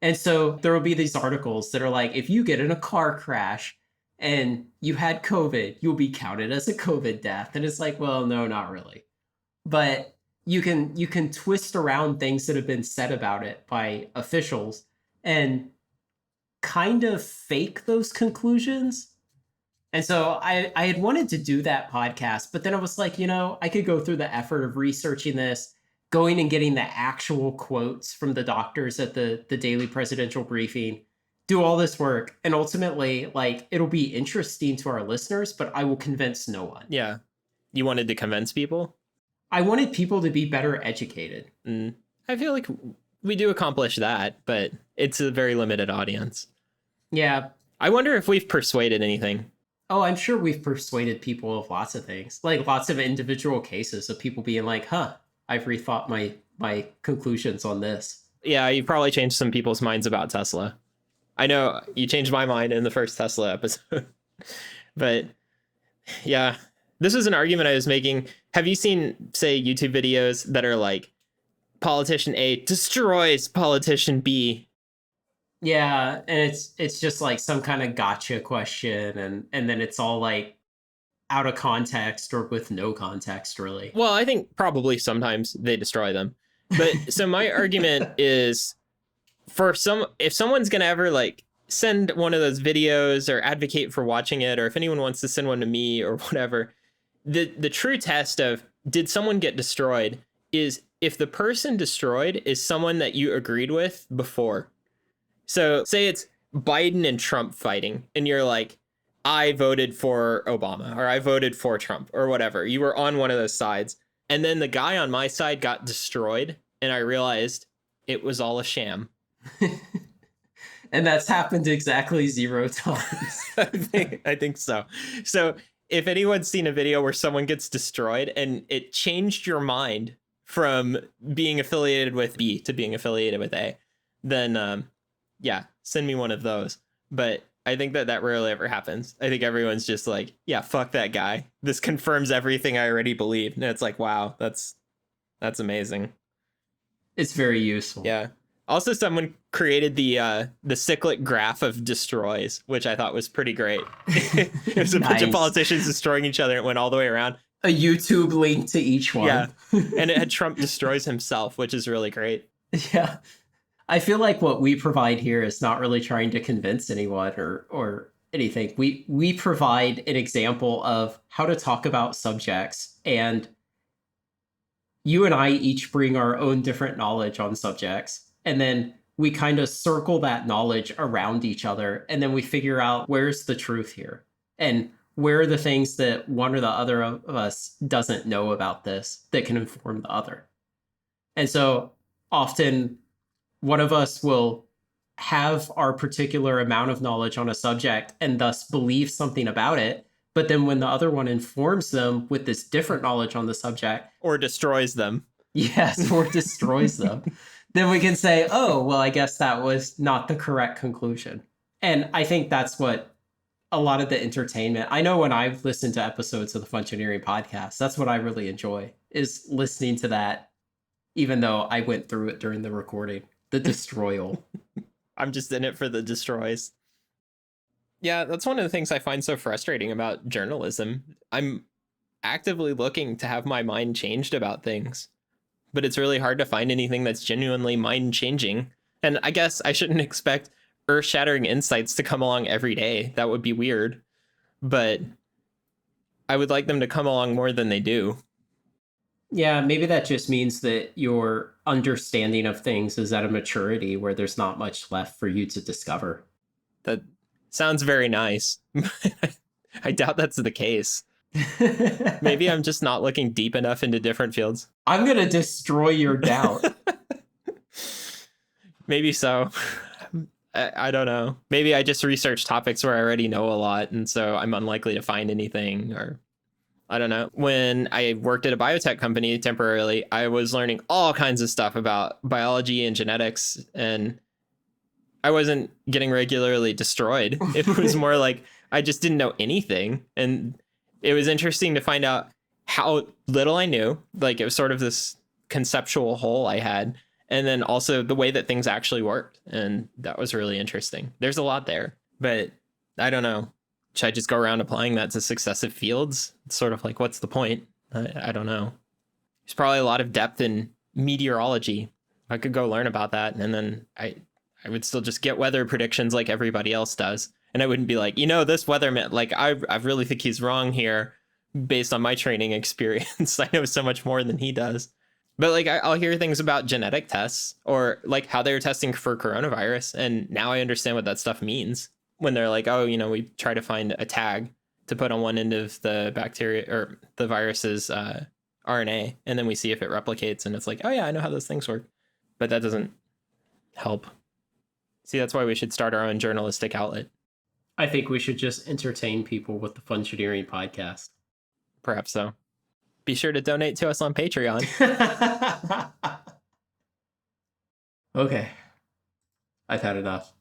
Speaker 2: And so there will be these articles that are like, if you get in a car crash and you had COVID, you'll be counted as a COVID death. And it's like, well, no, not really. But you can twist around things that have been said about it by officials and kind of fake those conclusions. And so I had wanted to do that podcast, but then I was like, I could go through the effort of researching this, going and getting the actual quotes from the doctors at the daily presidential briefing, do all this work, and ultimately, like, it'll be interesting to our listeners, but I will convince no one.
Speaker 1: Yeah. You wanted to convince people?
Speaker 2: I wanted people to be better educated.
Speaker 1: I feel like we do accomplish that, but it's a very limited audience.
Speaker 2: Yeah.
Speaker 1: I wonder if we've persuaded anything.
Speaker 2: Oh, I'm sure we've persuaded people of lots of things, like lots of individual cases of people being like, I've rethought my conclusions on this. Yeah,
Speaker 1: you probably changed some people's minds about Tesla. I know you changed my mind in the first Tesla episode. But yeah, this was an argument I was making. Have you seen, say, YouTube videos that are like, politician A destroys politician B?
Speaker 2: Yeah, and it's just like some kind of gotcha question, and then it's all like out of context or with no context really.
Speaker 1: Well, I think probably sometimes they destroy them. But so my argument is if someone's going to ever like send one of those videos or advocate for watching it, or if anyone wants to send one to me or whatever, the true test of did someone get destroyed is if the person destroyed is someone that you agreed with before. So say it's Biden and Trump fighting, and you're like, I voted for Obama or I voted for Trump or whatever. You were on one of those sides. And then the guy on my side got destroyed, and I realized it was all a sham.
Speaker 2: And that's happened exactly 0 times.
Speaker 1: I think so. So if anyone's seen a video where someone gets destroyed and it changed your mind from being affiliated with B to being affiliated with A, then yeah, send me one of those. But I think that rarely ever happens. I think everyone's just like, yeah, fuck that guy. This confirms everything I already believed. And it's like, wow, that's amazing.
Speaker 2: It's very useful.
Speaker 1: Yeah. Also, someone created the cyclic graph of destroys, which I thought was pretty great. It was a bunch of politicians destroying each other. It went all the way around.
Speaker 2: A YouTube link to each one.
Speaker 1: Yeah. And it had Trump destroys himself, which is really great.
Speaker 2: Yeah. I feel like what we provide here is not really trying to convince anyone or anything. We provide an example of how to talk about subjects, and you and I each bring our own different knowledge on subjects, and then we kind of circle that knowledge around each other, and then we figure out where's the truth here and where are the things that one or the other of us doesn't know about this that can inform the other. And so often one of us will have our particular amount of knowledge on a subject and thus believe something about it. But then when the other one informs them with this different knowledge on the subject,
Speaker 1: or destroys them.
Speaker 2: Yes, or destroys them. Then we can say, oh, well, I guess that was not the correct conclusion. And I think that's what a lot of the entertainment, I know when I've listened to episodes of the Functioneering podcast, that's what I really enjoy, is listening to that, even though I went through it during the recording, the destroyal.
Speaker 1: I'm just in it for the destroys. Yeah, that's one of the things I find so frustrating about journalism. I'm actively looking to have my mind changed about things, but it's really hard to find anything that's genuinely mind changing. And I guess I shouldn't expect earth shattering insights to come along every day. That would be weird. But I would like them to come along more than they do.
Speaker 2: Yeah, maybe that just means that your understanding of things is at a maturity where there's not much left for you to discover.
Speaker 1: That sounds very nice. I doubt that's the case. Maybe I'm just not looking deep enough into different fields.
Speaker 2: I'm going to destroy your doubt.
Speaker 1: Maybe so. I don't know. Maybe I just research topics where I already know a lot, and so I'm unlikely to find anything, or I don't know. When I worked at a biotech company temporarily, I was learning all kinds of stuff about biology and genetics, and I wasn't getting regularly destroyed. It was more like I just didn't know anything. And it was interesting to find out how little I knew. Like, it was sort of this conceptual hole I had. And then also the way that things actually worked. And that was really interesting. There's a lot there, but I don't know. Should I just go around applying that to successive fields? It's sort of like, what's the point? I don't know. There's probably a lot of depth in meteorology. I could go learn about that. And then I would still just get weather predictions like everybody else does. And I wouldn't be like, this weatherman, like, I really think he's wrong here based on my training experience. I know so much more than he does. But like, I'll hear things about genetic tests or like how they were testing for coronavirus. And now I understand what that stuff means when they're like, oh, we try to find a tag to put on one end of the bacteria or the virus's RNA. And then we see if it replicates. And it's like, oh, yeah, I know how those things work. But that doesn't help. See, that's why we should start our own journalistic outlet.
Speaker 2: I think we should just entertain people with the Functioneering podcast.
Speaker 1: Perhaps so. Be sure to donate to us on Patreon.
Speaker 2: Okay. I've had enough.